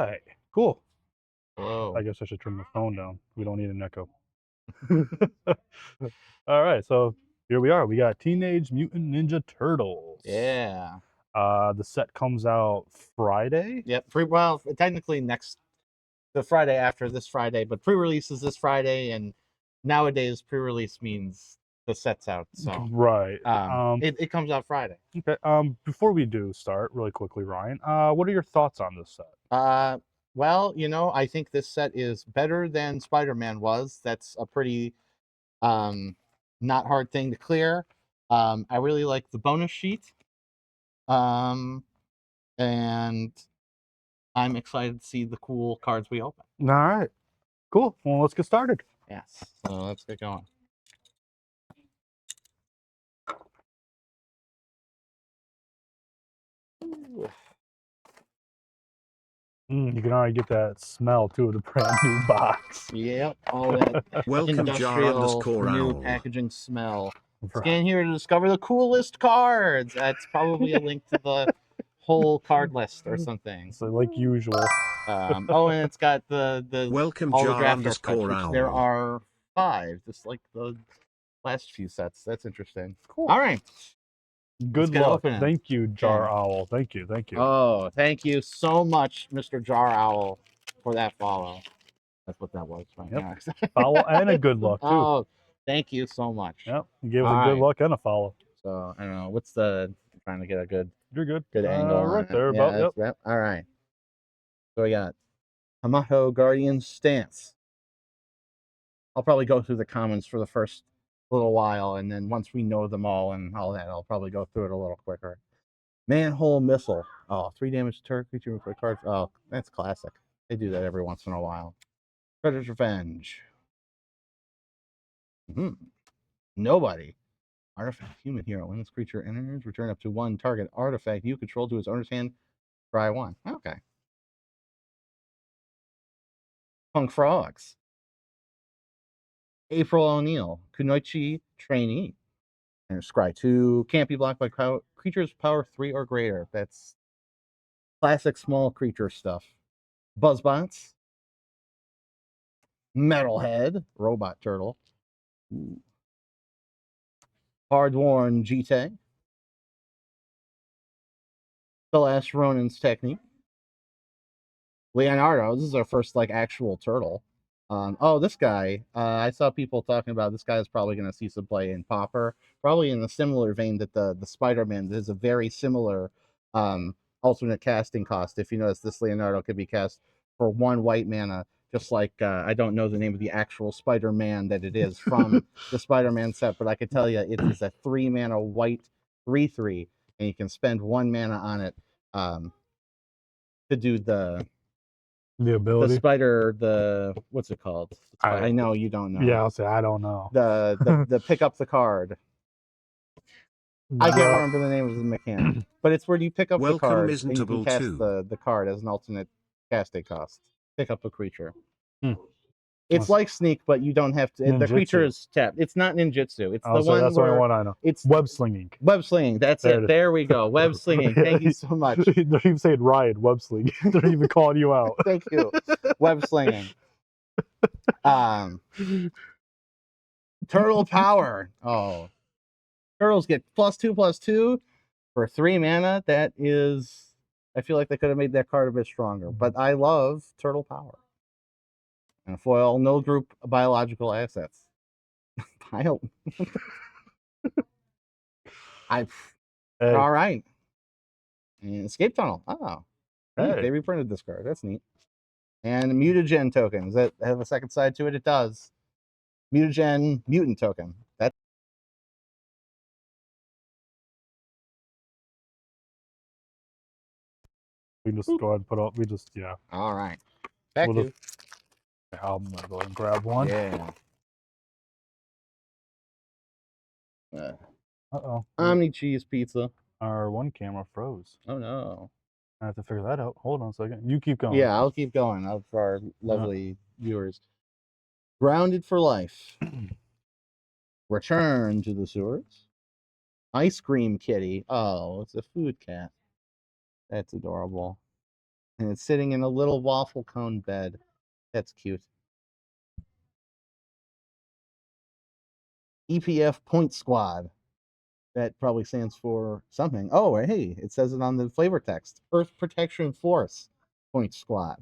right. Cool. I Whoa. guess I should turn my phone down. We don't need an echo. All right, so here we are. We got Teenage Mutant Ninja Turtles. Yeah. The set comes out Friday. Yep. Well, technically the Friday after this Friday, but pre-release is this Friday, and nowadays pre-release means the set's out. So Right. it comes out Friday. Okay. Before we do start, really quickly, Ryan, what are your thoughts on this set? Well, I think this set is better than Spider-Man was. That's a pretty um not hard thing to clear. I really like the bonus sheet. Um, and I'm excited to see the cool cards we open. All right. Cool. Well, let's get started. Yes. So let's get going. You can already get that smell too of the brand new box. Yep, all that Welcome industrial new jar_owl. packaging smell. Scan here to discover the coolest cards. That's probably a link to the whole card list or something. So, like usual. Oh, and it's got the Welcome all the draft archetypes, which jar_owl. there are 5, just like the last few sets. That's interesting. Cool. All right. Good luck. Thank you, Jar Owl. Thank you. Thank you. Oh, thank you so much, Mr. Jar Owl, for that follow. That's what that was. Right? Yep. Yeah. Follow and a good luck too. Oh, thank you so much. Yep. You gave us a good luck and a follow. So I don't know. What's the I'm trying to get a good You're good. angle on right it. there. Yeah, About yep. All right. So we got Hamato Guardian Stance. I'll probably go through the comments for the first little while, and then once we know them all and all that, I'll probably go through it a little quicker. Manhole Missile. Oh, 3 damage to turret creature for cards. Oh, that's classic. They do that every once in a while. Predator's Revenge. Nobody. Artifact human hero. When this creature enters, return up to 1 target artifact you control to its owner's hand. Try 1. Okay. Punk Frogs. April O'Neil. Kunoichi Trainee. And Scry 2. Can't be blocked by creatures power 3 or greater. That's classic small creature stuff. Buzzbots. Metalhead. Robot Turtle. Hard-worn Jite. The Last Ronin's Technique. Leonardo. This is our first actual turtle. Oh, this guy. I saw people talking about this guy is probably going to see some play in Pauper. Probably in a similar vein that the Spider-Man. There's a very similar alternate casting cost. If you notice, this Leonardo could be cast for 1 white mana, just like I don't know the name of the actual Spider-Man that it is from the Spider-Man set, but I could tell you it is a 3 mana white 3/3, and you can spend 1 mana on it to do the ability. the spider, what's it called? I know you don't know. Yeah, I'll say I don't know. The pick up the card. I can't remember the name of the mechanic, but it's where you pick up the card and you can cast the card as an alternate casting cost. Pick up a creature. It's like Sneak, but you don't have to. Ninjutsu. The creature is tapped. It's not ninjutsu. It's the one that's where the only one I know. It's web slinging. Web slinging. That's it. There we go. Web slinging. Thank you so much. They're even saying Ryan web slinging. They're even calling you out. Thank you. Web slinging. Turtle Power. Oh, turtles get +2/+2 for 3 mana. That is, I feel like they could have made that card a bit stronger, but I love Turtle Power. And foil, no group biological assets. All right. And Escape Tunnel. Oh, they reprinted this card. That's neat. And mutagen tokens that have a second side to it. It does. Mutagen mutant token. That's we just go ahead and put up. Yeah. All right. Back to I'm gonna go ahead and grab one. Yeah. Uh-oh. Omni cheese pizza. Our one camera froze. Oh no. I have to figure that out. Hold on a second. You keep going. Yeah, I'll keep going for our lovely viewers. Grounded for Life. Return to the Sewers. Ice Cream Kitty. Oh, it's a food cat. That's adorable. And it's sitting in a little waffle cone bed. That's cute. EPF Point Squad. That probably stands for something. Oh, hey, it says it on the flavor text. Earth Protection Force Point Squad.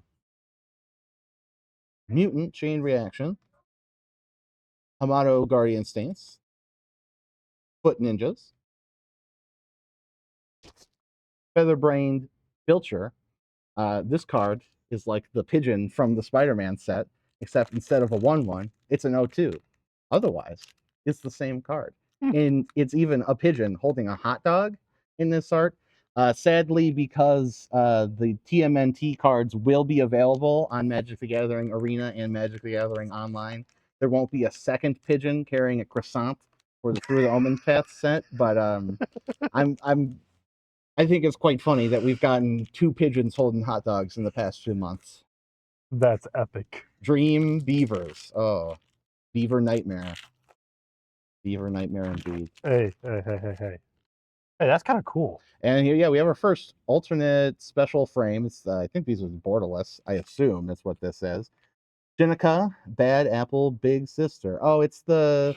Mutant Chain Reaction. Hamato Guardian Stance. Foot Ninjas. Featherbrained Filcher. This card is like the pigeon from the Spider-Man set, except instead of a 1/1, it's an 0/2. Otherwise, it's the same card. And it's even a pigeon holding a hot dog in this art. Sadly, because the TMNT cards will be available on Magic the Gathering Arena and Magic the Gathering Online, there won't be a second pigeon carrying a croissant for the Through the Omen Path set. But I think it's quite funny that we've gotten 2 pigeons holding hot dogs in the past 2 months. That's epic. Dream Beavers. Oh, Beaver Nightmare. Beaver Nightmare indeed. Hey. Hey, that's kind of cool. And here, yeah, we have our first alternate special frame. It's I think these are borderless. I assume that's what this is. Jenica, Bad Apple, Big Sister. Oh, it's the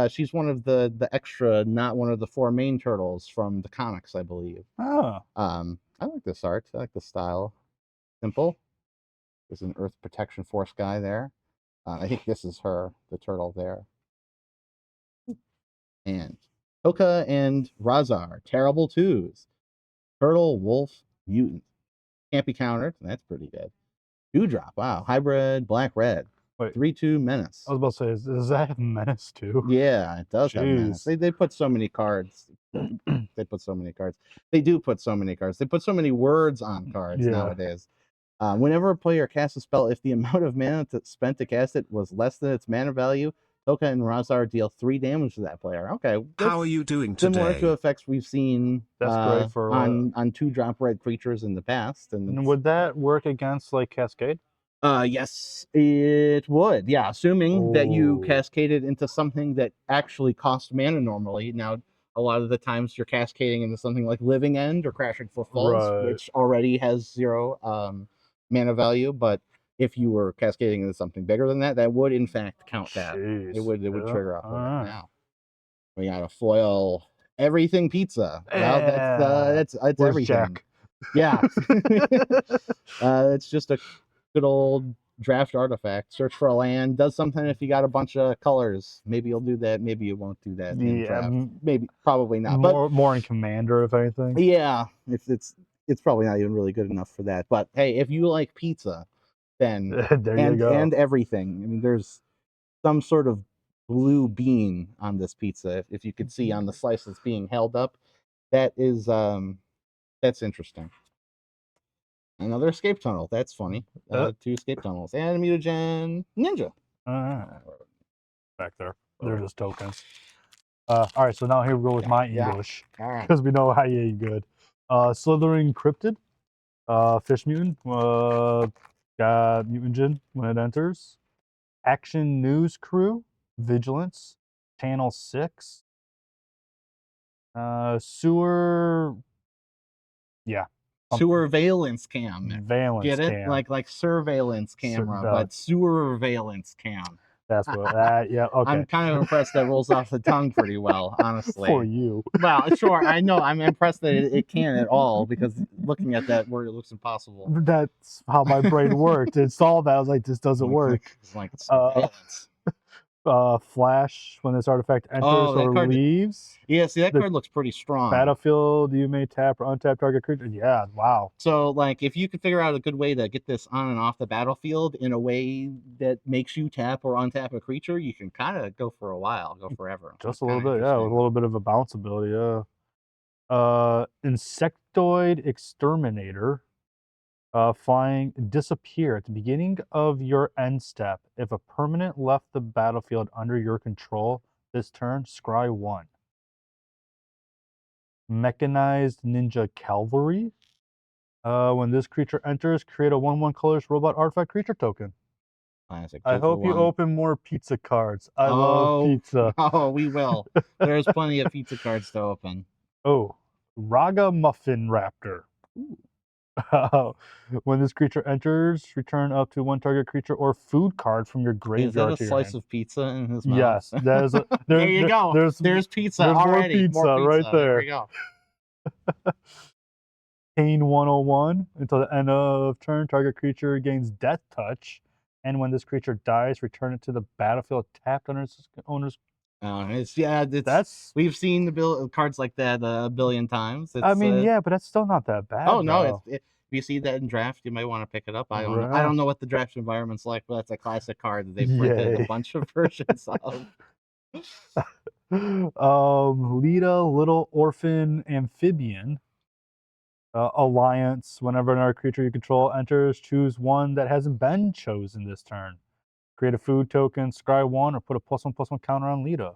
she's one of the extra, not one of the 4 main turtles from the comics, I believe. Oh. I like this art. I like the style. Simple. There's an Earth Protection Force guy there. I think this is her, the turtle there. And Toka and Razar, Terrible Twos. Turtle, Wolf, Mutant. Can't be countered. That's pretty good. 2-drop. Wow. Hybrid, Black, Red. Wait. 3/2 Menace. I was about to say, does that have Menace too? Yeah, it does have Menace. They put so many cards. They put so many cards. They do put so many cards. They put so many words on cards nowadays. Whenever a player casts a spell, if the amount of mana spent to cast it was less than its mana value, Toka and Razar deal 3 damage to that player. Okay. How are you doing today? Similar to effects we've seen That's great for on 2-drop red creatures in the past. And would that work against like Cascade? Yes, it would. Yeah, assuming that you cascaded into something that actually costs mana normally. Now, a lot of the times you're cascading into something like Living End or Crashing Footfalls, which already has 0 mana value. But if you were cascading into something bigger than that, that would in fact count that. It would trigger off of it. Now we got a foil Everything Pizza. Well, that's everything. Jack? Yeah. It's just a good old draft artifact. Search for a land. Does something if you got a bunch of colors. Maybe you'll do that. Maybe you won't do that in draft. Maybe, probably not. More in Commander, if anything. Yeah, it's probably not even really good enough for that. But hey, if you like pizza, then there you go. And everything. I mean, there's some sort of blue bean on this pizza. If you could see on the slice that's being held up, that is that's interesting. Another escape tunnel. That's funny. 2 escape tunnels. And a mutagen ninja. Back there. They're just tokens. All right, so now here we go with my English. Because we know how you good. Slithering Cryptid. Fish Mutant. Got Mutagen when it enters. Action News Crew. Vigilance. Channel 6. Sewer. Yeah. Surveillance cam. Valence Get it? cam. Like surveillance camera, but surveillance cam. That's what that. Yeah. Okay. I'm kind of impressed that rolls off the tongue pretty well, honestly. For you. Well, sure. I know. I'm impressed that it can at all, because looking at that word, it looks impossible. That's how my brain worked. It saw that. I was like, this doesn't work. It's like surveillance. Flash, when this artifact enters or leaves. Yeah, see, that card looks pretty strong. Battlefield, you may tap or untap target creature. Yeah, wow. So, like, if you could figure out a good way to get this on and off the battlefield in a way that makes you tap or untap a creature, you can kind of go for a while, go forever. Just a little bit, yeah, with a little bit of a bounce ability, yeah. Insectoid Exterminator. Flying, disappear at the beginning of your end step. If a permanent left the battlefield under your control this turn, scry 1. Mechanized Ninja Cavalry. When this creature enters, create a 1/1 colorless robot artifact creature token. Classic. I hope you open more pizza cards. I love pizza. Oh, we will. There's plenty of pizza cards to open. Oh, Raga Muffin Raptor. Ooh. When this creature enters, return up to one target creature or food card from your Is that graveyard a to your slice hand. of pizza in his mouth? Yes, there's a There you go. There's pizza there's more already. pizza right There we there. go. Pain 101 until the end of turn, target creature gains Death Touch, and when this creature dies, return it to the battlefield tapped under its owner's. It's we've seen the cards like that a billion times. I mean, yeah, but that's still not that bad. Oh no, though. if you see that in draft, you might want to pick it up. I don't know. I Yeah. don't know what the draft environment's like, but that's a classic card that they've printed a bunch of versions of. Lita, Little Orphan Amphibian. Alliance. Whenever another creature you control enters, choose one that hasn't been chosen this turn. Create a food token, scry 1, or put a +1/+1 counter on Lita.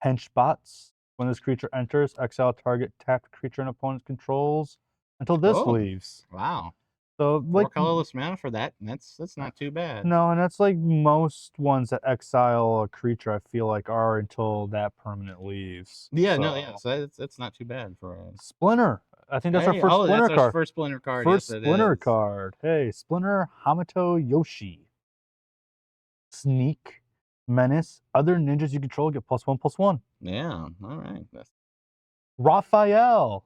Henchbots. When this creature enters, exile target tapped creature and opponent controls until this leaves. Wow. So like 4 colorless mana for that. That's not too bad. No, and that's like most ones that exile a creature. I feel like are until that permanent leaves. Yeah, so. No, yeah, so it's not too bad for a Splinter. I think that's our first Splinter card. First Splinter card. First Splinter card. Hey, Splinter Hamato Yoshi. Sneak, Menace. Other ninjas you control get +1/+1. Yeah, all right. Raphael.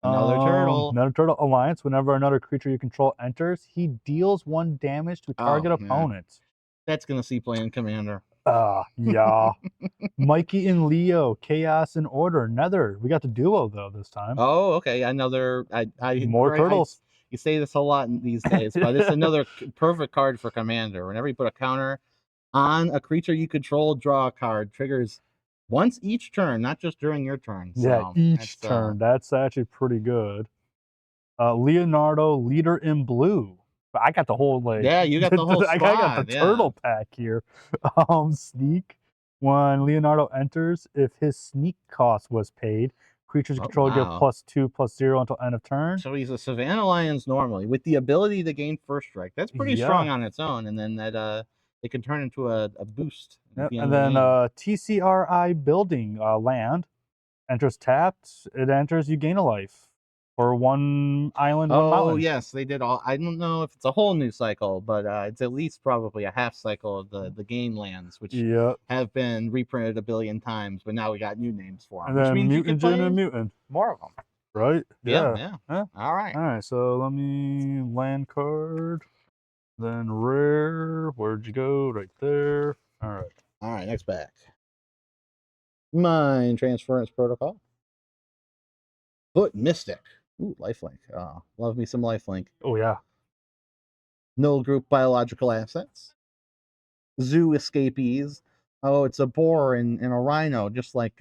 Another turtle. Another turtle. Alliance. Whenever another creature you control enters, he deals 1 damage to target opponent. That's gonna see playing Commander. Yeah. Mikey and Leo, Chaos and Order. Nether. We got the duo though this time. Oh, okay. Another. More turtles. You say this a lot these days, but it's another perfect card for Commander. Whenever you put a counter on a creature you control, draw a card. Triggers once each turn, not just during your turn. So yeah, each turn. That's actually pretty good. Leonardo, Leader in Blue. I got the whole Yeah, you got the whole squad. I got the turtle pack here. Sneak. When Leonardo enters, if his sneak cost was paid, creatures control get +2/+0 until end of turn. So he's a Savannah Lions normally with the ability to gain first strike. That's pretty strong on its own, and then that it can turn into a boost. Yep. And then TCRI building land enters tapped. It enters, you gain a life. For 1 island, 1 mountain. Oh, yes, they did all. I don't know if it's a whole new cycle, but it's at least probably a half cycle of the gain lands, which have been reprinted a billion times, but now we got new names for them. And then Mutagen and Mutant. More of them. Right? Yeah. All right. All right, so let me land card. Then rare. Where'd you go? Right there. All right, next back. Mind Transference Protocol. Foot Mystic. Ooh, lifelink. Love me some lifelink. Oh, yeah. Null Group Biological Assets. Zoo Escapees. Oh, it's a boar and a rhino, just like...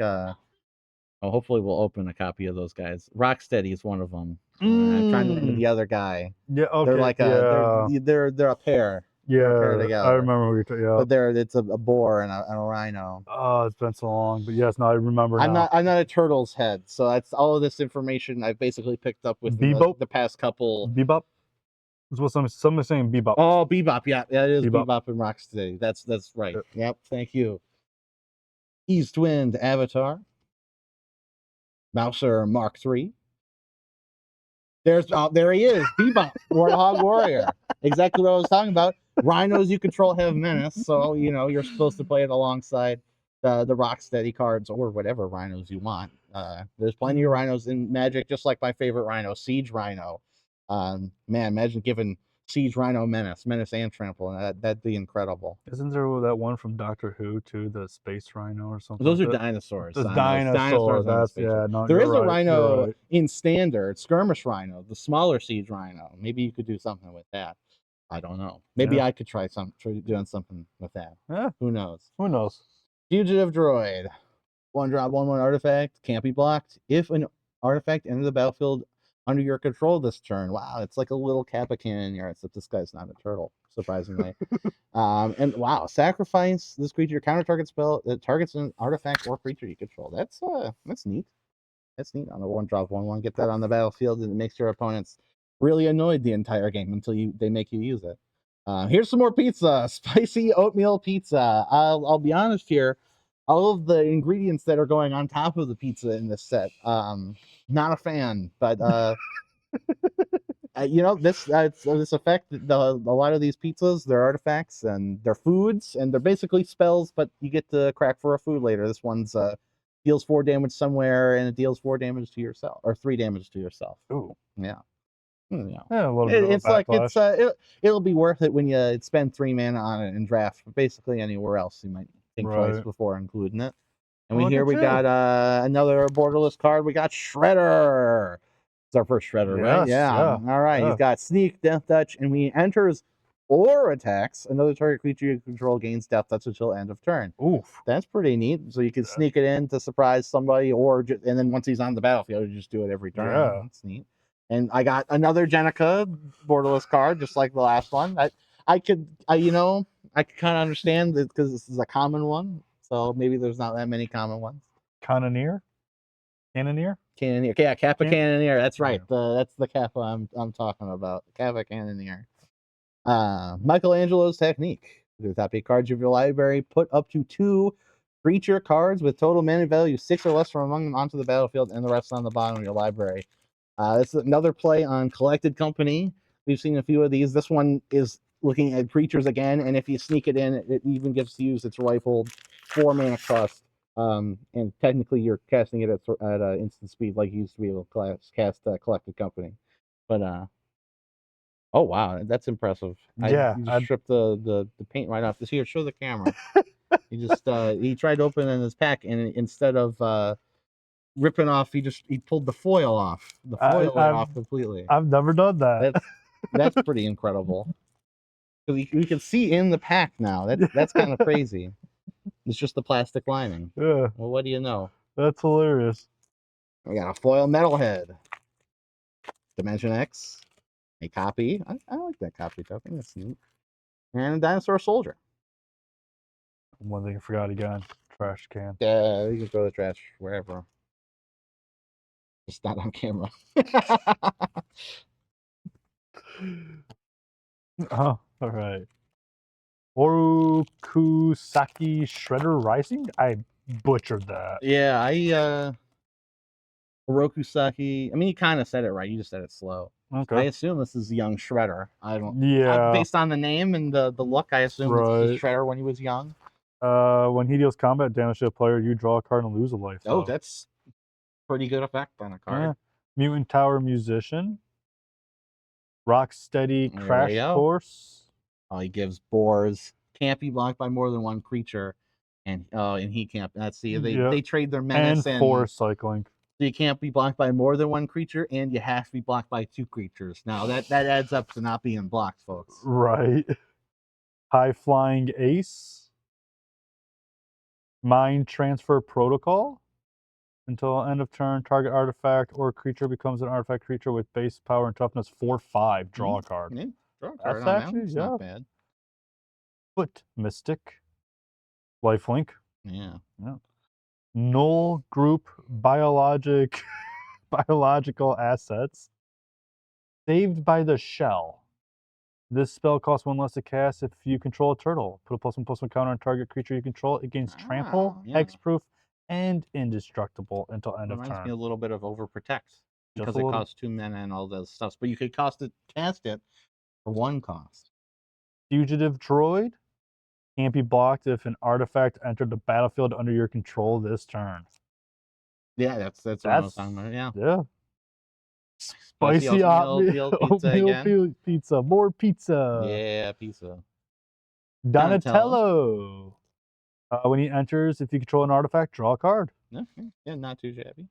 hopefully we'll open a copy of those guys. Rocksteady is one of them. I'm trying to remember the other guy. Yeah, okay. They're like they're a pair. Yeah, pair together. I remember what you're talking about. But it's a boar and a rhino. Oh, it's been so long. But yes, no, I remember now. I'm not a turtle's head, so that's all of this information I've basically picked up with the past couple. Bebop? That's what some are saying. Bebop. Oh, Bebop. Yeah, it is Bebop and Rocksteady. That's right. Yep. Thank you. Eastwind Avatar. Mouser Mark III. There he is, Bebop, Warthog Warrior. Exactly what I was talking about. Rhinos you control have menace, so you're supposed to play it alongside the Rocksteady cards or whatever rhinos you want. There's plenty of rhinos in Magic, just like my favorite rhino, Siege Rhino. Man, imagine giving Siege Rhino menace and trample, and that'd be incredible. Isn't there that one from Doctor Who too, the space rhino or something? Those are dinosaurs. Those dinosaurs. That's no. There is a rhino in standard, skirmish rhino, the smaller siege rhino. Maybe you could do something with that. I don't know. Maybe I could try doing something with that. Yeah. Who knows? Who knows? Fugitive Droid. 1-drop, 1/1 artifact. Can't be blocked. If an artifact enters the battlefield under your control this turn. Wow, it's like a little Kappa cannon here, except this guy's not a turtle, surprisingly. And wow, sacrifice this creature, counter target spell that targets an artifact or creature you control. That's neat. That's neat on a 1-drop 1/1. Get that on the battlefield, and it makes your opponents really annoyed the entire game until they make you use it. Here's some more pizza, spicy oatmeal pizza. I'll be honest here, all of the ingredients that are going on top of the pizza in this set Not a fan, but you know, this effect, a lot of these pizzas, they're artifacts and they're foods and they're basically spells, but you get to crack for a food later. This one's deals 4 damage somewhere and it deals 4 damage to yourself or 3 damage to yourself. Ooh. Yeah. Yeah, Yeah, a little bit of a it's like backlash. it'll be worth it when you spend 3 mana on it in draft, but basically anywhere else you might think twice Right. before including it. And Look here at we you. got another borderless card. We got Shredder. It's our first Shredder, right? Yes, Yeah. All right. yeah. He's got Sneak, Death Touch, and when he enters or attacks, another target creature you control gains Death Touch until end of turn. Oof. That's pretty neat. So you can sneak it in to surprise somebody, or and then once he's on the battlefield, you just do it every turn. Yeah. That's neat. And I got another Jenica borderless card, just like the last one. I could kind of understand it because this is a common one. So maybe there's not that many common ones. Cannoneer? Cannoneer. Yeah, Kappa Cannoneer. That's right. That's the Kappa I'm talking about. Kappa Cannoneer. Michelangelo's Technique. The top 8 cards of your library, put up to 2 creature cards with total mana value 6 or less from among them onto the battlefield, and the rest on the bottom of your library. This is another play on Collected Company. We've seen a few of these. This one is looking at creatures again, and if you sneak it in, it even gives to use its rifled 4 mana cost. And technically, you're casting it at instant speed, like you used to be able to cast Collected Company. But oh wow, that's impressive! Yeah. You just stripped the paint right off. This here, show the camera. He tried to open in his pack, and instead of ripping off, he pulled the foil off. The foil went off completely. I've never done that. That's pretty incredible. Because we can see in the pack now. That's kind of crazy. It's just the plastic lining. Yeah. Well, what do you know? That's hilarious. We got a foil metalhead. Dimension X. A copy. I like that copy token. That's neat. And a dinosaur soldier. One thing I forgot again. Trash can. Yeah, you can throw the trash wherever. Just not on camera. Oh, all right. Orokusaki Shredder Rising? I butchered that. Yeah, Orokusaki. I mean, you kind of said it right. You just said it slow. Okay. I assume this is young Shredder. I don't. Yeah. Based on the name and the look, I assume this is Shredder when he was young. When he deals combat damage to a player, you draw a card and lose a life. Oh, that's pretty good effect on a card. Yeah. Mutant Tower Musician. Rocksteady Crash Course. Oh, he gives boars. Can't be blocked by more than one creature, and he can't. Let's see, they trade their menace and force cycling. So you can't be blocked by more than one creature, and you have to be blocked by 2 creatures. Now that adds up to not being blocked, folks. Right. High Flying Ace. Mind Transfer Protocol. Until end of turn, target artifact or creature becomes an artifact creature with base power and toughness 4/5. Draw a card. Yeah, draw a card. That's actually not bad. Foot Mystic. Lifelink. Yeah. Null Group Biological Assets. Saved by the Shell. This spell costs 1 less to cast if you control a turtle. Put a +1/+1 counter on target creature you control. It gains trample, hexproof, and indestructible until end of turn. Reminds me a little bit of Overprotect because it costs 2 mana and all those stuff. But you could cast it for 1 cost. Fugitive Droid. Can't be blocked if an artifact entered the battlefield under your control this turn. Yeah, that's what I was talking about. Yeah. Spicy oatmeal pizza. More pizza. Yeah, pizza. Donatello. When he enters, if you control an artifact, draw a card. Yeah, not too shabby.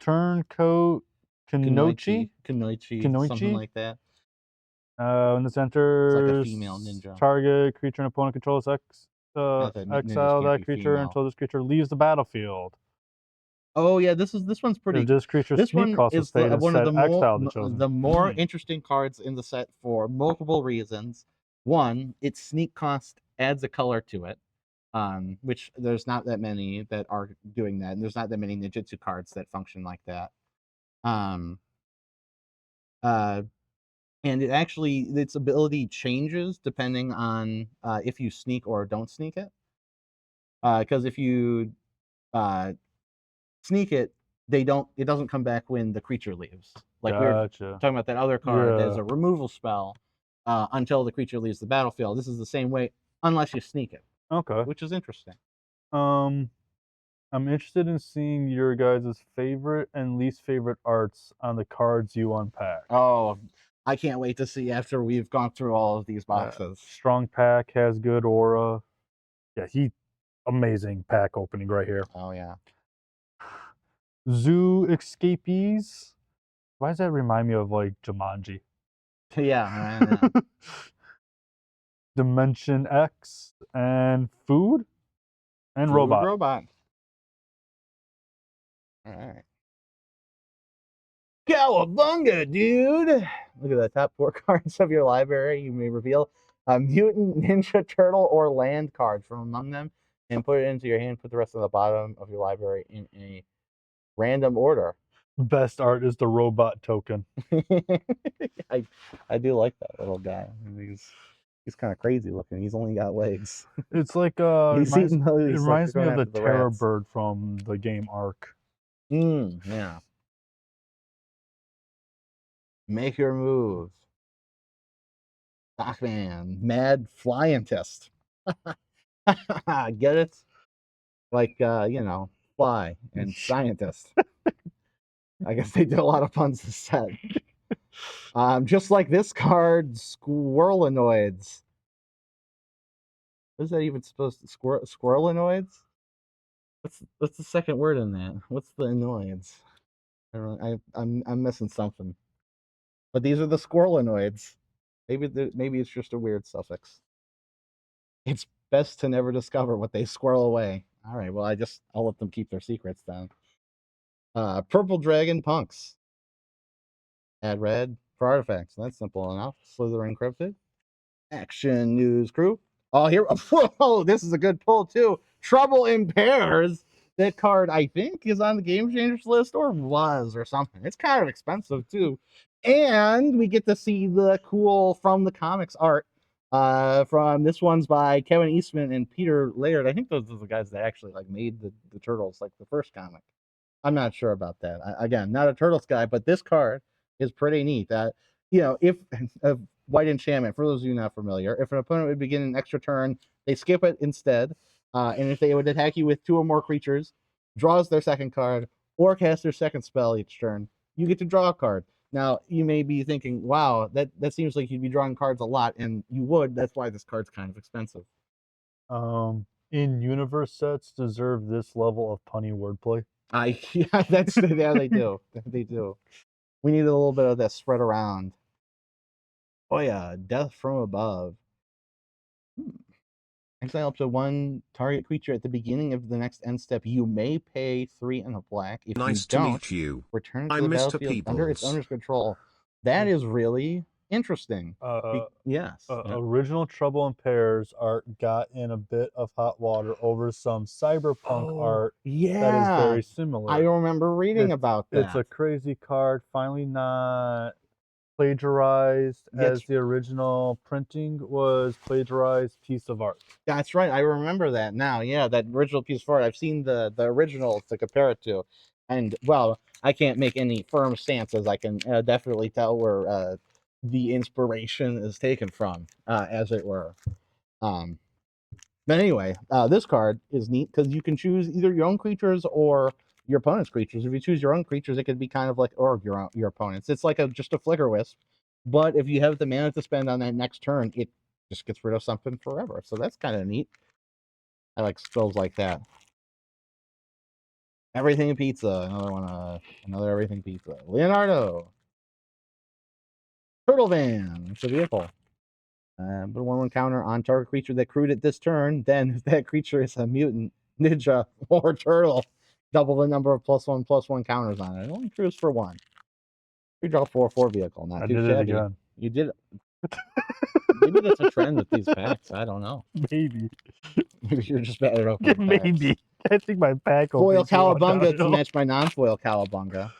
Turncoat Kunoichi, something like that. When this enters, it's like a female ninja. Target creature and opponent controls exile that creature until this creature leaves the battlefield. Oh yeah, this one's pretty. If this creature's sneak cost is one of the more interesting cards in the set for multiple reasons. One, its sneak cost adds a color to it, which there's not that many that are doing that, and there's not that many ninjutsu cards that function like that. And its ability changes depending on if you sneak or don't sneak it. Because if you sneak it, It doesn't come back when the creature leaves. Like we were Gotcha. talking about that other card, there's Yeah. a removal spell until the creature leaves the battlefield. This is the same way, unless you sneak it, Okay. which is interesting. I'm interested in seeing your guys' favorite and least favorite arts on the cards you unpack. Oh, I can't wait to see after we've gone through all of these boxes. Strong pack has good aura. Yeah, amazing pack opening right here. Oh yeah. Zoo Escapees. Why does that remind me of like Jumanji? Yeah. Dimension X and Food and Food Robot. robot. All right. Cowabunga, dude! Look at the top 4 cards of your library. You may reveal a mutant, ninja, turtle, or land card from among them and put it into your hand. Put the rest on the bottom of your library in a random order. Best art is the robot token. I do like that little guy. He's kind of crazy looking. He's only got legs. It's like He's it eating those. Like reminds me going of the after the Terror rats. Bird from the game Ark. Yeah. Make your move. Stockman, mad scientist. Get it? Like fly and scientist. I guess they did a lot of puns to set. Just like this card, squirrelinoids. What is that even supposed to squirrelinoids? What's the second word in that? What's the annoyance? I'm missing something. But these are the squirrelinoids. Maybe it's just a weird suffix. It's best to never discover what they squirrel away. All right, well I'll let them keep their secrets then. Purple Dragon Punks. Add red for artifacts. That's simple enough. Slither encrypted. Action News Crew. Oh, here. Whoa, this is a good pull too. Trouble in Pairs. That card, I think, is on the Game Changers list or was or something. It's kind of expensive too. And we get to see the cool from the comics art. From this one's by Kevin Eastman and Peter Laird. I think those are the guys that actually like made the Turtles, like the first comic. I'm not sure about that. Again, not a Turtles guy, but this card is pretty neat. If White Enchantment, for those of you not familiar, if an opponent would begin an extra turn, they skip it instead. And if they would attack you with 2 or more creatures, draws their second card, or cast their second spell each turn, you get to draw a card. Now, you may be thinking, wow, that seems like you'd be drawing cards a lot, and you would. That's why this card's kind of expensive. In universe sets deserve this level of punny wordplay. Yeah, they do. They do. We need a little bit of that spread around. Oh yeah, Death from Above. Exile up to 1 target creature at the beginning of the next end step. You may pay 3 and a black. If Nice you to don't, meet you. return it to I'm the Mr. battlefield under its Peoples. owner's control. That is really interesting. Yes. Original Trouble in Pairs art got in a bit of hot water over some cyberpunk art that is very similar. I remember reading about that. It's a crazy card, finally not plagiarized as the original printing was plagiarized piece of art. That's right. I remember that now. Yeah, that original piece of art. I've seen the original to compare it to. And, well, I can't make any firm stances. I can definitely tell where the inspiration is taken from, as it were. But anyway, this card is neat because you can choose either your own creatures or your opponent's creatures. If you choose your own creatures, it could be kind of like, or your opponent's. It's like just a flicker wisp. But if you have the mana to spend on that next turn, it just gets rid of something forever. So that's kind of neat. I like spells like that. Everything Pizza. Another one. Another Everything Pizza. Leonardo. Turtle Van. It's a vehicle. But 1/1 counter on target creature that crewed it this turn. Then, if that creature is a mutant, ninja, or turtle, double the number of +1/+1 counters on it. It only crews for 1. You draw 4/4 vehicle. Not too shabby. It again. You did it. Maybe that's a trend with these packs. I don't know. Maybe. Maybe you're just bad at opening Maybe. I think my pack foil Cowabunga to match my non-foil Cowabunga.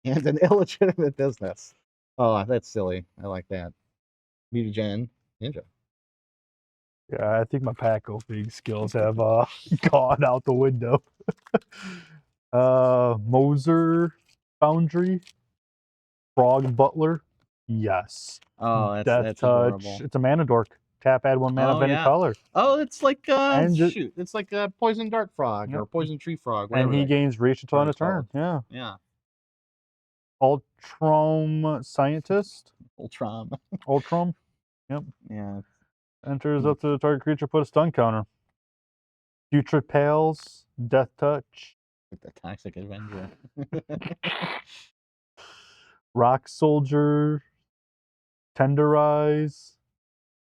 And an illegitimate business. Oh, that's silly. I like that. Mutagen Ninja. Yeah, I think my pack opening skills have gone out the window. Moser Foundry, Frog Butler. Yes. Oh, Death that's Touch. adorable. It's a mana dork. Tap, add 1 mana Oh of any yeah. color. Oh, it's like And shoot, it's like a poison dart frog yep. or poison tree frog, And whatever he that gains reach until end of called. turn. Yeah. Yeah. Ultrom Scientist. Ultron. Ultrom. Yep. Yeah. Enters up to the target creature, put a stun counter. Future Pales, Death Touch. Like the Toxic Avenger. Rock Soldier, Tenderize,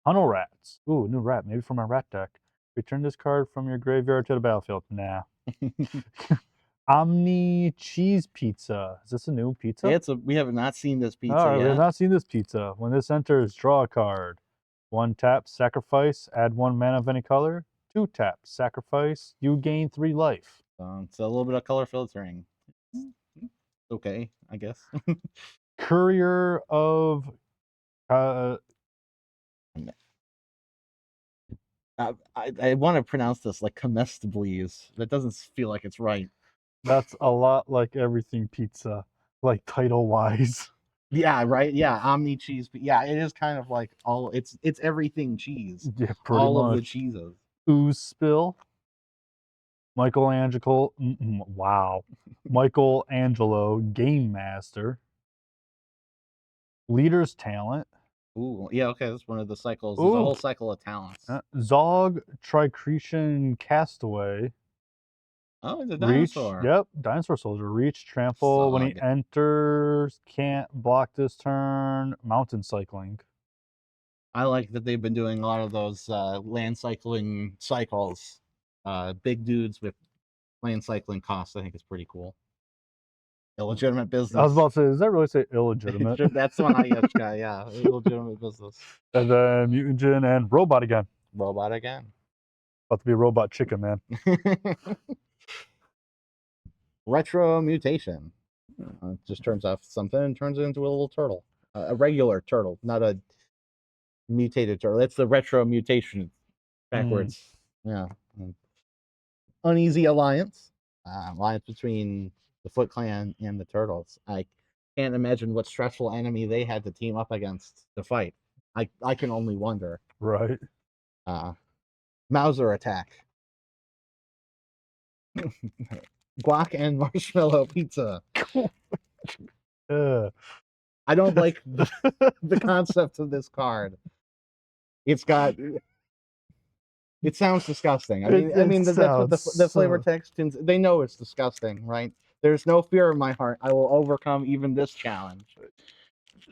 Tunnel Rats. Ooh, new rat, maybe from my rat deck. Return this card from your graveyard to the battlefield. Nah. Omni Cheese Pizza. Is this a new pizza? We have not seen this pizza All right, yet. we have not seen this pizza. When this enters, draw a card. 1 tap, sacrifice, add 1 mana of any color. 2 tap, sacrifice, you gain 3 life. It's a little bit of color filtering. Okay, I guess. Courier of I want to pronounce this like comestibles. That doesn't feel like it's right. That's a lot like everything pizza, like title wise. Yeah, right. Yeah, Omni cheese. Yeah, it is kind of like it's everything cheese. Yeah, pretty all much. of the cheeses. Ooze Spill. Michelangelo. Wow. Michelangelo Game Master. Leader's Talent. Ooh, yeah, okay, that's one of the cycles. There's a whole cycle of talents. Zog Tricretion Castaway. Oh, it's a Reach. dinosaur. Yep, Dinosaur Soldier. Reach, trample. Zog. When he enters, can't block this turn. Mountain Cycling. I like that they've been doing a lot of those land cycling cycles. Big dudes with land cycling costs, I think is pretty cool. Illegitimate business. I was about to say, does that really say illegitimate? That's the one I got, yeah. Illegitimate business. And then Mutagen and Robot again. Robot again. About to be a robot chicken, man. Retro mutation. Just turns off something and turns it into a little turtle. A regular turtle, not a mutated turtle. That's the retro mutation backwards. Yeah. Uneasy alliance. Alliance between the Foot Clan and the Turtles. I can't imagine what stressful enemy they had to team up against to fight. I can only wonder. Right. Mauser attack. Guac and marshmallow pizza. I don't like the concept of this card. It sounds disgusting. I mean that's what the flavor text. They know it's disgusting, right? There's no fear in my heart. I will overcome even this challenge.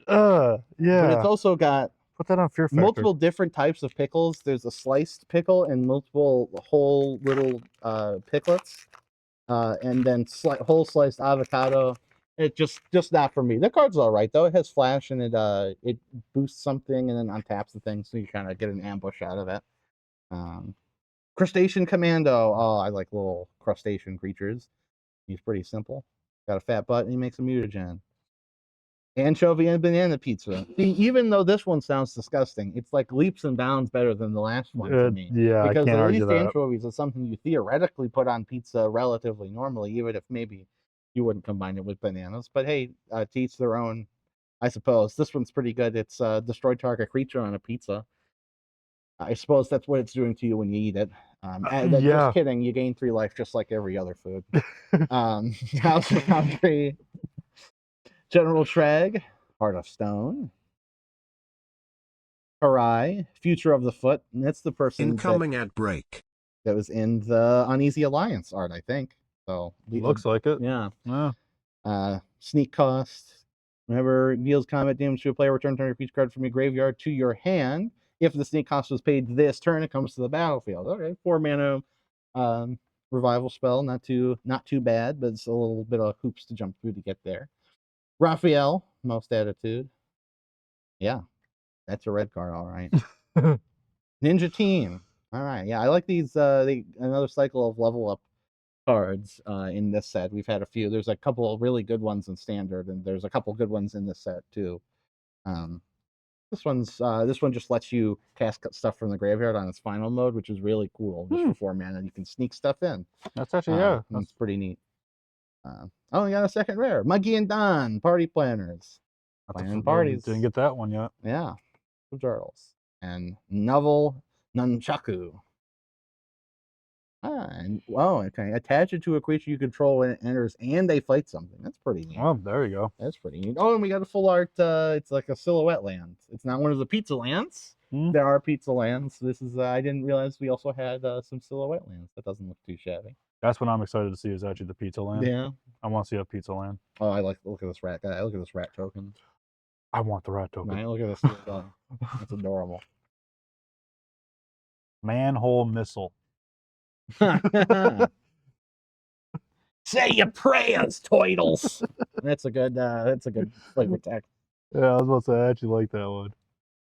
Yeah. But it's also got put that on Fear Factor. Multiple different types of pickles. There's a sliced pickle and multiple whole little picklets, and then whole sliced avocado. It just not for me. The card's all right though. It has flash and it boosts something and then untaps the thing, so you kind of get an ambush out of it. Crustacean Commando. Oh, I like little crustacean creatures. He's pretty simple. Got a fat butt and he makes a mutagen. Anchovy and banana pizza. See, even though this one sounds disgusting, it's like leaps and bounds better than the last one to me. Yeah, because I can't at argue least that. anchovies is something you theoretically put on pizza relatively normally, even if maybe you wouldn't combine it with bananas. But hey, to each their own, I suppose. This one's pretty good. It's destroy target creature on a pizza. I suppose that's what it's doing to you when you eat it. Just kidding. You gain 3 life just like every other food. House of Country. General Shrag, Heart of Stone. Harai, Future of the Foot. And that's the person incoming at break that was in the Uneasy Alliance art, I think. So looks like it. Yeah. Yeah. Sneak cost. Whenever deals combat damage to a player, return target creature card from your graveyard to your hand. If the sneak cost was paid this turn, it comes to the battlefield. Okay, 4 mana revival spell. Not too bad, but it's a little bit of hoops to jump through to get there. Raphael, most attitude. Yeah, that's a red card, all right. Ninja Team. All right, yeah, I like these. Another cycle of level up cards in this set. We've had a few. There's a couple of really good ones in Standard, and there's a couple good ones in this set too. This one just lets you cast stuff from the graveyard on its final mode, which is really cool. Just for 4 mana, you can sneak stuff in. That's actually that's pretty neat. Oh, we got a second rare. Muggy and Don, Party Planners. Planning parties. Didn't get that one yet. Yeah. Two turtles. And Novel Nunchaku. And okay. Attach it to a creature you control when it enters and they fight something. That's pretty neat. Oh, there you go. That's pretty neat. Oh, and we got a full art. It's like a silhouette land. It's not one of the pizza lands. There are pizza lands. This is I didn't realize we also had some silhouette lands. That doesn't look too shabby. That's what I'm excited to see is actually the pizza land. Yeah. I want to see a pizza land. Oh, I look at this rat guy. Look at this rat token. I want the rat token. Right, look at this. That's adorable. Manhole missile. Say your prayers, Toidles. That's a good flavor text. Yeah, I was about to say I actually like that one.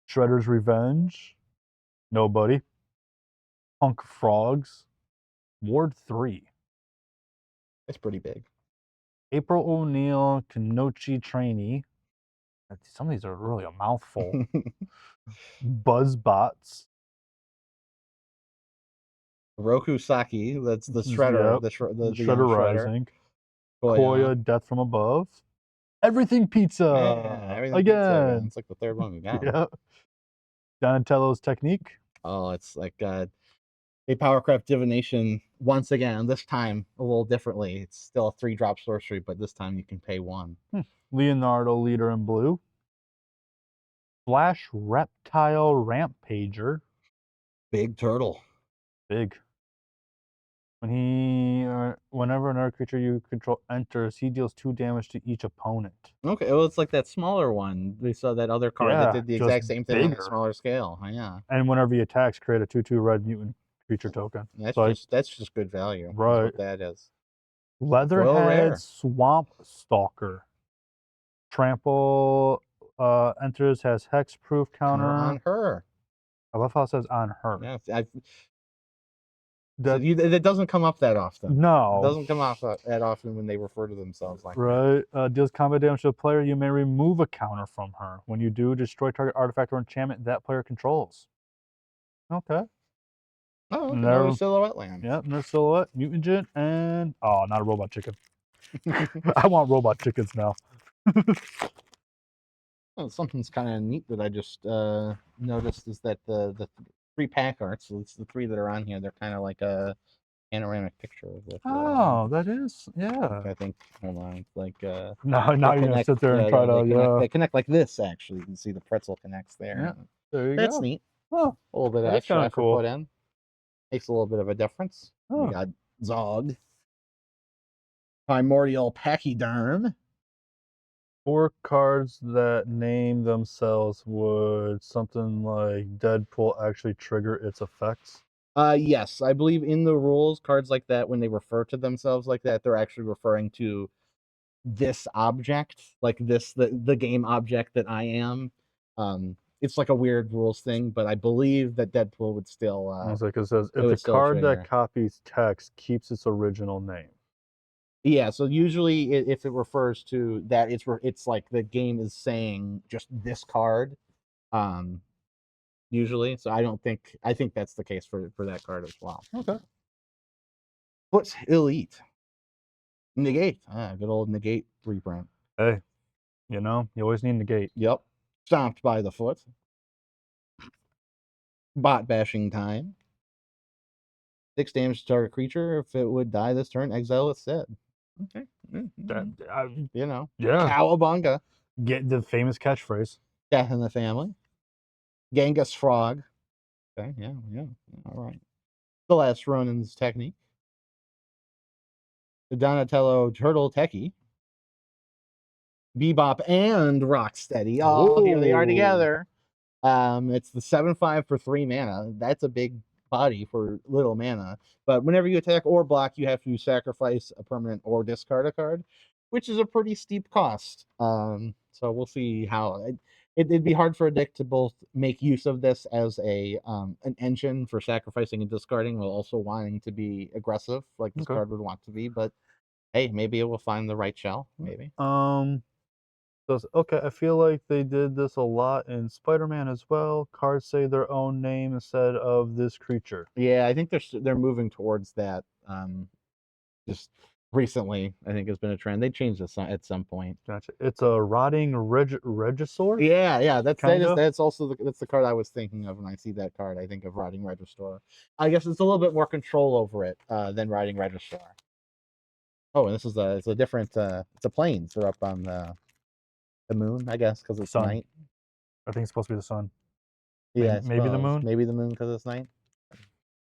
Shredder's Revenge. Nobody. Punk Frogs. Ward 3. It's pretty big. April O'Neil, Kenochi Trainee. Some of these are really a mouthful. Buzzbots. Roku Saki, that's the Shredder, Yep. the Shredder Rising. Koya, Death from Above. Everything Pizza. Yeah, everything again. Pizza. It's like the third one we got. Yeah. Donatello's Technique. Oh, it's like a Powercraft Divination once again. This time a little differently. It's still a 3-drop sorcery, but this time you can pay 1. Leonardo, Leader in Blue. Flash Reptile Rampager. Big turtle. Big. Whenever another creature you control enters, he deals 2 damage to each opponent. Okay, well, it's like that smaller one. We saw that other card that did the exact same thing on a smaller scale. Yeah. And whenever he attacks, create a 2/2 red mutant creature token. That's just good value. Right. That's what that is. Leatherhead Swamp Stalker. Trample enters, has hexproof counter on her. I love how it says on her. Yeah, that doesn't come up that often. No. It doesn't come up that often when they refer to themselves like that. Right. Deals combat damage to a player. You may remove a counter from her. When you do, destroy target artifact or enchantment that player controls. Okay. Oh, another silhouette land. Yep, another silhouette, mutagen, and not a robot chicken. I want robot chickens now. Well, something's kind of neat that I just noticed is that the 3 pack arts, so it's the 3 that are on here, they're kind of like a panoramic picture of what. That is, yeah. I think. Hold on, it's like. Now you're gonna sit there and try to. They connect like this. Actually, you can see the pretzel connects there. Yeah, there you go. That's neat. Oh, a little bit of extra effort put in. Makes a little bit of a difference. Oh. We got Zog. Primordial Pachyderm. 4 cards that name themselves. Would something like Deadpool actually trigger its effects? Yes, I believe in the rules, cards like that, when they refer to themselves like that, they're actually referring to this object, like the game object that I am. It's like a weird rules thing, but I believe that Deadpool would still. I was like, it says if the card that copies text keeps its original name. Yeah, so usually if it refers to that, it's like the game is saying just this card, usually. So I think that's the case for that card as well. Okay. What's Elite? Negate. Good old Negate reprint. Hey, you always need Negate. Yep. Stomped by the foot. Bot bashing time. 6 damage to target creature. If it would die this turn, exile its set. Okay. Yeah. Cowabunga. Get the famous catchphrase. Death in the family. Genghis Frog. Okay, yeah. All right. The last Ronin's Technique. The Donatello Turtle Techie. Bebop and Rocksteady. Oh, here they are together. It's the 7/5 for 3 mana. That's a big body for little mana. But whenever you attack or block, you have to sacrifice a permanent or discard a card, which is a pretty steep cost. So we'll see how it'd be hard for a deck to both make use of this as an engine for sacrificing and discarding while also wanting to be aggressive like this card would want to be. But hey, maybe it will find the right shell. Maybe. Okay, I feel like they did this a lot in Spider-Man as well. Cards say their own name instead of this creature. Yeah, I think they're moving towards that. Just recently, I think has been a trend. They changed this at some point. Gotcha. It's a rotting Regisaur? Yeah, Kinda? that's also that's the card I was thinking of when I see that card. I think of Riding Regisaur. I guess it's a little bit more control over it than Riding Regisaur. Oh, and this is it's a different it's a planes. They're up on the moon, I guess, because it's Sun. night. I think it's supposed to be the sun. Yeah, Maybe the moon? Maybe the moon because it's night.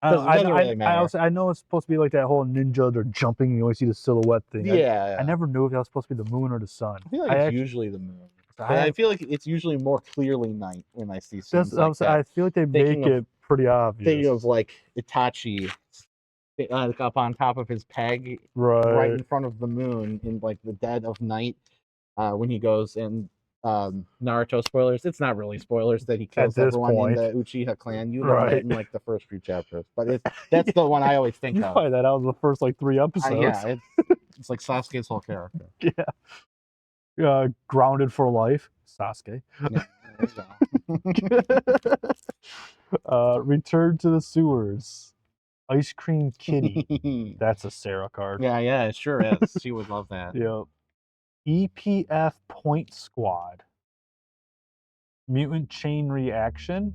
I don't know. It doesn't really matter. I know it's supposed to be like that whole ninja, they're jumping, you only see the silhouette thing. Yeah, I never knew if that was supposed to be the moon or the sun. I feel like it's usually the moon. But I feel like it's usually more clearly night when I see scenes like that. I feel like they make it pretty obvious. Thinking of like Itachi up on top of his peg, right in front of the moon in like the dead of night, when he goes and Naruto spoilers. It's not really spoilers that he kills everyone in the Uchiha clan. You learn that in like the first few chapters, but that's the one I always think of. You find that out in the first like 3 episodes. Yeah, it's like Sasuke's whole character. Yeah. Grounded for life, Sasuke. Return to the sewers. Ice Cream Kitty. That's a Sarah card. Yeah, it sure is. She would love that. Yep. EPF Point Squad. Mutant Chain Reaction.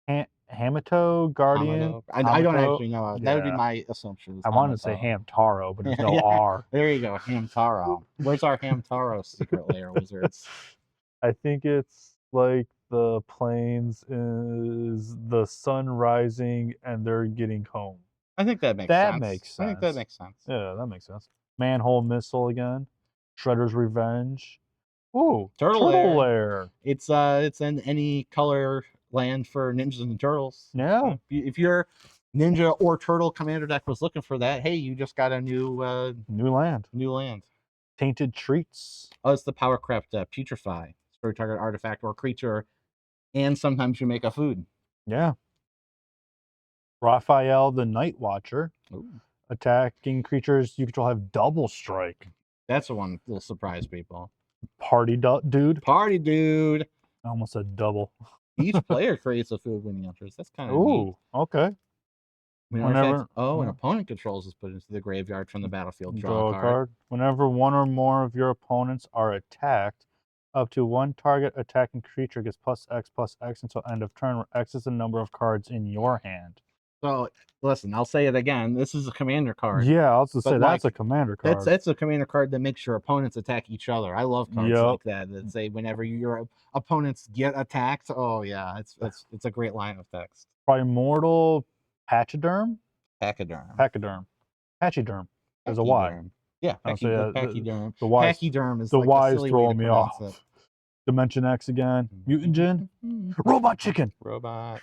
Hamato Guardian. I don't actually know. That would be my assumption. I wanted to say Hamtaro, but there's no R. There you go, Hamtaro. Where's our Hamtaro secret lair wizards? I think it's like the plains is the sun rising and they're getting home. I think that makes sense. I think that makes sense. Yeah, that makes sense. Manhole Missile again. Shredder's Revenge. Ooh, Turtle Lair. It's in any color land for ninjas and turtles. Yeah. If your ninja or turtle commander deck was looking for that, hey, you just got a new land. New land. Tainted Treats. Oh, it's the power craft Putrefy. For target artifact or creature, and sometimes you make a food. Yeah. Raphael the Night Watcher. Ooh. Attacking creatures you control have double strike. That's the one that'll surprise people. Party Dude. Party Dude. I almost said double. Each player creates a field when he enters. That's kind of neat. Okay. Whenever an opponent controls is put into the graveyard from the battlefield, draw a card. Whenever one or more of your opponents are attacked, up to one target attacking creature gets +X until end of turn, where X is the number of cards in your hand. So, listen, I'll say it again. This is a commander card. Yeah, I was going to say, that's a commander card. That's a commander card that makes your opponents attack each other. I love cards like that say whenever your opponents get attacked. Oh, yeah, it's a great line of text. Primordial Pachyderm? Pachyderm. Pachyderm. There's a Y. Yeah, Pachyderm. The Pachyderm is the like Y the is silly throwing way me to off. pronounce it. Dimension X again. Mutagen. Robot Chicken. Robot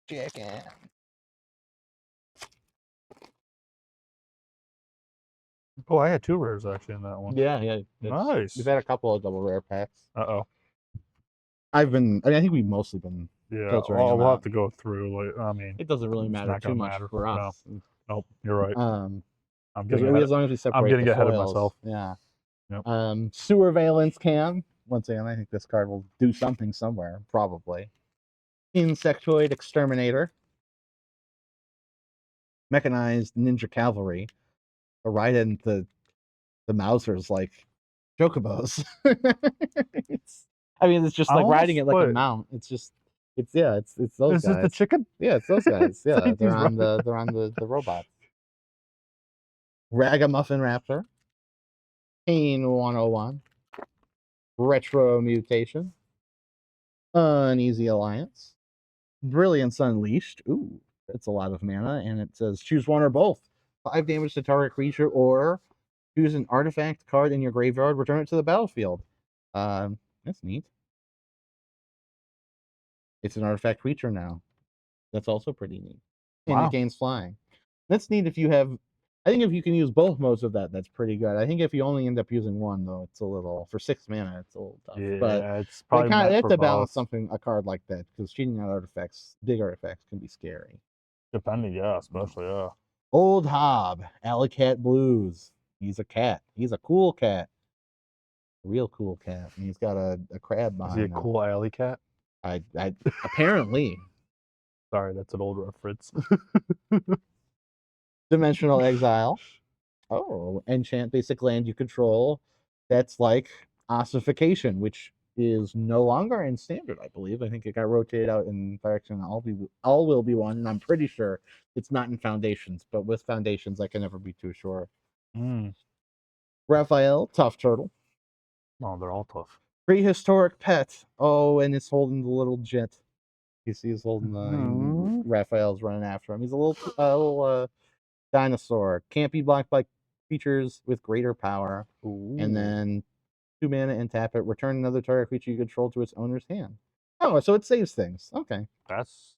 Chicken. Oh, I had 2 rares actually in that one. Yeah. Nice. We've had a couple of double rare packs. I think we've mostly been filtering them we'll out. have to go through. It doesn't really matter too much for us. No. Nope, you're right. As long as we separate I'm getting ahead of foils. myself. Yeah. Yep. Sewer Valence Cam. Once again, I think this card will do something somewhere, probably. Insectoid Exterminator. Mechanized Ninja Cavalry. Right into the Mausers like chocobos. It's just like riding it like a mount. It's those guys. Is it the chicken? Yeah, it's those guys. Yeah, they're on the robots. Ragamuffin Raptor. Pain 101. Retro Mutation. Uneasy Alliance. Brilliance Unleashed. Ooh, that's a lot of mana, and it says choose one or both. 5 damage to target creature, or choose an artifact card in your graveyard, return it to the battlefield. That's neat. It's an artifact creature now. That's also pretty neat. And it gains flying. That's neat if you have... I think if you can use both modes of that, that's pretty good. I think if you only end up using one, though, it's a little... For 6 mana, it's a little tough. Yeah, but it's probably meant they have for to balance both. a card like that, because cheating on artifacts, big artifacts, can be scary. Depending, especially, Old Hob, Alley Cat Blues. He's a cat. He's a cool cat. A real cool cat. And he's got a crab behind him. Is he a cool alley cat? I apparently. Sorry, that's an old reference. Dimensional Exile. Oh, enchant basic land you control. That's like ossification, which is no longer in standard, I believe. I think it got rotated out in Faction All will be one, and I'm pretty sure it's not in Foundations, but with Foundations I can never be too sure. Raphael, Tough Turtle. Oh, they're all tough. Prehistoric Pet. Oh, and it's holding the little jet. You see he's holding the Raphael's running after him. He's a little dinosaur. Can't be blocked by creatures with greater power. Ooh. And then 2 mana and tap it. Return another target creature you control to its owner's hand. Oh, so it saves things. Okay. That's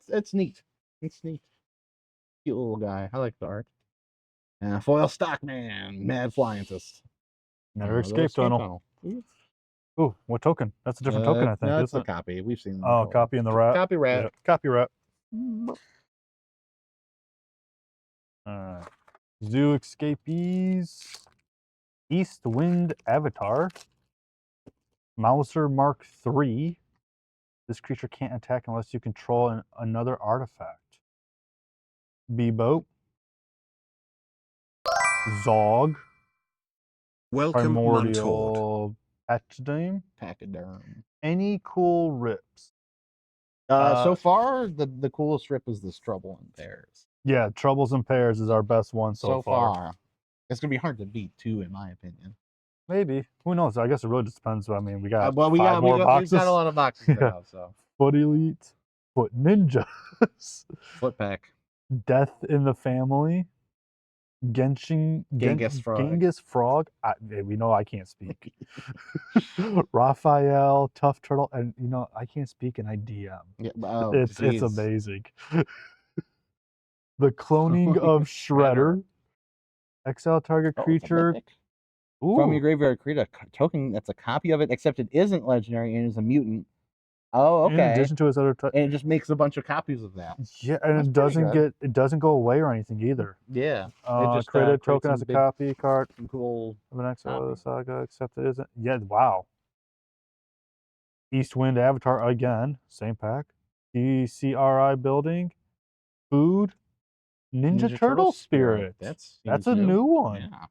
It's neat. It's neat. Cute little guy. I like the art. And Foil Stockman, Mad Flyantist. Another escape tunnel. Ooh, what token? That's a different token, I think. No, it's isn't a copy. We've seen them. Oh, copy in the rat. Copy rat. Yeah, copy rat. Zoo Escapees. East Wind Avatar. Mouser Mark III. This creature can't attack unless you control another artifact. Beboat. Zog. Welcome, Primordial Pachyderm. Any cool rips? So far, the coolest rip is this Trouble in Pairs. Yeah, Troubles in Pairs is our best one so far. It's gonna be hard to beat too, in my opinion. Maybe. Who knows? I guess it really just depends. I mean, we got we got boxes. We've got a lot of boxes now, so. Foot Elite, Foot Ninjas, Foot Pack, Death in the Family, Genghis Frog. We know I can't speak. Raphael, Tough Turtle, and I can't speak and I DM. Yeah, it's amazing. The Cloning of Shredder. Exile target creature. From your graveyard, create a token that's a copy of it, except it isn't legendary and is a mutant. Oh, okay. In addition to his other, and it just makes a bunch of copies of that. Yeah, and it doesn't go away or anything either. Yeah, it just create a token as a copy card. Cool. Of an Exile Saga, except it isn't. Yeah, wow. East Wind Avatar again, same pack. DCRI building, food, Ninja Turtle Spirit. That's a new one. Yeah.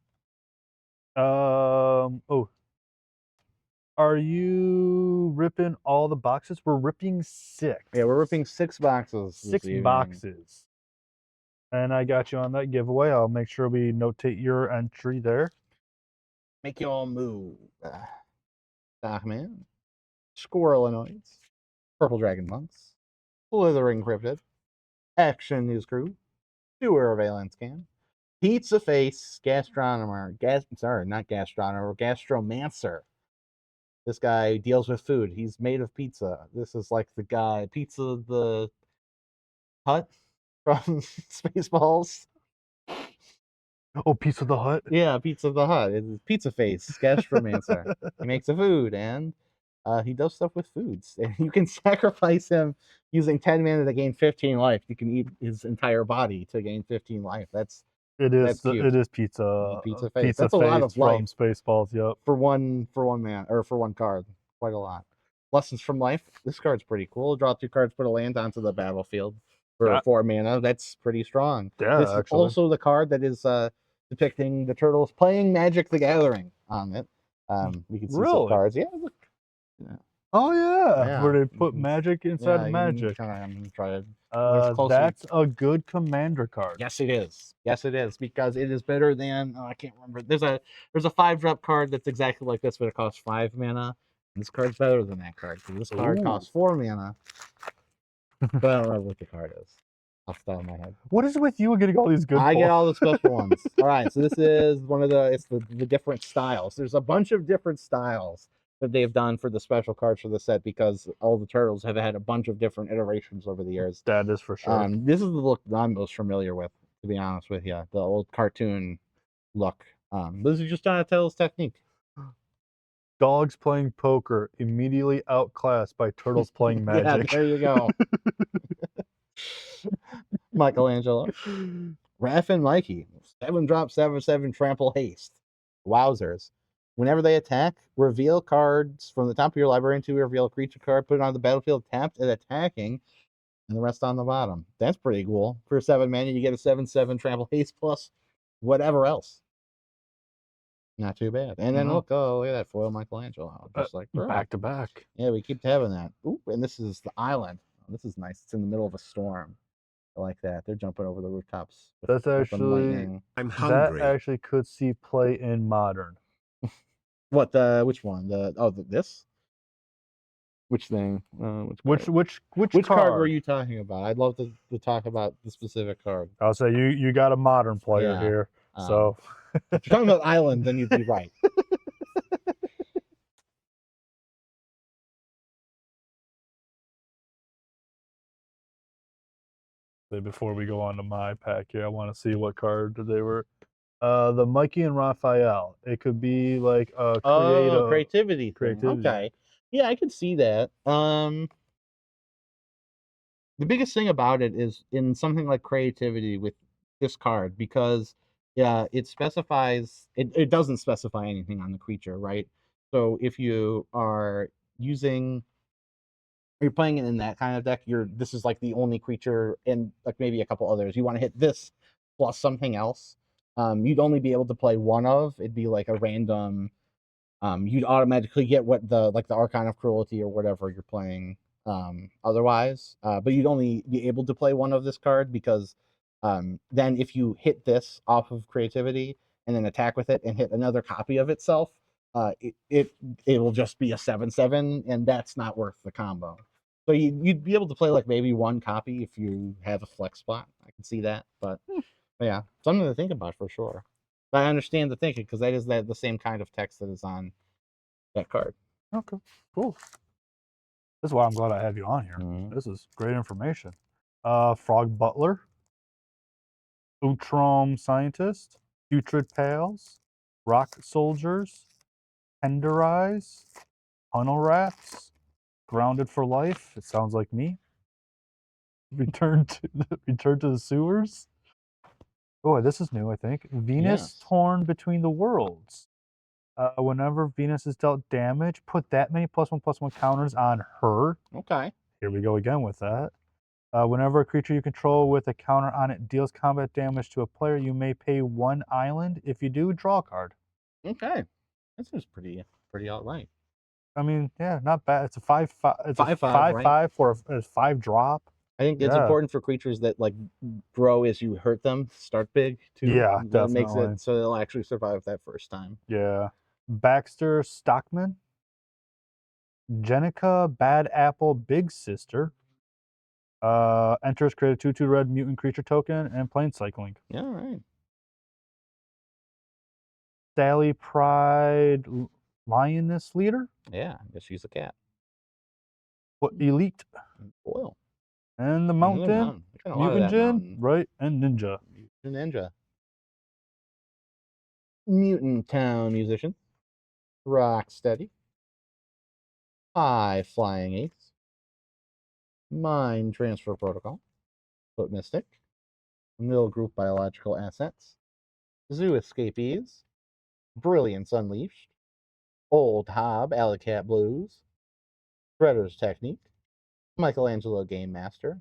Are you ripping all the boxes? We're ripping 6. Yeah, we're ripping 6 boxes. 6 boxes. And I got you on that giveaway. I'll make sure we notate your entry there. Make you all move. Stockman. Squirrelinoids. Purple Dragon Monks. Slithering Cryptid. Action News Crew. Doer Valence Can. Pizza Face. Gastronomer. Not Gastronomer. Gastromancer. This guy deals with food. He's made of pizza. This is like the guy, Pizza the Hut from Spaceballs. Oh, Pizza the Hut? Yeah, Pizza the Hut. It's Pizza Face, Gastromancer. He makes a food, and he does stuff with foods. And you can sacrifice him using 10 mana to gain 15 life. You can eat his entire body to gain 15 life. It is Pizza Face. That's a lot of life from Spaceballs. Yep. For one man or for one card, quite a lot. Lessons from Life. This card's pretty cool. Draw 2 cards, put a land onto the battlefield for 4 mana. That's pretty strong. Yeah, this is also the card that is depicting the turtles playing Magic the Gathering on it. We can see some cards. Yeah, look. Yeah. Oh yeah, where they put magic inside of magic. That's a good commander card. Yes, it is. Yes, it is, because it is better than I can't remember. There's a 5-drop card that's exactly like this, but it costs 5 mana. And this card's better than that card. This card costs 4 mana. But I don't remember what the card is off the top of my head. What is it with you getting all these good? I get all the special ones. All right, so this is one of the different styles. There's a bunch of different styles that they've done for the special cards for the set, because all the turtles have had a bunch of different iterations over the years. That is for sure. This is the look that I'm most familiar with, to be honest with you, the old cartoon look. This is just Donatello's technique. Dogs playing poker immediately outclassed by turtles playing magic. Yeah, there you go. Michelangelo. Raph and Mikey. 7-drop, 7/7 trample haste. Wowzers. Whenever they attack, reveal cards from the top of your library into reveal a creature card, put it on the battlefield tapped and attacking. and the rest on the bottom. That's pretty cool. For 7 mana, you get a 7/7 trample haste plus whatever else. Not too bad. And then look, look at that foil Michelangelo, just like back to back. Yeah, we keep having that. Ooh, and this is the island. Oh, this is nice. It's in the middle of a storm. I like that. They're jumping over the rooftops. That's actually I'm hungry. That actually could see play in Modern. What which one? This? Which thing? Which card? Card were you talking about? I'd love to talk about the specific card. I'll say you got a Modern player here. So if you're talking about Island, then you'd be right. Before we go on to my pack here, I want to see what card they were. The Mikey and Raphael. It could be like a creativity thing. Okay. Yeah, I could see that. The biggest thing about it is in something like creativity with this card, because it specifies it doesn't specify anything on the creature, right? So if you are you're playing it in that kind of deck, this is like the only creature, and like maybe a couple others. You want to hit this plus something else. You'd only be able to play one of. It'd be like a random. You'd automatically get what the Archon of Cruelty or whatever you're playing. Otherwise, but you'd only be able to play one of this card, because then if you hit this off of creativity and then attack with it and hit another copy of itself, it will just be a 7/7, and that's not worth the combo. So you'd be able to play like maybe one copy if you have a flex spot. I can see that, but yeah, something to think about for sure. But I understand the thinking, because that is the same kind of text that is on that card. Okay, cool. This is why I'm glad I have you on here. Mm-hmm. This is great information. Frog Butler, Utrom Scientist, Putrid Pals, Rock Soldiers, Tenderize, Tunnel Rats, Grounded for Life. It sounds like me. Return to the Sewers. Oh, this is new, I think. Venus Torn Between the Worlds. Whenever Venus is dealt damage, put that many +1/+1 counters on her. Okay. Here we go again with that. Whenever a creature you control with a counter on it deals combat damage to a player, you may pay 1 island. If you do, draw a card. Okay. That seems pretty all right. I mean, yeah, not bad. It's a 5/5. It's 5/5, a 5/5 for a 5 drop. I think it's important for creatures that like grow as you hurt them, start big too. Yeah, that definitely. Makes it so they'll actually survive that first time. Yeah. Baxter Stockman, Jenica Bad Apple Big Sister. Enters, create a 2/2 red mutant creature token, and plane cycling. Yeah, all right. Sally Pride Lioness Leader. Yeah, I guess she's a cat. What Elite? Oil. And the Mountain. Mutagen, right? And Ninja. Ninja. Mutant Town Musician. Rocksteady. High Flying Ace. Mind Transfer Protocol. Foot Mystic. Mill Group Biological Assets. Zoo Escapees. Brilliance Unleashed. Old Hob Alley-Cat Blues. Shredder's Technique. Michelangelo Game Master.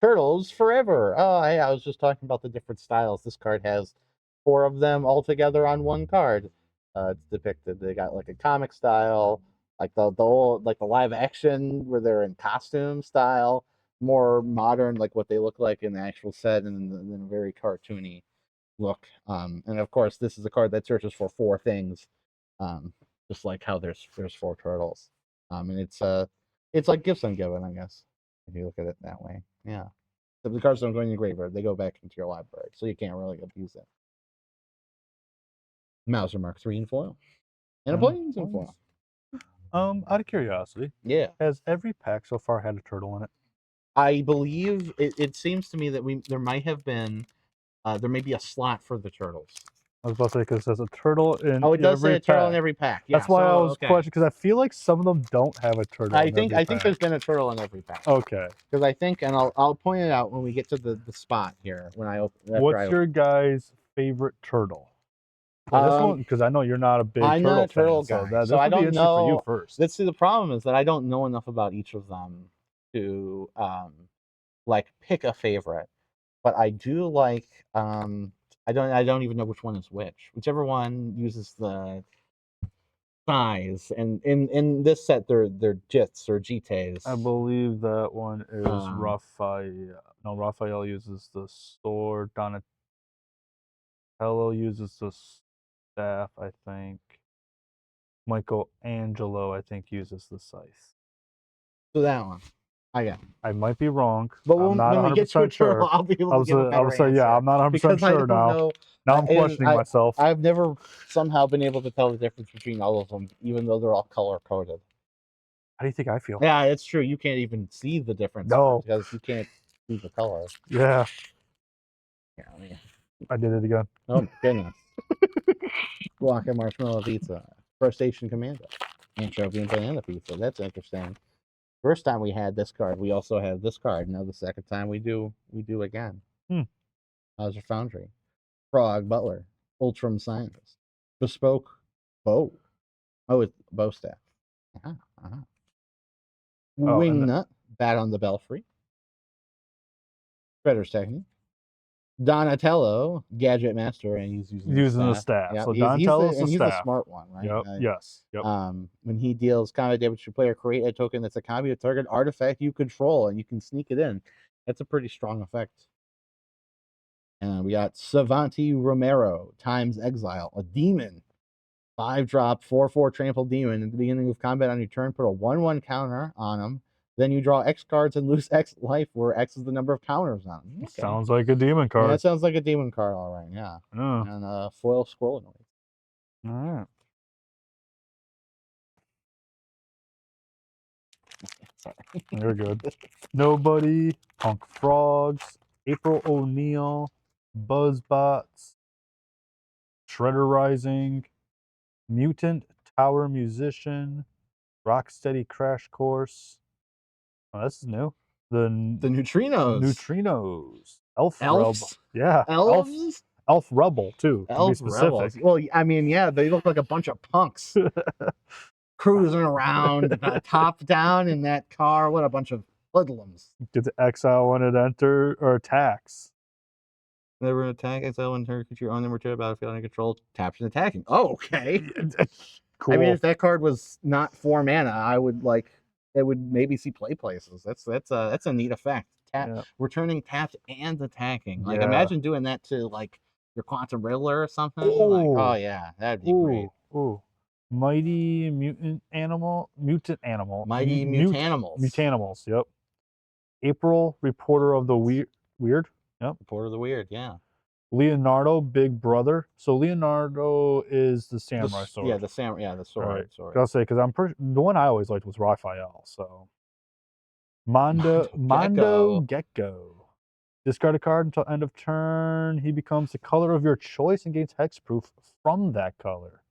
Turtles Forever. Oh, hey, I was just talking about the different styles. This card has 4 of them all together on one card. It's depicted. They got like a comic style, like the old, like the live action where they're in costume style, more modern, like what they look like in the actual set, and then a very cartoony look. And of course, this is a card that searches for 4 things, just like how there's 4 turtles. And it's like gifts ungiven, I guess, if you look at it that way. Yeah. So the cards don't go in your graveyard; they go back into your library, so you can't really abuse it. Mauser Mark 3 in foil, and a Plains in foil. Out of curiosity, has every pack so far had a turtle in it? I believe it seems to me that there might have been there may be a slot for the turtles. I was about to say, because there's a turtle in it does say a turtle in every pack. Yeah, that's why I was questioning, because I feel like some of them don't have a turtle. I think there's been a turtle in every pack. Okay. Because I think, and I'll point it out when we get to the spot here when I open. What's your guys' favorite turtle? Well, this one, because I know you're not a big turtle fan, guy. So I don't know. For you first. The problem is that I don't know enough about each of them to like pick a favorite, but I do like I don't even know which one is which. Whichever one uses the size, and in this set they're jits or jites. I believe that one is Um, Raphael. No, Raphael uses the sword. Donatello uses the staff, I think. Michelangelo, I think, uses the scythe. So that one, I got. I might be wrong. But I'm not when we get to a 100% sure. turtle, I'll be able to give a I better would say, answer. yeah, I'm not 100% because sure I don't now. know. Now I'm and questioning myself. I've never somehow been able to tell the difference between all of them, even though they're all color coded. How do you think I feel? Yeah, it's true. You can't even see the difference No. because you can't see the color. Yeah, Yeah. I did it again. Oh my goodness. Guac and marshmallow pizza. Crustacean Commando. Anchovy and banana pizza. That's interesting. First time we had this card, we also had this card. Now the second time we do again. Hauser Foundry. Frog Butler. Ultram Scientist. Bespoke Bow. Oh, it's bow staff. Wingnut. Bat on the Belfry. Shredder's Technique. Donatello, Gadget Master, and he's using the staff. Yep. So Donatello's he's a smart one, right? Yep. Yes. Yep. When he deals combat damage to a player, create a token that's a copy of target artifact you control, and you can sneak it in. That's a pretty strong effect. And we got Savanti Romero, Times Exile, a demon. 5-drop, 4/4 trample demon. At the beginning of combat on your turn, put a 1/1 counter on him. Then you draw X cards and lose X life, where X is the number of counters on him. Okay. Sounds like a demon card. Yeah, that sounds like a demon card, all right. Yeah. And foil scroll noise. All right. Sorry. You're good. Nobody, Punk Frogs, April O'Neil, Buzzbots, Shredder Rising, Mutant Tower Musician, Rocksteady Crash Course. Oh, this is new. The Neutrinos. Neutrinos. Elves? Rebel. Yeah. Elves? Elf Rebel, too. Elf to be specific. Rebels. Well, I mean, yeah, they look like a bunch of punks cruising around, top down in that car. What a bunch of hoodlums. Get to exile when it attacks. Never attack, exile when turn creature on number 2 battlefield under control, taps and attacking. Oh, okay. Cool. I mean, if that card was not 4 mana, I would it would maybe see play places. That's a neat effect. Returning tapped and attacking. Like imagine doing that to like your Quantum Riddler or something. Oh yeah, that'd be great. Ooh. Mighty Mutant Animal. Mighty Mutanimals. Mutanimals, yep. April, Reporter of the Weird. Yep. Reporter of the Weird, yeah. Leonardo, Big Brother. So Leonardo is the samurai sword. Yeah, the sword. Right. I'll say, because the one I always liked was Raphael. So Mondo Gecko. Discard a card until end of turn. He becomes the color of your choice and gains hexproof from that color.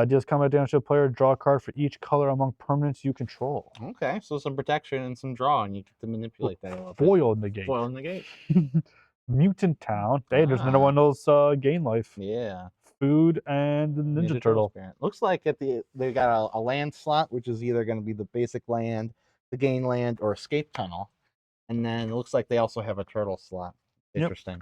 Deals combat damage to a player. Draw a card for each color among permanents you control. Okay, so some protection and some draw, and you get to manipulate that a little bit. Foil negate. Foil negate. Mutant Town. Hey, there's another one of those gain life. Yeah. Food and the Ninja Turtle. Looks like they got a land slot, which is either going to be the basic land, the gain land, or escape tunnel. And then it looks like they also have a turtle slot. Interesting.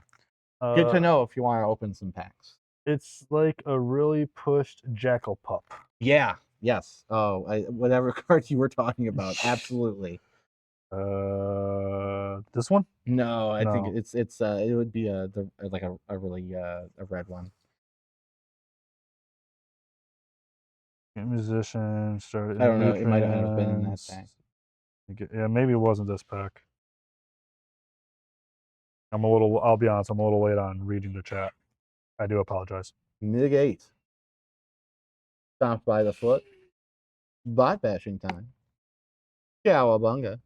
Yep. Good to know if you want to open some packs. It's like a really pushed Jackal Pup. Yeah. Yes. Oh, whatever cards you were talking about. Absolutely. This one? No, I think it would be a really a red one. Musician started. I don't know. It might have been in that pack. Yeah, maybe it wasn't this pack. I'll be honest, I'm a little late on reading the chat. I do apologize. Negate. Stomped by the foot. Bot bashing time. Cowabunga.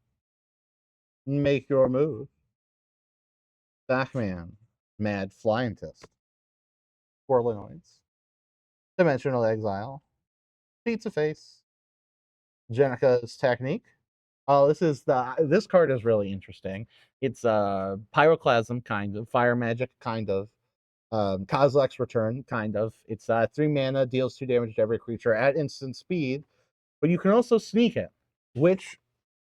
Make your move. Stockman. Mad Flyentist. Porlinoids. Dimensional Exile. Pizza Face. Jenica's Technique. Oh, this card is really interesting. It's Pyroclasm, kind of. Fire Magic, kind of. Kozilek's Return, kind of. It's 3 mana, deals 2 damage to every creature at instant speed, but you can also sneak it, which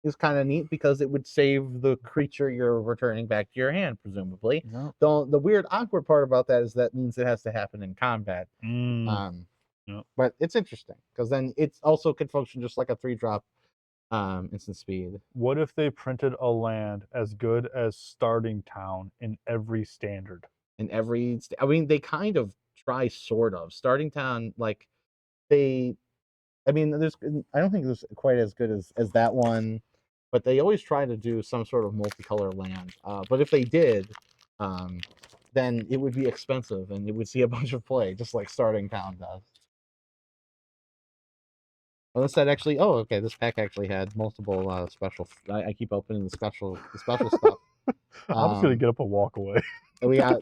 is kind of neat because it would save the creature you're returning back to your hand, presumably. Yep. The weird, awkward part about that is that means it has to happen in combat. Yep. But it's interesting because then it also could function just like a 3-drop instant speed. What if they printed a land as good as Starting Town in every standard? I mean, they kind of try, sort of. Starting Town, like, I mean, I don't think it was quite as good as that one, but they always try to do some sort of multicolor land. But if they did, then it would be expensive and it would see a bunch of play, just like Starting Town does. Unless that actually, oh, okay, this pack actually had multiple special. I keep opening the special stuff. I'm just gonna get up and walk away. We got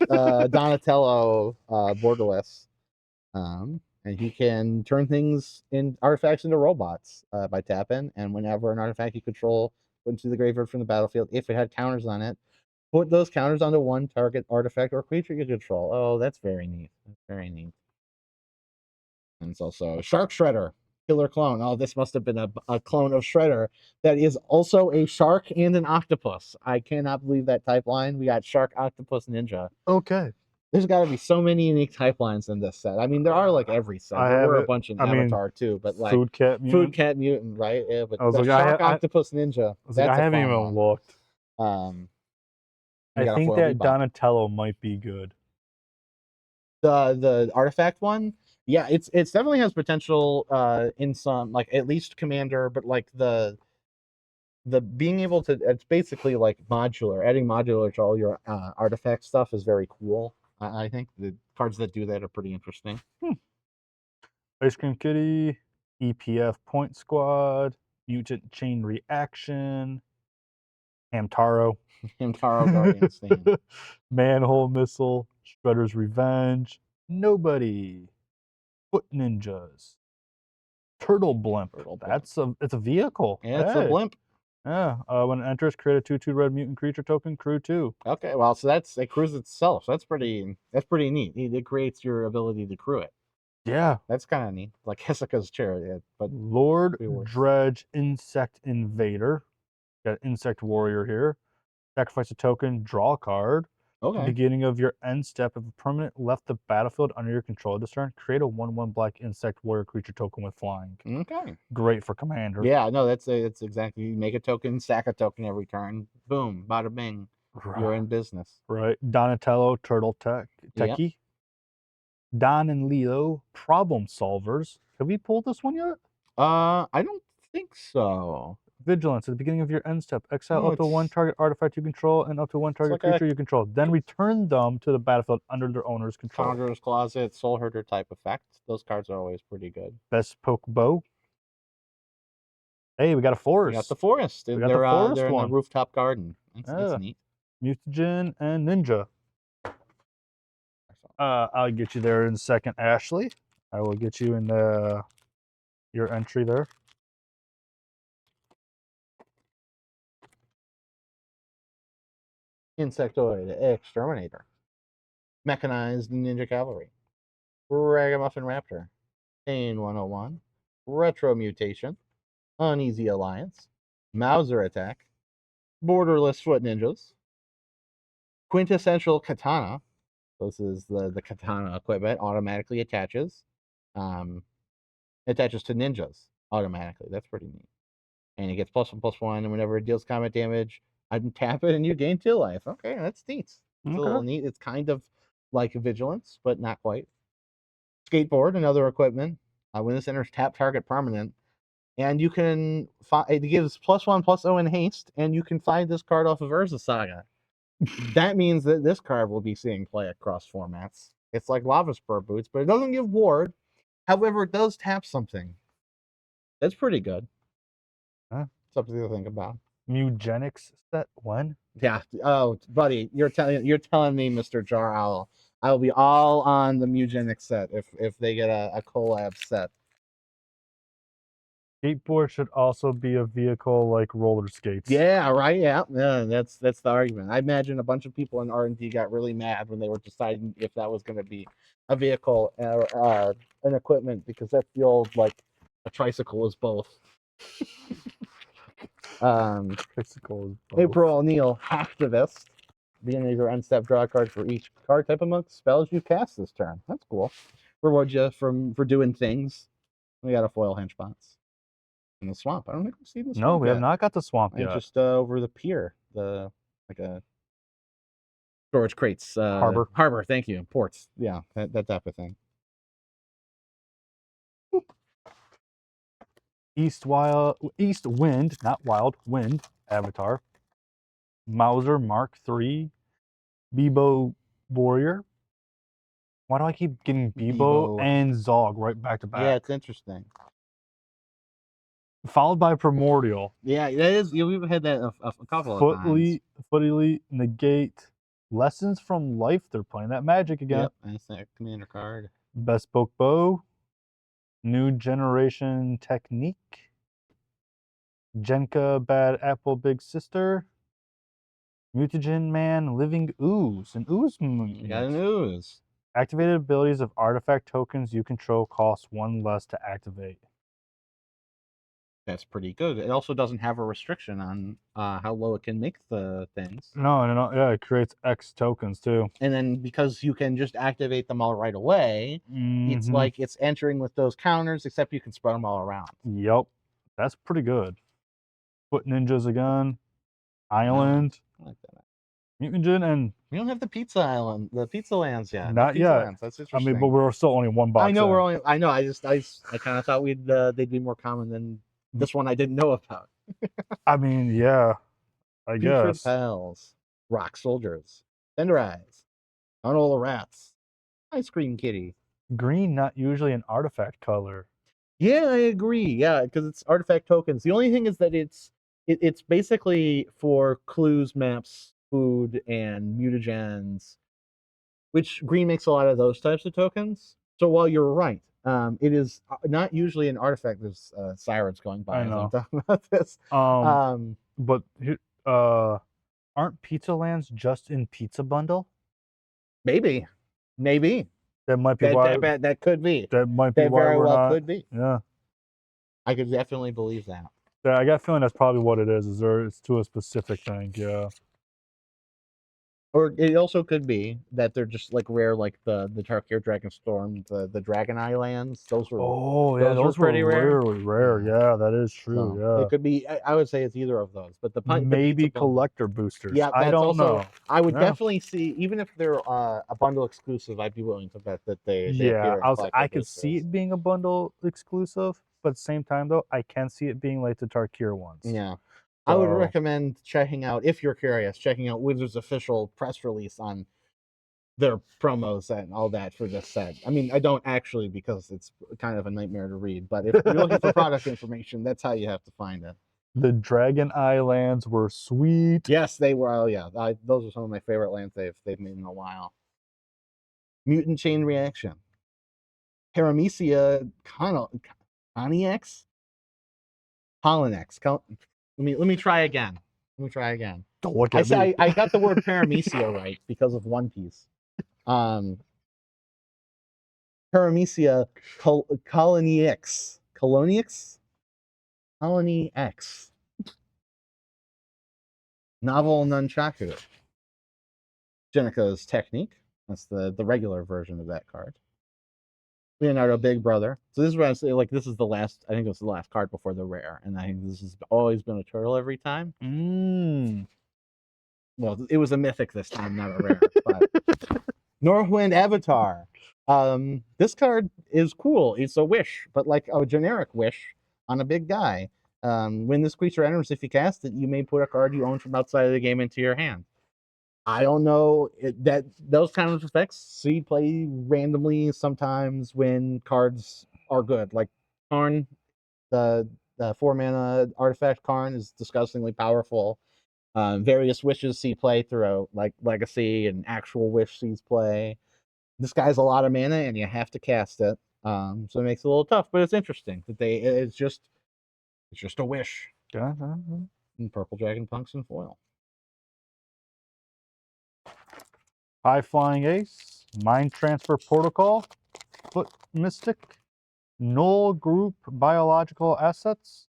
Donatello borderless, and he can turn things in artifacts into robots by tapping. And whenever an artifact you control put into the graveyard from the battlefield, if it had counters on it, put those counters onto one target artifact or creature you control. Oh, that's very neat. That's very neat. And it's also Shark Shredder, killer clone. Oh, this must have been a clone of Shredder that is also a shark and an octopus. I cannot believe that type line. We got Shark, Octopus, Ninja. Okay. There's got to be so many unique type lines in this set. I mean, there are like every set. There were a bunch in Avatar too, but like Food Cat Mutant, right? Yeah, but I was the like, Shark, Octopus, Ninja. I haven't even looked. I think that Donatello might be good. The artifact one, yeah, it's definitely has potential in some, like, at least commander, but like the being able to, it's basically like modular. Adding modular to all your artifact stuff is very cool. I think the cards that do that are pretty interesting. Ice Cream Kitty, EPF Point Squad, Mutant Chain Reaction, Hamtaro, Guardian Stand. Manhole Missile, Shredder's Revenge, Nobody, Foot Ninjas, Turtle Blimp. It's a vehicle. Yeah, it's a blimp. Yeah. When it enters, create a 2/2 red mutant creature token, crew 2. Okay, well, so it crews itself. So that's pretty neat. It creates your ability to crew it. Yeah. That's kind of neat. Like Hessica's Chariot, but Lord Dredge Insect Invader. Got Insect Warrior here. Sacrifice a token, draw a card. Okay. At the beginning of your end step, if a permanent left the battlefield under your control this turn, create a 1/1 black Insect Warrior creature token with flying. Okay. Great for commander. Yeah, no, that's exactly. You make a token, sack a token every turn. Boom, bada bing. Right. You're in business. Right. Donatello, Turtle Techie. Yep. Don and Leo, Problem Solvers. Have we pulled this one yet? I don't think so. Vigilance. At the beginning of your end step, exile up to one target artifact you control and up to one target creature you control. Then return them to the battlefield under their owner's control. Conjurer's Closet, Soul Herder type effect. Those cards are always pretty good. Bespoke Bow. Hey, we got a forest. We got the forest. They're in a rooftop garden. That's neat. Mutagen and Ninja. I'll get you there in a second, Ashley. I will get you in your entry there. Insectoid Exterminator. Mechanized Ninja Cavalry. Ragamuffin Raptor. Pain 101. Retro Mutation. Uneasy Alliance. Mauser Attack. Borderless Foot Ninjas. Quintessential Katana. This is the katana equipment. Automatically attaches. Attaches to ninjas automatically. That's pretty neat. And it gets +1/+1, and whenever it deals combat damage, untap it and you gain 2 life. Okay, that's neat. It's a little neat. It's kind of like Vigilance, but not quite. Skateboard, another equipment. When this enters, tap target permanent. And you can it gives +1/+0 in haste, and you can find this card off of Urza Saga. That means that this card will be seeing play across formats. It's like Lava Spur Boots, but it doesn't give ward. However, it does tap something. That's pretty good. Something to think about. Mugenics set 1? Yeah. Oh, buddy, you're telling me, Mr. Jar Owl, I will be all on the Mugenics set if they get a collab set. Skateboard should also be a vehicle like roller skates. Yeah, right. Yeah, that's the argument. I imagine a bunch of people in R&D got really mad when they were deciding if that was going to be a vehicle or an equipment, because that's the old, like, a tricycle is both. Physical is both. April O'Neil, Hacktivist. Beginning of your unstep, draw a card for each card type amongst spells you cast this turn. That's cool. Reward you for doing things. We got a foil Henchbots. In the swamp. I don't think we've seen this. No, we have not got the swamp It's yet. just over the pier. Like a storage crates. Harbor. Harbor, thank you. Ports. Yeah, that type of thing. East Wind, not Wild, Wind Avatar. Mauser Mark III. Bebo Warrior. Why do I keep getting Bebo and Zog right back to back? Yeah, it's interesting. Followed by Primordial. Yeah, that is. We've had that a couple of times. Footily negate Lessons from Life. They're playing that Magic again. Yep, that's that commander card. Bespoke Bow. New Generation Technique. Jenka Bad Apple Big Sister. Mutagen Man Living Ooze. An Ooze. You got an Ooze. Activated abilities of artifact tokens you control cost 1 less to activate. That's pretty good. It also doesn't have a restriction on how low it can make the things. No, yeah, it creates X tokens too. And then because you can just activate them all right away, it's like it's entering with those counters, except you can spread them all around. Yep, that's pretty good. Foot Ninjas again. Island. I like that. Mutagen and we don't have the Pizza Island, the Pizza Lands yet. Not Pizza yet. Lands. That's interesting. I mean, but we're still only one box. I know in. we're only. I know. I kind of thought they'd be more common than this one. I didn't know about. I mean, yeah, I guess. Pals, Rock Soldiers, Tenderize, Arnold Rats, Ice Cream Kitty. Green, not usually an artifact color. Yeah, I agree. Yeah, because it's artifact tokens. The only thing is that it's basically for clues, maps, food, and mutagens, which green makes a lot of those types of tokens. So while you're right, it is not usually an artifact. There's sirens going by. I know. As I'm talking about this. But aren't Pizza Lands just in Pizza Bundle? Maybe. That might be why. That could be. That might be that why very we're well not. Could be. Yeah. I could definitely believe that. Yeah, I got a feeling that's probably what it is. It's to a specific thing. Yeah. Or it also could be that they're just like rare, like the Tarkir Dragonstorm, the Dragon Islands. Those were those were pretty rare. Really rare. Yeah, that is true. So yeah, it could be. I would say it's either of those, but maybe collector boosters. Yeah, I don't know. I would definitely see, even if they're a bundle exclusive. I'd be willing to bet that they Yeah, appear in I could see it being a bundle exclusive, but at the same time though, I can see it being like the Tarkir ones. Yeah. I would recommend checking out, if you're curious, checking out Wizards' official press release on their promos and all that for this set. I mean, I don't actually, because it's kind of a nightmare to read, but if you're looking for product information, that's how you have to find it. The Dragon Islands were sweet. Yes, they were. Oh, yeah. Those are some of my favorite lands they've made in a while. Mutant Chain Reaction. Paramecia Coniax? Polinex. Let me try again. Don't look at me. I got the word Paramecia right because of One Piece. Paramecia Colony X. Colony X. Novel Nunchaku. Jenika's Technique. That's the regular version of that card. Leonardo Big Brother. So this is what I say, like, this is the last, I think it was the last card before the rare, and I think this has always been a turtle every time. Well, it was a mythic this time, not a rare. But Northwind Avatar. This card is cool. It's a wish, but like a generic wish on a big guy. When this creature enters, if you cast it, you may put a card you own from outside of the game into your hand. I don't know that those kind of effects see play randomly sometimes when cards are good. Like Karn, the 4-mana artifact Karn is disgustingly powerful. Various wishes see play throughout, like Legacy and Actual Wish sees play. This guy's a lot of mana, and you have to cast it. So it makes it a little tough, but it's interesting that it's just a wish. Yeah. And Purple Dragon Punks and foil. High Flying Ace, Mind Transfer Protocol, Foot Mystic, Null Group Biological Assets,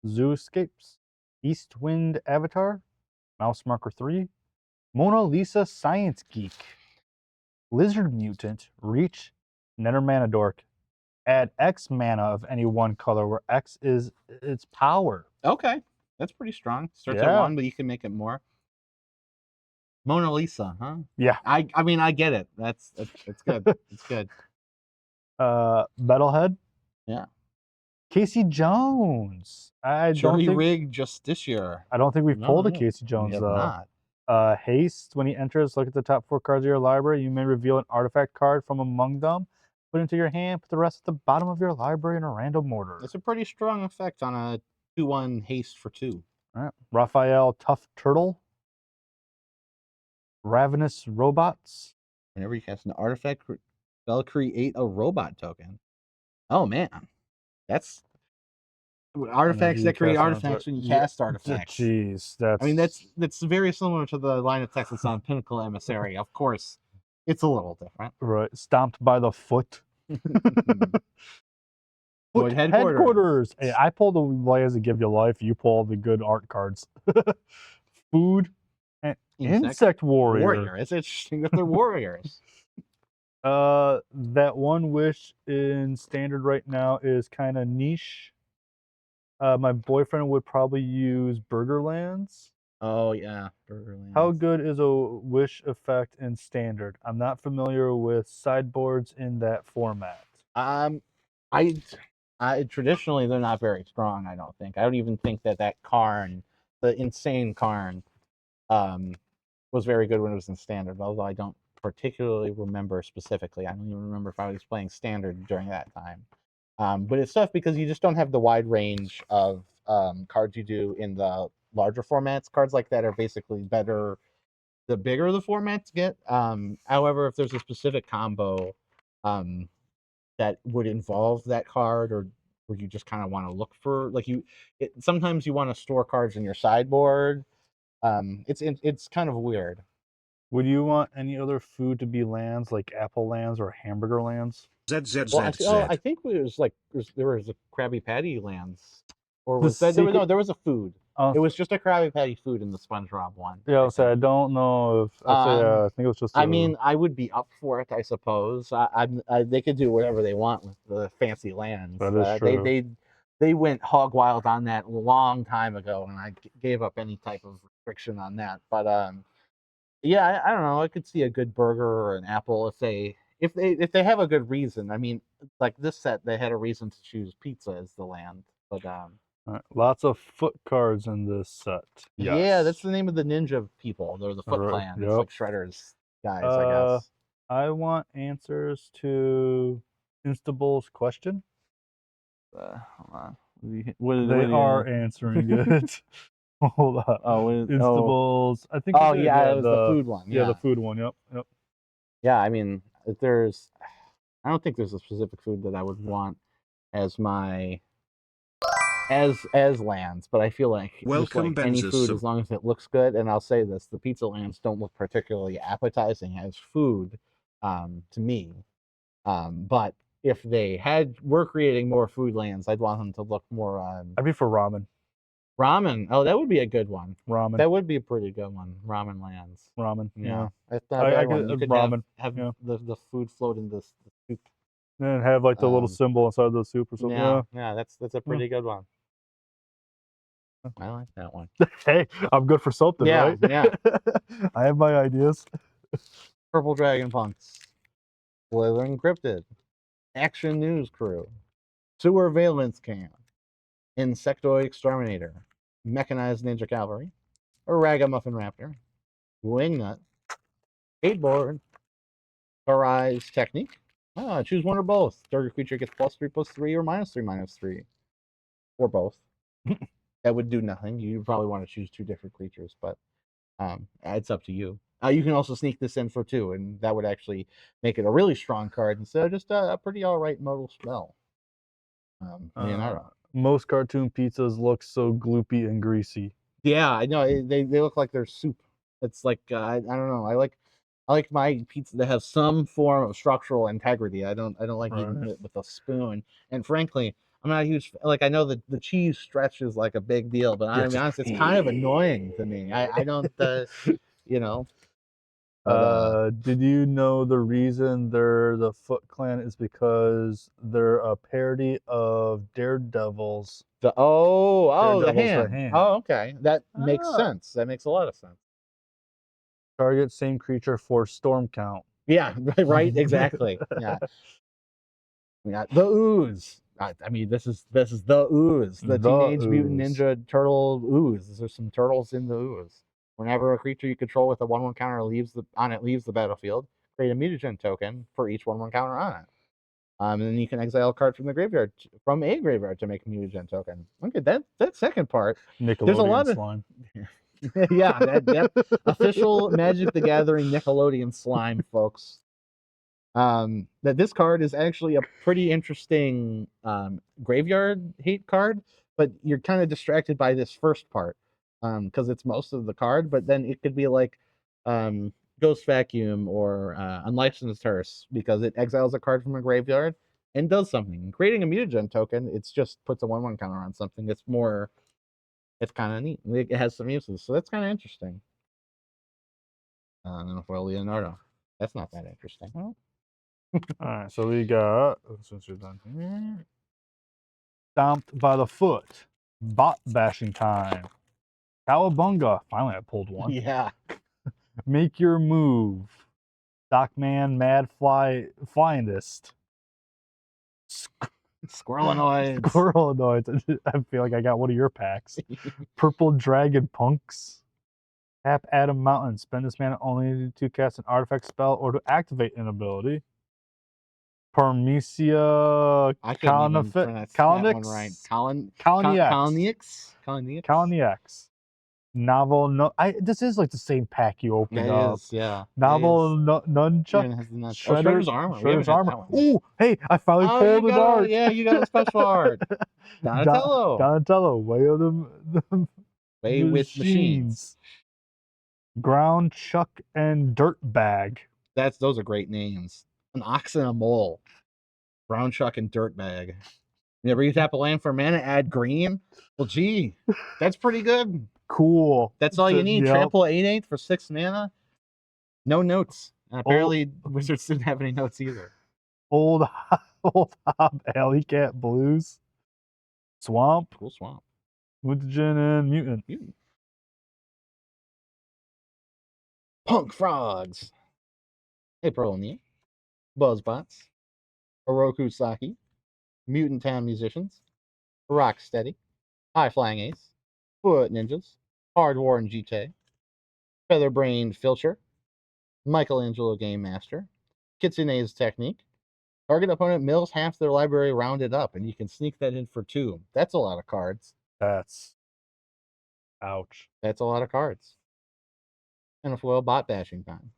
Zoo Escapes, East Wind Avatar, Mouse Marker 3, Mona Lisa Science Geek, Lizard Mutant, Reach, Nethermanadork. Add X mana of any one color, where X is its power. Okay, that's pretty strong. Starts at Yeah. 1, but you can make it more. Mona Lisa, huh? Yeah. I mean, I get it. That's good. It's good. Metalhead. Yeah. Casey Jones. I don't Jury think rig Justiciar. I don't think we've pulled a No, Casey we Jones have though. not. Haste. When he enters, look at the top 4 cards of your library. You may reveal an artifact card from among them. Put it into your hand. Put the rest at the bottom of your library in a random order. It's a pretty strong effect on a 2/1 haste for 2. All right. Raphael Tough Turtle. Ravenous Robots. Whenever you cast an artifact, they'll create a robot token. Oh man, that's artifacts that create artifacts when you cast artifacts. Jeez, that's. I mean, that's very similar to the line of text that's on Pinnacle Emissary. Of course, it's a little different. Right. Stomped by the foot. Void Headquarters. Hey, I pull the lands that give you life. You pull the good art cards. Food and Insect Warrior. It's interesting that they're warriors. That one wish in standard right now is kind of niche. My boyfriend would probably use Burgerlands. Oh yeah, Burgerlands. How good is a wish effect in standard? I'm not familiar with sideboards in that format. I traditionally they're not very strong. I don't think. I don't even think that Karn, the insane Karn, was very good when it was in standard. Although I don't particularly remember specifically. I don't even remember if I was playing standard during that time. But it's tough because you just don't have the wide range of cards you do in the larger formats. Cards like that are basically better the bigger the formats get. However, if there's a specific combo that would involve that card, or you just kind of want to look for, like sometimes you want to store cards in your sideboard. It's kind of weird. Would you want any other food to be lands, like apple lands or hamburger lands? I think it was like there was a Krabby Patty lands, or was there was a food. It was just a Krabby Patty food in the SpongeBob one. Yeah, I'll say I don't know if I think it was just. I mean, I would be up for it, I suppose. They could do whatever they want with the fancy lands. That is true. They went hog wild on that a long time ago, and I gave up any type of restriction on that. But yeah, I don't know. I could see a good burger or an apple if they have a good reason. I mean, like this set, they had a reason to choose pizza as the land. But right. Lots of foot cards in this set. Yes. Yeah, that's the name of the ninja people. They're the Foot Clan. It's like Shredder's guys, I guess. I want answers to Instable's question. Hold on. They are answering it. Hold on. Oh, Instable's. I think. Oh yeah, it was the food one. Yeah, the food one. Yep. Yeah, I mean, I don't think there's a specific food that I would want as my as lands, but I feel like any food, as long as it looks good. And I'll say this: the pizza lands don't look particularly appetizing as food to me. But if they were creating more food lands, I'd want them to look more. I'd be for ramen. Ramen. Oh, that would be a good one. Ramen. That would be a pretty good one. Ramen lands. Ramen. Yeah. I thought you could ramen. Have the food float in the soup. And have like the little symbol inside the soup or something. Yeah, that's a pretty good one. I like that one. Hey, I'm good for something, right? Yeah. I have my ideas. Purple Dragon Punks. Slithering Cryptid. Action News Crew. Sewer Valence Camp. Insectoid Exterminator. Mechanized Ninja Cavalry. Ragamuffin Raptor. Wingnut. Skateboard. Arise Technique. Choose one or both. Target creature gets +3/+3 or -3/-3. Or both. That would do nothing. You probably want to choose 2 different creatures, but it's up to you. You can also sneak this in for 2, and that would actually make it a really strong card instead of just a pretty alright modal spell. Most cartoon pizzas look so gloopy and greasy. Yeah, I know. They look like they're soup. It's like I don't know. I like my pizza to have some form of structural integrity. I don't like eating it with a spoon. And frankly, I'm not a huge like. I know that the cheese stretch is like a big deal, but I'm honest, it's kind of annoying to me. I don't, you know. But, did you know the reason they're the Foot Clan is because they're a parody of Daredevil's? the Daredevil's hand. hand. Oh, okay, that makes Ah. sense. That makes a lot of sense. Target same creature for storm count. Yeah, right. Exactly. Yeah. We got the ooze. I mean, this is the ooze, the Teenage Mutant Ooze. Ninja Turtle ooze. There's some turtles in the ooze. Whenever a creature you control with a 1/1 counter leaves the battlefield, create a mutagen token for each 1/1 counter on it. And then you can exile a card from the graveyard to make a mutagen token. Okay, that second part. Nickelodeon There's a lot of slime. yeah, that official Magic the Gathering Nickelodeon slime, folks. That this card is actually a pretty interesting graveyard hate card, but you're kind of distracted by this first part because it's most of the card, but then it could be like Ghost Vacuum or Unlicensed Hearse because it exiles a card from a graveyard and does something. Creating a mutagen token, it's just puts a 1/1 counter on something. It's kind of neat. It has some uses, so that's kind of interesting. And then for Leonardo, that's not that interesting. All right, so we got, since you're done here, Stomped by the Foot, Bot Bashing Time, Cowabunga. Finally, I pulled one. Yeah. Make Your Move, Stockman, Mad Flyingist, Squirrelinoids. Squirrelinoids. I feel like I got one of your packs. Purple Dragon Punks. Tap Adam Mountain. Spend this mana only to cast an artifact spell or to activate an ability. Parmesia I can't even pronounce that one right. Coloniax. Novel. No, this is like the same pack you opened up. Yeah. Novel Nunchuck. Shredder's Armor. Shredder's Armor. Ooh, hey, I finally pulled an art. Yeah, you got a special art. Donatello. Way of the with machines. Ground Chuck and Dirtbag. Those are great names. An ox and a mole. Brown Chuck and Dirtbag. Whenever you tap a land for mana, add green. Well, gee, that's pretty good. Cool. That's all you need. Yep. Trample 8/8 for 6 mana. No notes. And apparently, Wizards didn't have any notes either. Old Hob Alley Cat Blues. Swamp. Cool swamp. Mutagen and Mutant. Punk Frogs. April Buzzbots. Oroku Saki. Mutant Town Musicians. Rocksteady. High Flying Ace. Foot Ninjas. Hard War and GT. Featherbrained Filcher. Michelangelo Game Master. Kitsune's Technique. Target opponent mills half their library rounded up, and you can sneak that in for 2. That's a lot of cards. Ouch. That's a lot of cards. And a foil Bot Bashing Time.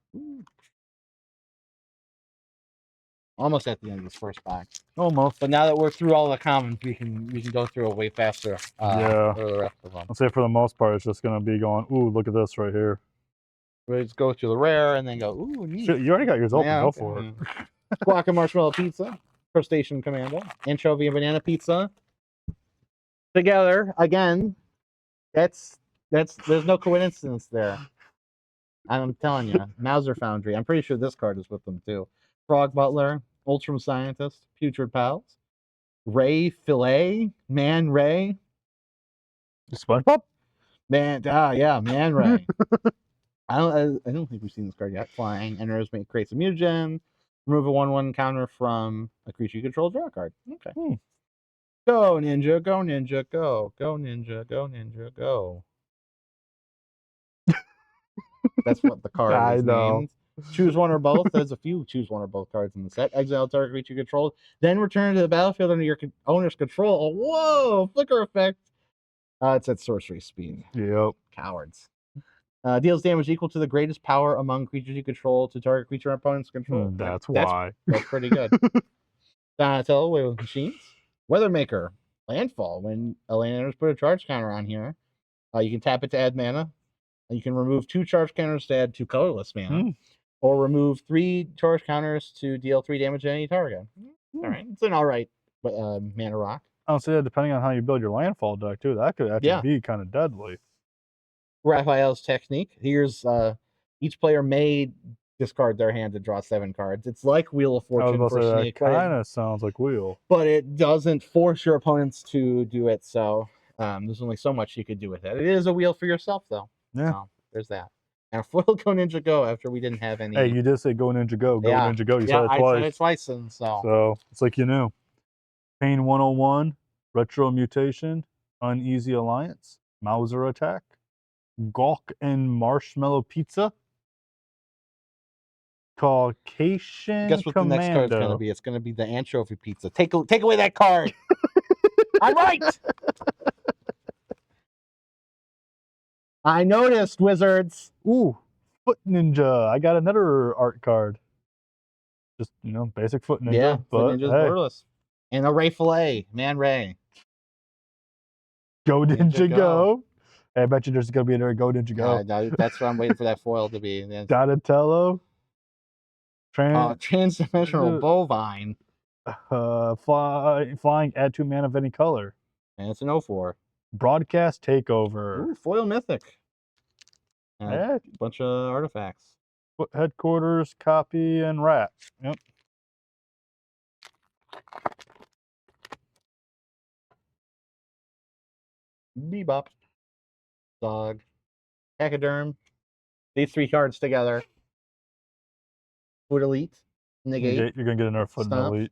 Almost at the end of this first box. Almost. But now that we're through all the commons, we can go through it way faster. Yeah. For the rest of them. I'll say for the most part, it's just gonna be going. Ooh, look at this right here. We just go through the rare and then go. Ooh, neat. Shit, you already got yours open. Go for it. Squawk and Marshmallow Pizza, Crustacean Commando, Anchovy and Banana Pizza. Together again. There's no coincidence there. I'm telling you, Mauser Foundry. I'm pretty sure this card is with them too. Frog Butler, Ultram Scientist, Putrid Pals, Ray Fillet, Man Ray. SpongeBob? Man Ray. I don't think we've seen this card yet. Flying, enters, creates a mutagen. Remove a 1/1 counter from a creature you control. Draw a card. Okay. Go ninja, go ninja, go. Go ninja, go ninja, go. That's what the card is named. Choose one or both. There's a few choose one or both cards in the set. Exile target creature you control. Then return to the battlefield under your owner's control. Oh, whoa! Flicker effect. It's at sorcery speed. Yep. Cowards. Deals damage equal to the greatest power among creatures you control to target creature opponent's control. That's why. That's pretty good. Donatello, Way with Machines. Weathermaker. Landfall. When a land enters, put a charge counter on here. You can tap it to add mana. You can remove 2 charge counters to add 2 colorless mana. Or remove 3 charge counters to deal 3 damage to any target. All right. It's an all right mana rock. I'll say that depending on how you build your landfall deck too, that could actually be kind of deadly. Raphael's technique. Here's each player may discard their hand to draw 7 cards. It's like Wheel of Fortune for Sneak. Kind of sounds like Wheel. But it doesn't force your opponents to do it, so there's only so much you could do with it. It is a wheel for yourself, though. Yeah. So there's that. And Foil Go Ninja Go after we didn't have any. Hey, you did say Go Ninja Go. Go Yeah. Ninja Go. You said it twice. I said it twice, and So it's like you knew. Pain 101, Retro Mutation, Uneasy Alliance, Mauser Attack, Gawk and Marshmallow Pizza, Caucasian Guess what Commando. the next card's going to be? It's going to be the anchovy pizza. Take away that card. I'm right. I noticed, Wizards. Ooh, Foot Ninja. I got another art card. Just, basic Foot Ninja. Yeah, but Foot Ninja's hey. borderless. And a Ray Fillet. Man Ray. Go Ninja Go. Hey, I bet you there's going to be another Go Ninja Go. That's what I'm waiting for that foil to be. Donatello. Transdimensional Bovine. Flying, add 2 mana of any color. And it's an 0/4. Broadcast Takeover. Ooh, foil mythic. A bunch of artifacts. Foot Headquarters, Copy, and Rat. Yep. Bebop. Dog. Pachyderm. These 3 cards together. Foot Elite. Negate. You're going to get another Foot Elite.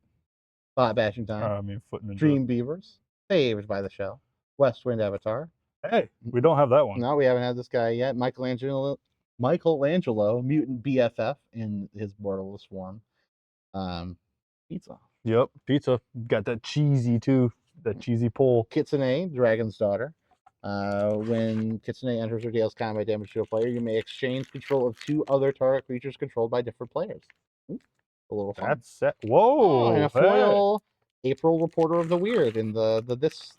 Spot Bashing Time. Foot Ninja. Dream Beavers. Saved by the Shell. Westwind Avatar. Hey, we don't have that one. No, we haven't had this guy yet. Michelangelo, Mutant BFF in his borderless form. Pizza. Yep, Pizza. Got that cheesy too. That cheesy pull. Kitsune, Dragon's Daughter. When Kitsune enters or deals combat damage to a player, you may exchange control of 2 other target creatures controlled by different players. Ooh, a little fun. That's set. Whoa! And a foil April Reporter of the Weird in this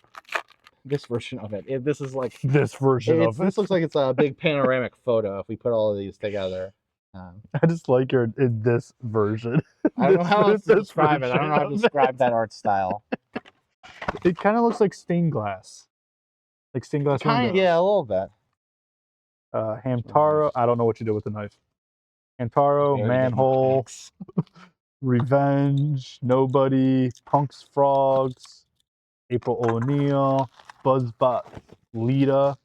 version of it. This is like this version of it. This looks like it's a big panoramic photo if we put all of these together. I just like your in this version. I don't know how else to describe it. I don't know how to describe that art style. It kind of looks like stained glass. Like stained glass windows. Yeah, a little bit. Hamtaro. I don't know what you did with the knife. Hamtaro, Manhole, Revenge, Nobody, Punks Frogs, April O'Neil, Buzzbot, Lita,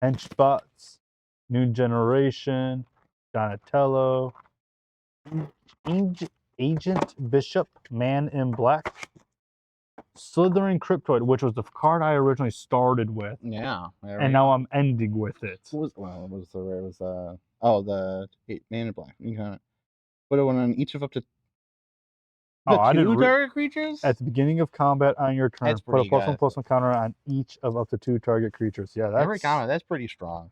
Henchbots, New Generation, Donatello, Agent Bishop, Man in Black, Slithering Cryptoid, which was the card I originally started with. Yeah. And now I'm ending with it. The Man in Black. You kind of put it on each of up to two target creatures? At the beginning of combat on your turn, put a +1/+1 counter on each of up to 2 target creatures. Yeah, that's pretty strong.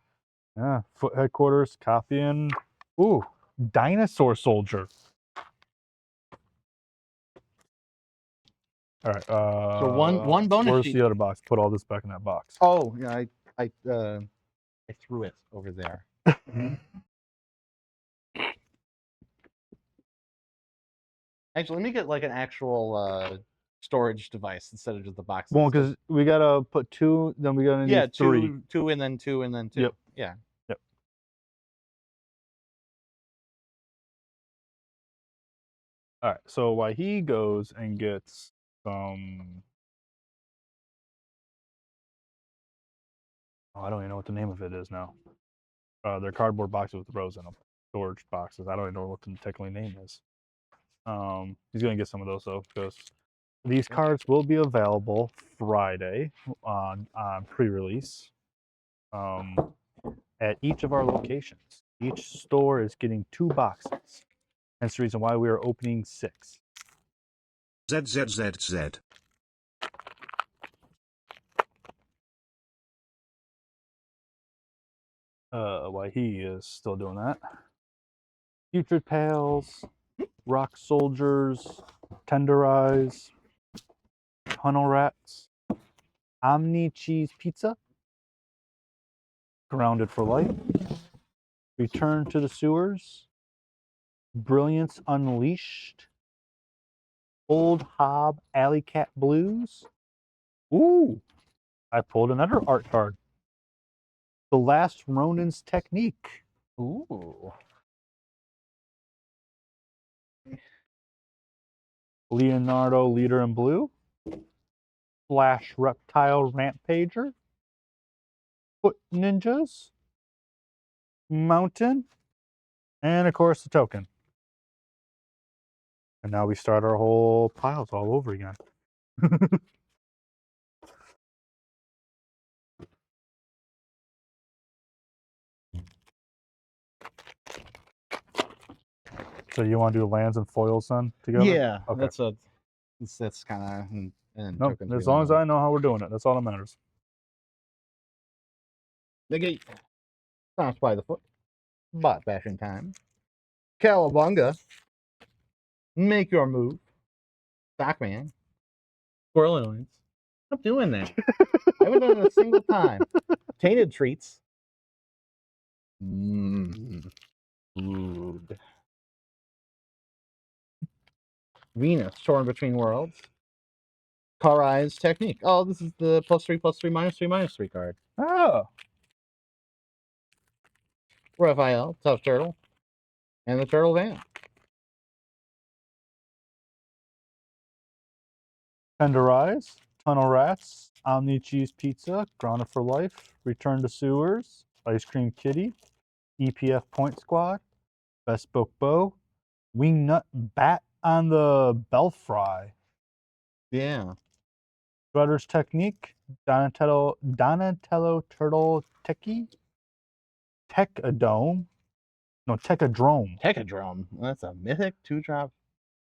Yeah. Foot Headquarters, Copying. Ooh, Dinosaur Soldier. All right. So one bonus. Where's the other box? Put all this back in that box. Oh, yeah, I threw it over there. Actually, let me get like an actual storage device instead of just the box. Well, because we gotta put 2, then we gotta need 3. 2 and then 2 and then 2. Yep. Yeah. Yep. All right. So while he goes and gets some, I don't even know what the name of it is now. They're cardboard boxes with rows in them, storage boxes. I don't even know what the technically name is. He's gonna get some of those though, because these cards will be available Friday on pre-release at each of our locations. Each store is getting 2 boxes. That's the reason why we are opening 6. ZZZZ. While he is still doing that. Putrid Pals, Rock Soldiers, Tenderize, Tunnel Rats, Omni Cheese Pizza, Grounded for Life, Return to the Sewers, Brilliance Unleashed, Old Hob Alley Cat Blues, Ooh, I pulled another art card. The Last Ronin's Technique. Ooh. Leonardo Leader in Blue. Flash Reptile Rampager. Foot Ninjas. Mountain. And of course the token. And now we start our whole piles all over again. So you want to do lands and foils then together? Yeah, Okay. that's kind of Nope. tokens. As long as I know how we're doing it, that's all that matters. Negate. Stomps by the foot. Bot bashing time. Cowabunga. Make your move. Stockman. Squirrel annoyance. Stop doing that. I haven't done it a single time. Tainted treats. Food. Venus, torn between worlds. Karai's technique. Oh, this is the +3, +3, -3 card. Oh. Raphael, Tough Turtle, and the Turtle Van. Tender Eyes, Tunnel Rats, Omni Cheese Pizza, Grounded for Life, Return to Sewers, Ice Cream Kitty, EPF Point Squad, Bespoke Bow, Wingnut Bat on the Belfry, Yeah. Shredder's Technique, Donatello Turtle Techie, Techadrome. Techadrome. That's a mythic 2-drop.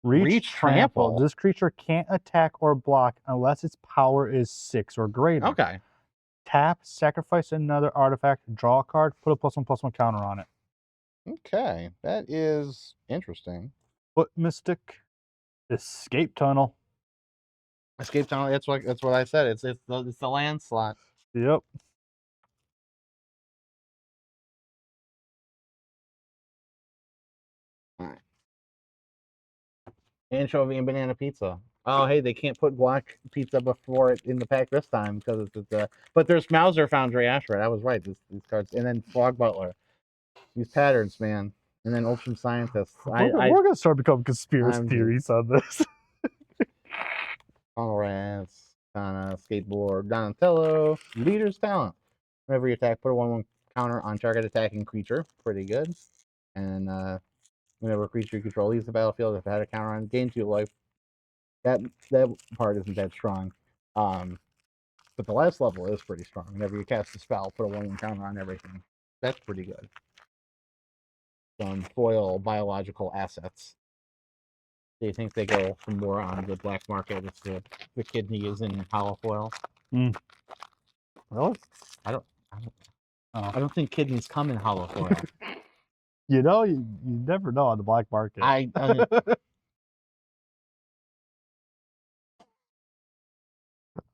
Reach Trample. Trample. This creature can't attack or block unless its power is 6 or greater. Okay. Tap, sacrifice another artifact, draw a card, put a +1/+1 counter on it. Okay. That is interesting. Foot Mystic, Escape Tunnel. Escape Tunnel. That's what I said. It's the land slot. Yep. All right. Anchovy and banana pizza. Oh, hey, they can't put black pizza before it in the pack this time because but there's Mauser Foundry Ashford. I was right. These cards, and then Frog Butler. These patterns, man. And then Ocean Scientists. We're gonna start becoming conspiracy theories on this. Rats, Kana, Skateboard, Donatello, Leader's Talent. Whenever you attack, put a 1/1 counter on target attacking creature. Pretty good. And whenever a creature you control leaves the battlefield, if it had a counter on, gain 2 life. That part isn't that strong. But the last level is pretty strong. Whenever you cast a spell, put a 1/1 counter on everything. That's pretty good. Some foil biological assets. Do you think they go for more on the black market if the kidney is in hollow foil? Really? I don't think kidneys come in hollow foil. You never know on the black market. I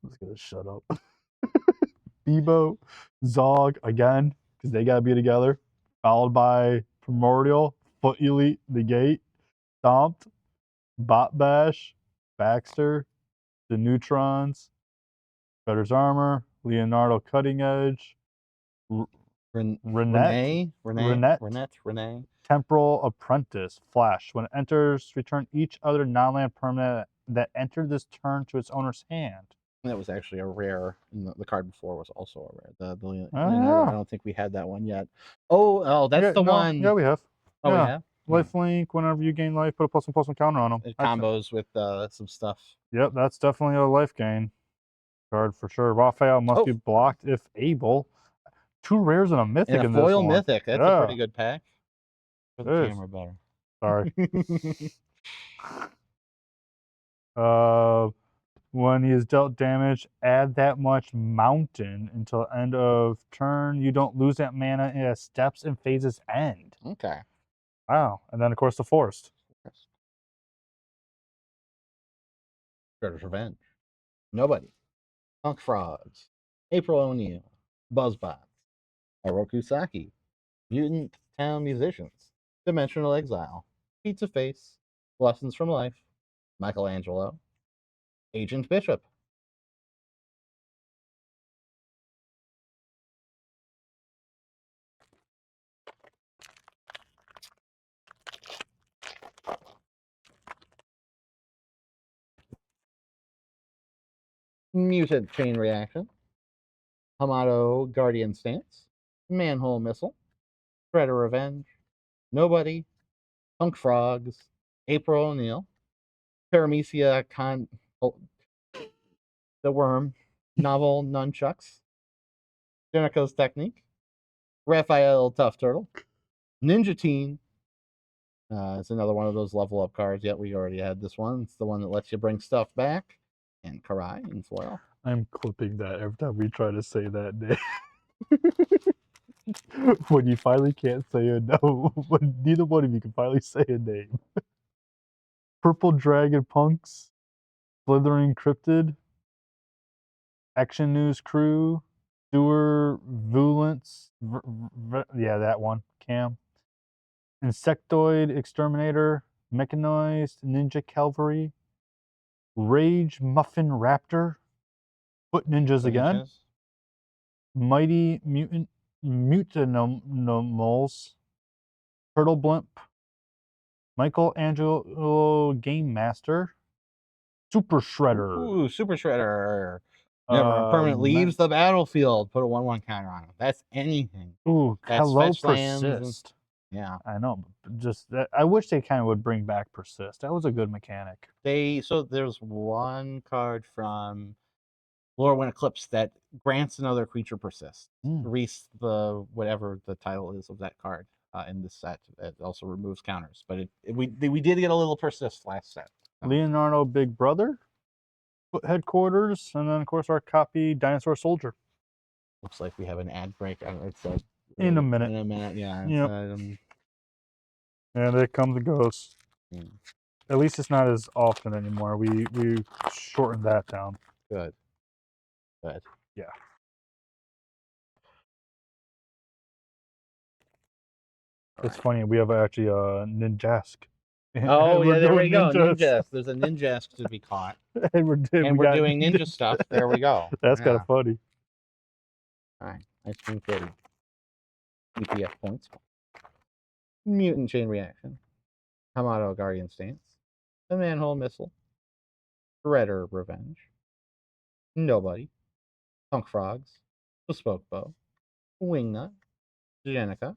just gonna shut up. Bebo, Zog again, because they gotta be together. Followed by Primordial, Foot Elite, Negate, Stomped, Bot Bash, Baxter, the Neutrons, Shredder's Armor, Leonardo Cutting Edge, Renette, Temporal Apprentice, Flash. When it enters, return each other non-land permanent that entered this turn to its owner's hand. That was actually a rare. And the card before was also a rare. The yeah. I don't think we had that one yet. Oh, that's the one. Yeah, we have. Oh, yeah. we have? Lifelink, whenever you gain life, put a +1/+1 counter on them. It combos with some stuff. Yep, that's definitely a life gain card for sure. Raphael must be blocked if able. 2 rares and a mythic and a in foil this one. mythic. That's a pretty good pack. Put the camera better. Sorry. When he is dealt damage, add that much mountain until end of turn. You don't lose that mana as steps and phases end. Okay. Wow. And then, of course, the forest. Shredder's Revenge. Nobody. Punk Frogs. April O'Neil. Buzzbots. Oroku Saki. Mutant Town Musicians. Dimensional Exile. Pizza Face. Lessons from Life. Michelangelo. Agent Bishop. Muted Chain Reaction, Hamato Guardian Stance, Manhole Missile, Shredder Revenge, Nobody, Punk Frogs, April O'Neil, Paramecia the Worm, Novel Nunchucks, Jenico's Technique, Raphael Tough Turtle, Ninja Teen. It's another one of those level up cards. Yet we already had this one. It's the one that lets you bring stuff back. And Karai in foil. I'm clipping that every time we try to say that name. When you finally can't say a no, when neither one of you can finally say a name. Purple Dragon Punks, Slithering Cryptid, Action News Crew, Sewer Vulence, yeah, that one, Cam. Insectoid Exterminator, Mechanized Ninja Cavalry, Rage Muffin Raptor, Foot Ninjas again, Mighty Mutanimals, Turtle Blimp, Michelangelo Game Master, Super Shredder. Ooh, Super Shredder. Never permanent leaves the battlefield. Put a 1/1 counter on him. That's anything. Ooh, That's hello fetch lands and- Persist. Yeah. I know, but just I wish they kind of would bring back Persist. That was a good mechanic. So there's one card from Lore When Eclipse that grants another creature persist. Reese the whatever the title is of that card in this set. It also removes counters, but we did get a little persist last set. So. Leonardo Big Brother, Headquarters, and then of course our copy Dinosaur Soldier. Looks like we have an ad break. It's in a minute. In a minute, yeah. Yep. And it comes and goes. At least it's not as often anymore. We shortened that down. Good. Yeah. It's funny. We have actually a Ninjask. Oh yeah, there we go. Ninjas. Ninjas. There's a Ninjask to be caught. and we're doing ninja stuff. There we go. That's kind of funny. All right. Ice cream kitty. EPF points. Mutant Chain Reaction. Hamato Guardian Stance. The Manhole Missile. Shredder Revenge. Nobody. Punk Frogs. Bespoke Bow. Wingnut. Jenica.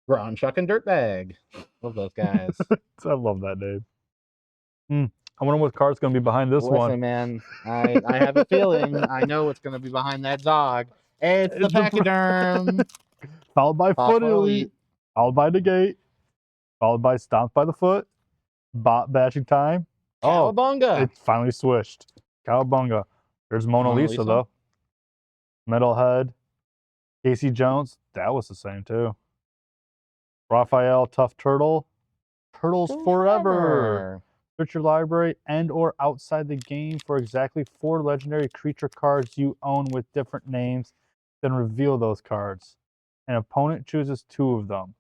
Ground Chuck and Dirtbag. Love those guys. I love that name. I wonder what card's going to be behind this one. Listen, man, I have a feeling. I know what's going to be behind that dog. It's the Pachyderm. Followed by Foot Elite. Followed by Negate. Followed by Stomp by the Foot. Bot Bashing Time. Cowabunga. It finally swished. Cowabunga. There's Mona Lisa, though. Metalhead. Casey Jones. That was the same, too. Raphael Tough Turtle. Turtles Forever. Search your library and or outside the game for exactly 4 legendary creature cards you own with different names. Then reveal those cards. An opponent chooses 2 of them.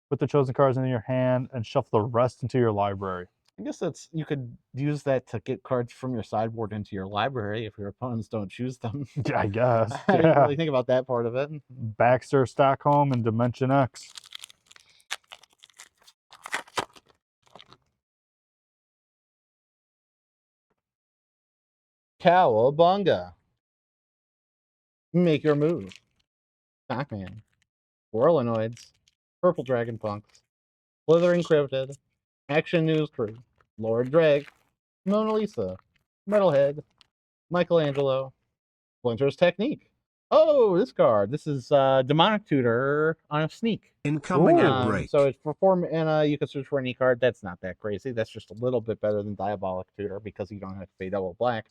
Put the chosen cards into your hand and shuffle the rest into your library. I guess you could use that to get cards from your sideboard into your library if your opponents don't choose them. Yeah, I guess. I didn't really think about that part of it. Baxter, Stockholm, and Dimension X. Cowabunga. Make your move. Pac-Man. Whirlinoids. Purple Dragon Punks. Slithering Cryptid. Action News Crew. Lord Dreg. Mona Lisa. Metalhead. Michelangelo. Splinter's Technique. Oh, this card. This is Demonic Tutor on a sneak. Incoming ad break. So it's for 4 mana. You can search for any card. That's not that crazy. That's just a little bit better than Diabolic Tutor because you don't have to pay double black.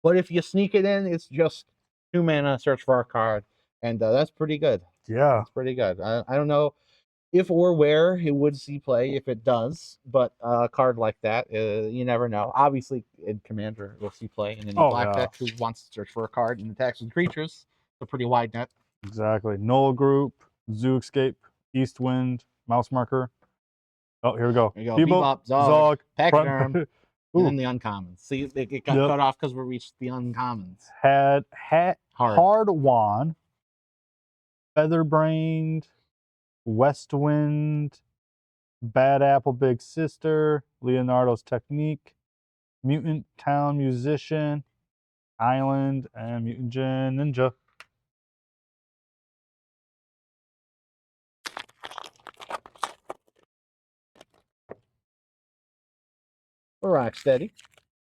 But if you sneak it in, it's just 2 mana, search for a card. And that's pretty good. Yeah. That's pretty good. I don't know if or where it would see play if it does, but a card like that, you never know. Obviously, in Commander, we'll see play in any black deck who wants to search for a card and attacks with creatures. It's a pretty wide net. Exactly. Null Group, Zoo Escape, East Wind, Mouse Marker. Oh, here we go. There you go. Bebop, Zog, Pachyderm, and then the uncommons. See, it got cut off because we reached the uncommons. Hard Wand, Featherbrained, West Wind, Bad Apple Big Sister, Leonardo's Technique, Mutant Town Musician, Island, and Mutagen Ninja. Rocksteady,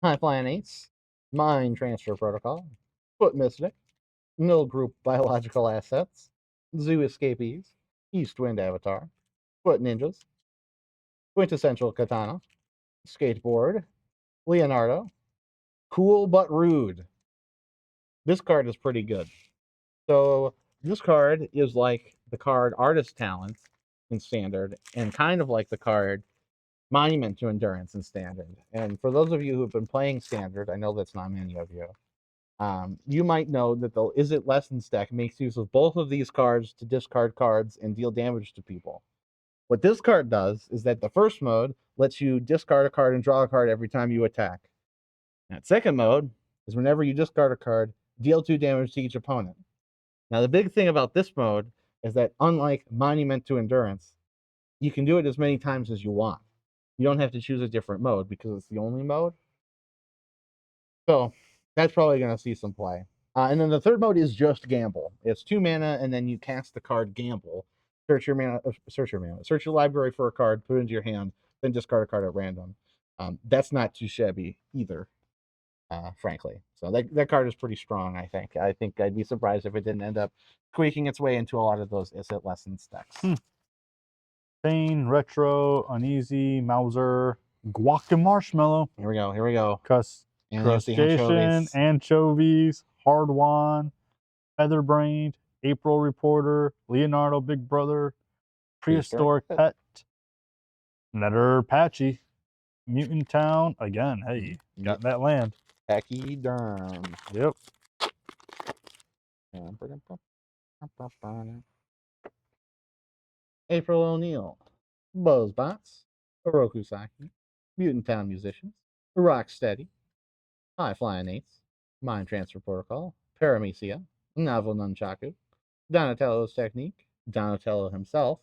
High Flying Ace, Mind Transfer Protocol, Foot Mystic, Mill Group Biological Assets, Zoo Escapees, East Wind Avatar, Foot Ninjas, Quintessential Katana, Skateboard, Leonardo, Cool But Rude. This card is pretty good. So this card is like the card Artist Talent in Standard, and kind of like the card Monument to Endurance in Standard. And for those of you who have been playing Standard, I know that's not many of you, you might know that the Is It Lessons deck makes use of both of these cards to discard cards and deal damage to people. What this card does is that the first mode lets you discard a card and draw a card every time you attack. That second mode is whenever you discard a card, deal 2 damage to each opponent. Now, the big thing about this mode is that unlike Monument to Endurance, you can do it as many times as you want. You don't have to choose a different mode because it's the only mode. So that's probably going to see some play. And then the third mode is just Gamble. It's 2 mana, and then you cast the card Gamble. Search your library for a card, put it into your hand, then discard a card at random. That's not too shabby either, frankly. So that card is pretty strong, I think. I think I'd be surprised if it didn't end up squeaking its way into a lot of those Is It Lessons decks. Pain, Retro, Uneasy, Mauser, Guac and Marshmallow. Here we go. Crustacean, Anchovies, Hardwon, Featherbrained, April Reporter, Leonardo Big Brother, Prehistoric Pet, Netter Patchy, Mutant Town. Again, hey, you got that land. Pachyderm. Yep. April O'Neil, Buzzbots, Orokusaki, Mutant Town Musicians, Rocksteady, High Flying Eights, Mind Transfer Protocol, Paramecia, Novel Nunchaku, Donatello's Technique, Donatello himself,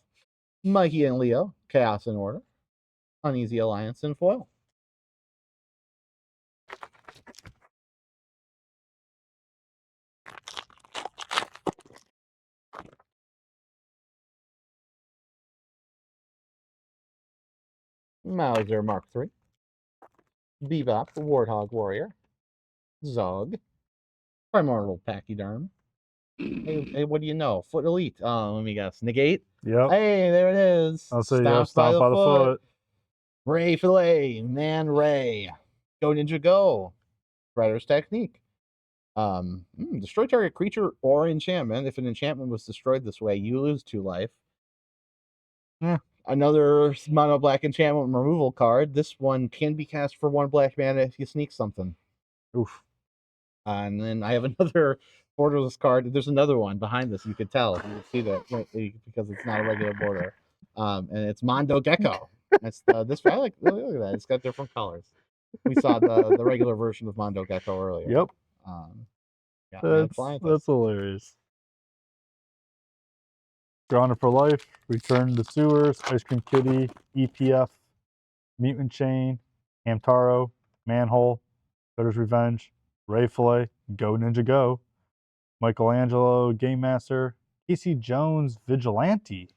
Mikey and Leo, Chaos and Order, Uneasy Alliance, and Foil. Mauser Mark III, Bebop, Warthog Warrior, Zog, Primordial Pachyderm. Hey, what do you know? Foot Elite. Let me guess. Negate? Yep. Hey, there it is. I'll say yeah, Stomp by the foot. Ray Fillet, Man Ray. Go Ninja Go. Shredder's Technique. Destroy target creature or enchantment. If an enchantment was destroyed this way, you lose 2 life. Yeah. Another mono black enchantment removal card. This one can be cast for 1 black mana if you sneak something. Oof. And then I have another borderless card. There's another one behind this. You could tell. You can see that because it's not a regular border. And it's Mondo Gecko. That's this. I like. Look at that. It's got different colors. We saw the regular version of Mondo Gecko earlier. Yep. Yeah, that's hilarious. Grounded for Life, Return to Sewers, Ice Cream Kitty, EPF, Mutant Chain, Hamtaro, Manhole, Cutter's Revenge, Ray Fillet, Go Ninja Go, Michelangelo, Game Master, Casey Jones, Vigilante.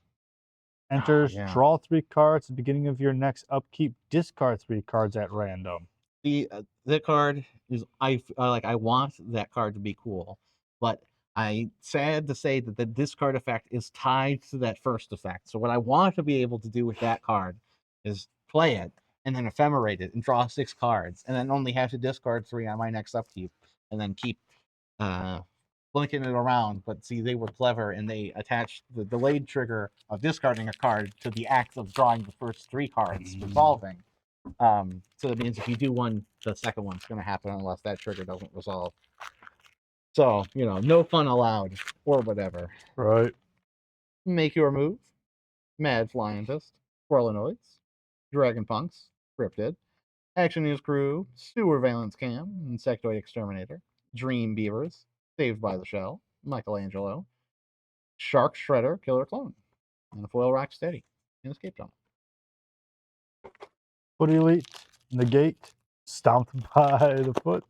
Enters, draw 3 cards at the beginning of your next upkeep, discard 3 cards at random. That card is I want that card to be cool, but I sad to say that the discard effect is tied to that first effect. So what I want to be able to do with that card is play it and then ephemerate it and draw 6 cards and then only have to discard 3 on my next upkeep and then keep blinking it around. But see, they were clever and they attached the delayed trigger of discarding a card to the act of drawing the first 3 cards, resolving. So that means if you do one, the second one's going to happen unless that trigger doesn't resolve. So, no fun allowed or whatever. Right. Make Your Move, Mad Flyentist, Swirlinoids, Dragon Punks, Cryptid, Action News Crew, Sewer Valence Cam, Insectoid Exterminator, Dream Beavers, Saved by the Shell, Michelangelo, Shark Shredder, Killer Clone, and Foil Rocksteady, and Escape Tunnel. Foot Elite, Negate, Stomped by the Foot,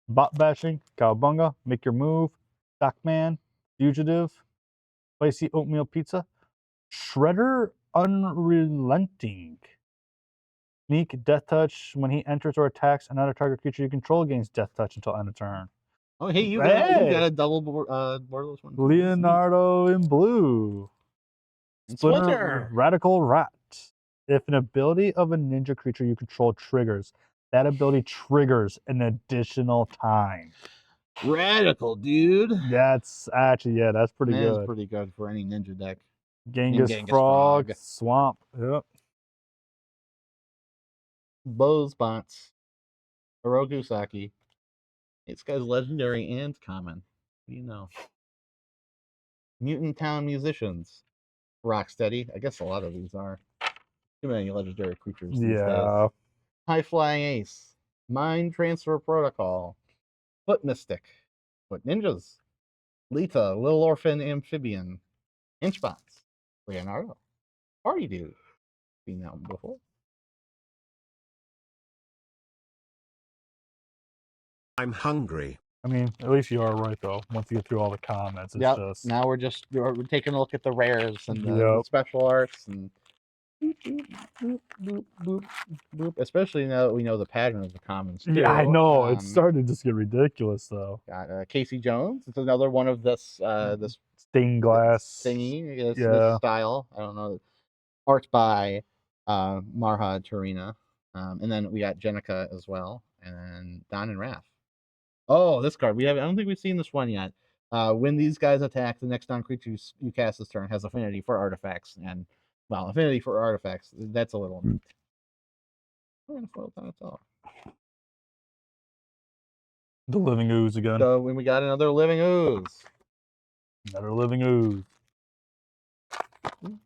Bot Bashing, Cowabunga, Make Your Move, Stockman, Fugitive, Spicy Oatmeal Pizza, Shredder Unrelenting. Sneak, Death Touch. When he enters or attacks another target creature you control, gains Death Touch until end of turn. Oh, hey, you got a double borderless one. Leonardo in blue. Splinter. Radical Rat. If an ability of a ninja creature you control triggers, that ability triggers an additional time. Radical, dude. That's actually, yeah, that's pretty good. That's pretty good for any ninja deck. Genghis Frog, Swamp. Yep. Bowsbots. Orokusaki. This guy's legendary and common. What do you know? Mutant Town Musicians. Rocksteady. I guess a lot of these are. Too many legendary creatures these days. High Flying Ace. Mind Transfer Protocol. Foot Mystic. Foot Ninjas. Lita. Little Orphan Amphibian. Inchbots. Leonardo. Party Dude. Seen that one before. I'm hungry. I mean, at least you are right though. Once you get through all the comments, it's just now we're taking a look at the rares and the special arts and boop, boop, boop, boop. Especially now that we know the pattern of the commons too. Yeah, I know. It's starting to just get ridiculous though. Got Casey Jones. It's another one of this this stained glass thingy. This style. I don't know. Art by Marha Turina. And then we got Jenica as well, and then Don and Raph. Oh, this card. I don't think we've seen this one yet. When these guys attack, the next non-creature you cast this turn has affinity for artifacts. And, well, affinity for artifacts, that's a little neat. The Living Ooze again. So when we got another Living Ooze. Another Living Ooze. Boop,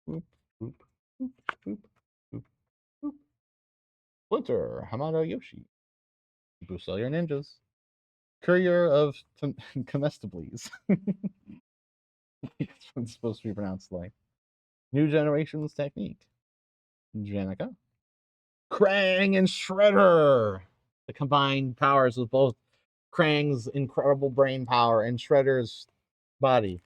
boop, boop, boop, boop, boop. Splinter, Hamada Yoshi. Bucelier Ninjas. Courier of Comestibles. That's what it's supposed to be pronounced like. New Generations Technique. Jenica. Krang and Shredder. The combined powers of both Krang's incredible brain power and Shredder's body.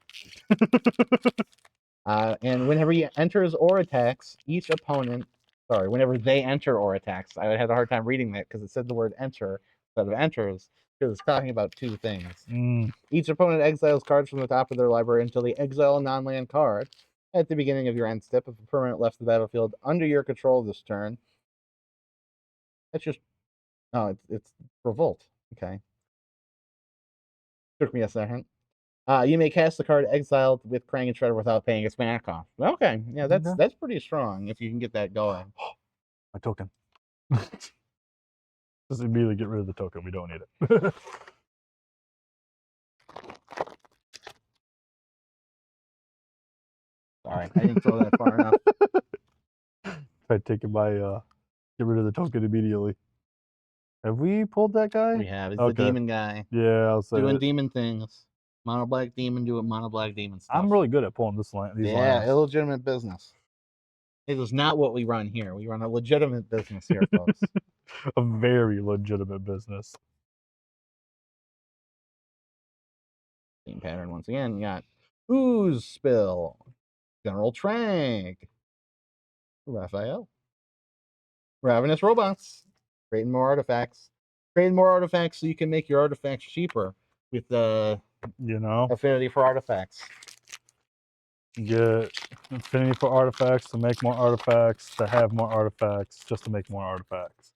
And whenever he enters or attacks, each opponent. Sorry, whenever they enter or attacks. I had a hard time reading that because it said the word enter instead of enters because it's talking about two things. Each opponent exiles cards from the top of their library until they exile a non-land card at the beginning of your end step. If a permanent left the battlefield under your control this turn, that's just it's Revolt. Okay, took me a second. You may cast the card exiled with Krang and Shredder without paying its mana cost. Okay, yeah, that's pretty strong if you can get that going. My token. Just immediately get rid of the token. We don't need it. Sorry, I didn't throw that far enough. I take my get rid of the token immediately. Have we pulled that guy? We have. It's the demon guy. Yeah, I'll say doing demon things. Mono black demon doing mono black demon stuff. I'm really good at pulling these lines. Yeah, illegitimate business. It is not what we run here. We run a legitimate business here, folks. A very legitimate business. Same pattern once again. You got Ooze Spill, General Trank, Raphael, Ravenous Robots, creating more artifacts. Creating more artifacts so you can make your artifacts cheaper with the affinity for artifacts. Get affinity for artifacts to make more artifacts, to have more artifacts, just to make more artifacts.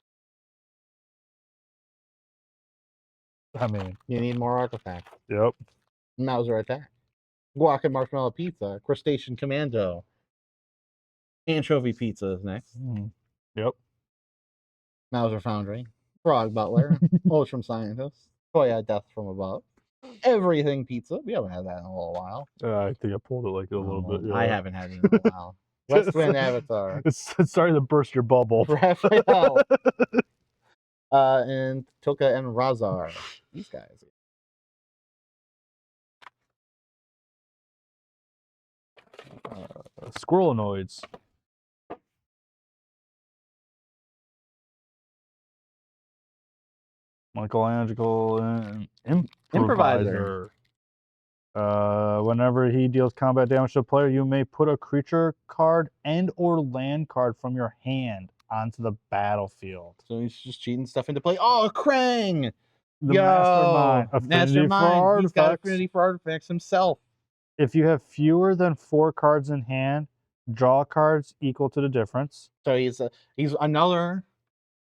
I mean, you need more artifacts. Yep. Mauser Attack, Guac and Marshmallow Pizza, Crustacean Commando, Anchovy Pizza is next. Yep. Mauser Foundry, Frog Butler, Ocean Scientist, Toya Death from Above, Everything Pizza. We haven't had that in a little while. I think I pulled it like a little bit. Yeah. I haven't had it in a while. Westwind Avatar. It's starting to burst your bubble. Raphael. And Toka and Razar. These guys. Squirrelanoids. Michelangelo and Improviser. Improviser. Whenever he deals combat damage to a player, you may put a creature card and or land card from your hand onto the battlefield. So he's just cheating stuff into play. Oh, Krang! The Yo, Mastermind. Affinity for artifacts. He's got affinity for artifacts himself. If you have fewer than 4 cards in hand, draw cards equal to the difference. So he's another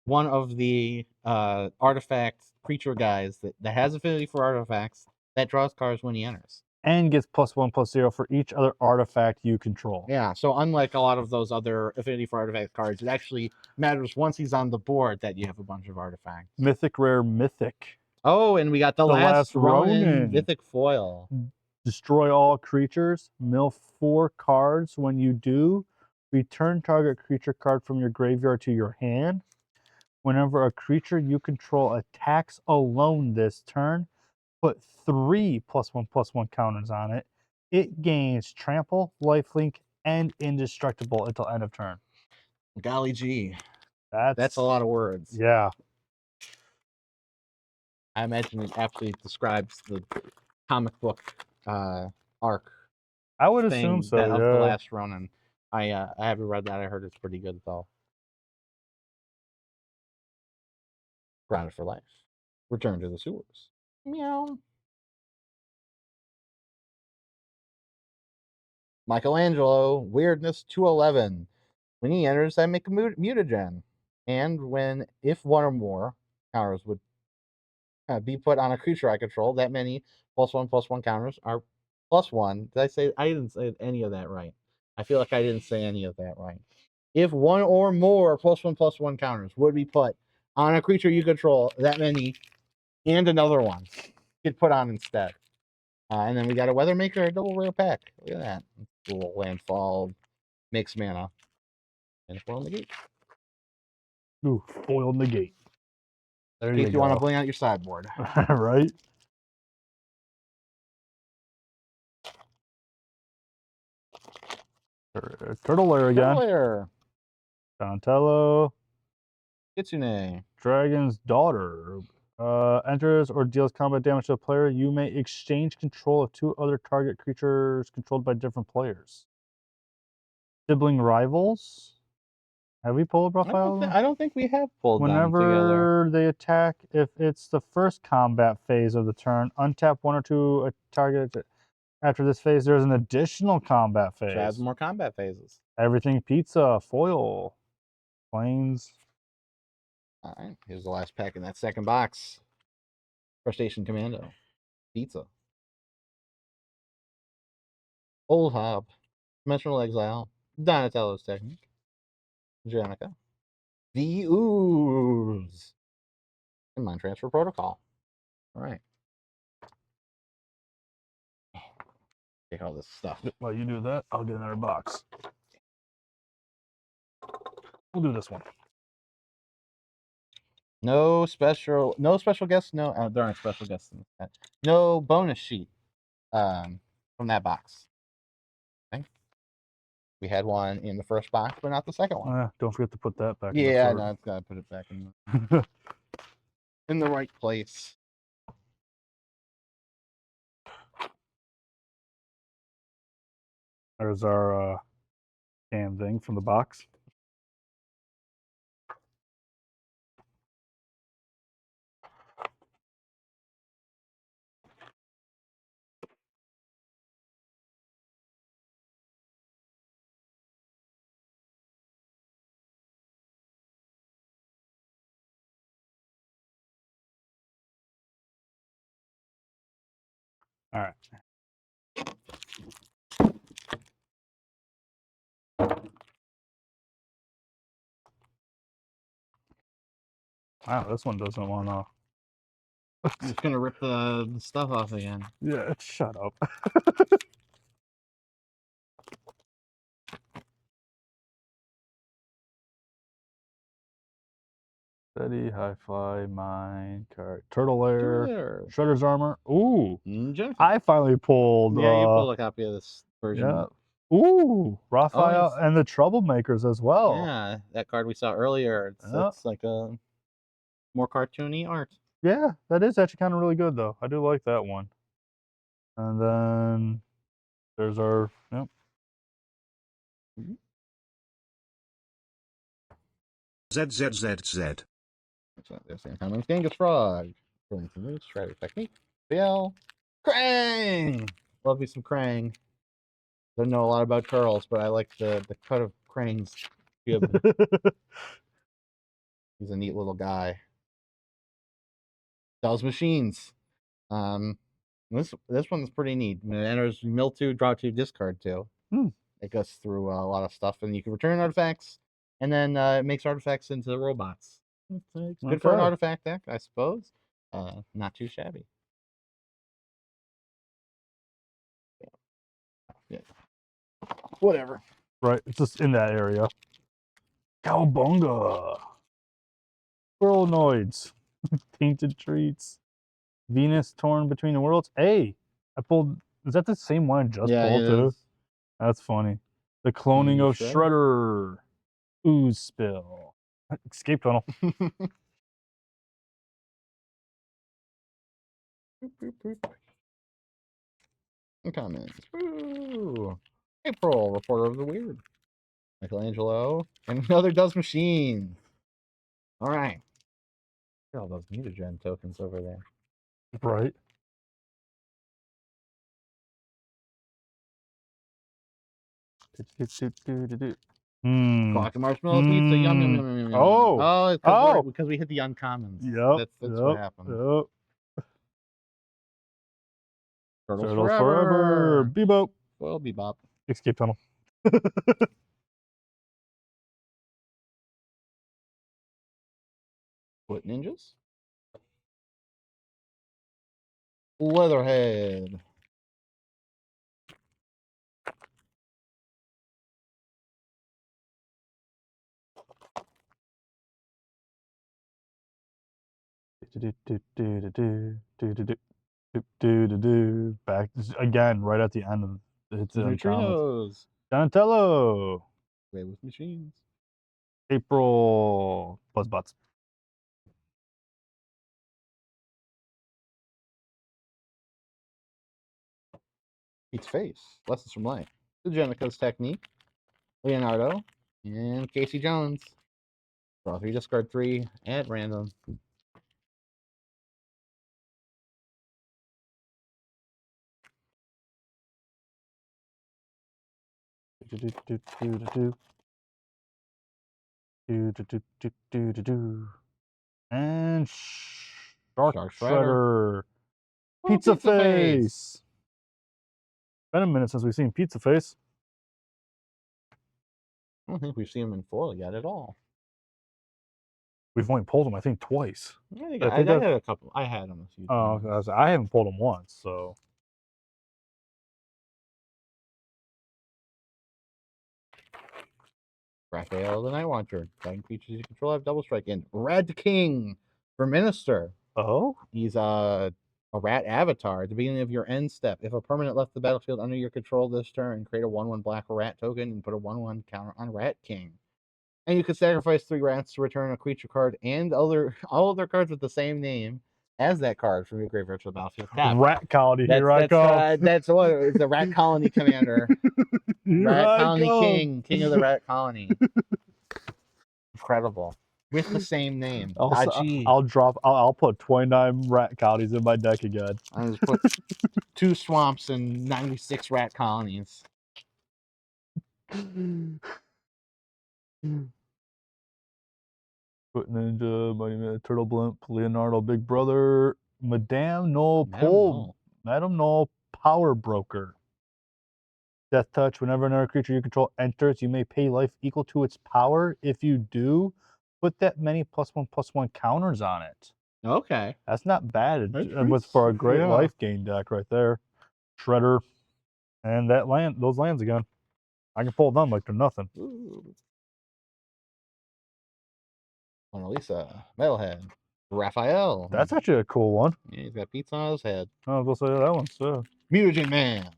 one of the artifact creature guys that has affinity for artifacts that draws cards when he enters. And gets +1/+0 for each other artifact you control. Yeah, so unlike a lot of those other affinity for artifact cards, it actually matters once he's on the board that you have a bunch of artifacts. Mythic Rare Mythic. Oh, and we got the last Ronin Mythic Foil. Destroy all creatures. Mill 4 cards. When you do, return target creature card from your graveyard to your hand. Whenever a creature you control attacks alone this turn, put 3 +1/+1 counters on it. It gains trample, lifelink, and indestructible until end of turn. Golly gee. That's a lot of words. Yeah. I imagine it actually describes the comic book arc. I would assume so, of the last Ronin. I haven't read that. I heard it's pretty good though. Grounded for life. Return to the sewers. Meow. Michelangelo, weirdness 211. When he enters, I make a mutagen. And if one or more counters would be put on a creature I control, that many +1/+1 counters are +1. Did I say? I didn't say any of that right. I feel like I didn't say any of that right. If one or more +1/+1 counters would be put on a creature you control, that many, and another one get put on instead. And then we got a Weathermaker, a double rare pack. Look at that. Cool landfall, makes mana. And foil negate. Ooh, foil negate. There In case you want to bling out your sideboard. Right? Turtle Lair again. Turtle Lair. Donatello. Kitsune. Dragon's Daughter. Enters or deals combat damage to a player. You may exchange control of 2 other target creatures controlled by different players. Sibling Rivals. Have we pulled Raphael? I don't think we have pulled them together. Whenever they attack, if it's the first combat phase of the turn, untap 1 or 2 target. After this phase, there's an additional combat phase. So adds more combat phases. Everything Pizza, Foil, Planes. All right, here's the last pack in that second box. Crustacean Commando. Pizza. Old Hob. Dimensional Exile. Donatello's Technique. Janica. The Ooze. And Mind Transfer Protocol. All right. Take all this stuff. While you do that, I'll get another box. We'll do this one. No special guests. No, there aren't special guests in that. No bonus sheet from that box. Okay. We had one in the first box, but not the second one. Don't forget to put that back. Yeah, no, it's gotta put it back in in the right place. There's our damn thing from the box. All right. Wow, this one doesn't want to. I'm just gonna rip the stuff off again. Yeah, shut up. Steady, High Fly, Mine Card, Turtle Lair, Shredder's Armor. Ooh, I finally pulled. Yeah, you pulled a copy of this version. Yeah. Ooh, Raphael and the Troublemakers as well. Yeah, that card we saw earlier. It's like a more cartoony art. Yeah, that is actually kind of really good though. I do like that one. And then there's our yep. ZZZZ. There's the uncommon Genghis Frog. Going to move, Strider Technique. Bill. Krang! Love me some Krang. Don't know a lot about turtles, but I like the cut of Krang's jib. He's a neat little guy. Does machines. This one's pretty neat. When it enters mill 2, draw 2, discard 2. It goes through a lot of stuff, and you can return artifacts, and then it makes artifacts into robots. It's good for an artifact deck, I suppose. Not too shabby. Yeah. Whatever. Right, it's just in that area. Cowabunga. Squirrelnoids. Tainted treats. Venus torn between the worlds. Hey, I pulled. Is that the same one I just pulled too? That's funny. The cloning of Shredder. Ooze spill. Escape tunnel. Comments. Woo! April, reporter of the weird. Michelangelo, and another does machine. All right. Look at all those mutagen tokens over there. Right. Clock marshmallow pizza. Yum, yum, yum, yum, yum. Oh. Oh, because we hit the uncommons. Yep. That's what happened. Yep. Turtles forever. Bebop. Well, Bebop. Escape tunnel. Foot ninjas. Leatherhead. Back again, right at the end of it's Neutrinos. Donatello. Play with machines. April. Buzzbots. Pete's face. Lessons from life. The Jenica's technique. Leonardo. And Casey Jones. Draw 3, discard 3 at random. And Shark Shredder. Shredder. Pizza Face. Been a minute since we've seen Pizza Face. I don't think we've seen him in foil yet at all. We've only pulled him, I think, twice. I had a couple. I had him a few times. Oh, I haven't pulled him once, so. Raphael the Night Watcher. Fighting creatures you control have double strike in. Red King for Minister. Oh? He's a rat avatar. At the beginning of your end step, if a permanent left the battlefield under your control this turn, create a 1/1 black rat token and put a 1/1 counter on Rat King. And you could sacrifice 3 rats to return a creature card and all other cards with the same name as that card from your graveyard to the battlefield. Rat Colony, here I come. That's what it's the Rat Colony Commander. Rat Colony King of the Rat Colony. Incredible. With the same name. I'll put 29 rat colonies in my deck again. I just put 2 swamps and 96 rat colonies. Foot Ninja, Mighty Man, Turtle Blimp, Leonardo, Big Brother, Madame No Power Broker. Death Touch. Whenever another creature you control enters, you may pay life equal to its power. If you do, put that many +1/+1 counters on it. Okay. That's not bad. It was for a great life gain deck right there. Shredder. And those lands again. I can pull them like they're nothing. Ooh. Mona Lisa, Metalhead, Raphael. That's actually a cool one. Yeah, he's got pizza on his head. I was gonna say that one too. Mutagen Man.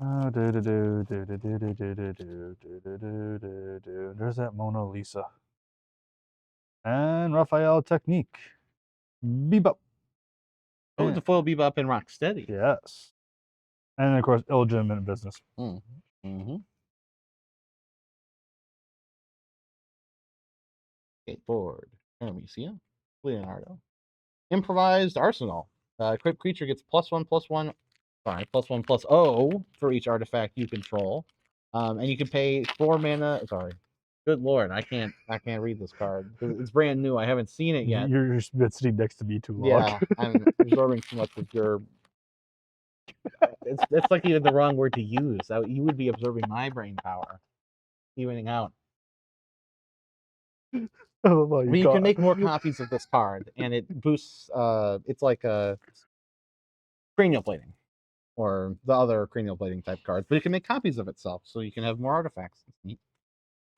There's that Mona Lisa. And Raphael Technique. Bebop. Oh, the foil Bebop and Rocksteady. Yes. And of course, illegitimate business. Mm-hmm. Skateboard. Amicia. Leonardo. Improvised Arsenal. Equipped creature gets +1/+1. Sorry, +1/+0 for each artifact you control. And you can pay 4 mana. Sorry. Good lord, I can't read this card. It's brand new. I haven't seen it yet. You're been sitting next to me too long. Yeah, I'm absorbing too much of your. It's like even the wrong word to use. You would be absorbing my brain power, evening out. Oh, You can make more copies of this card, and it boosts. It's like a cranial plating, or the other cranial plating type cards, but it can make copies of itself, so you can have more artifacts. That's neat.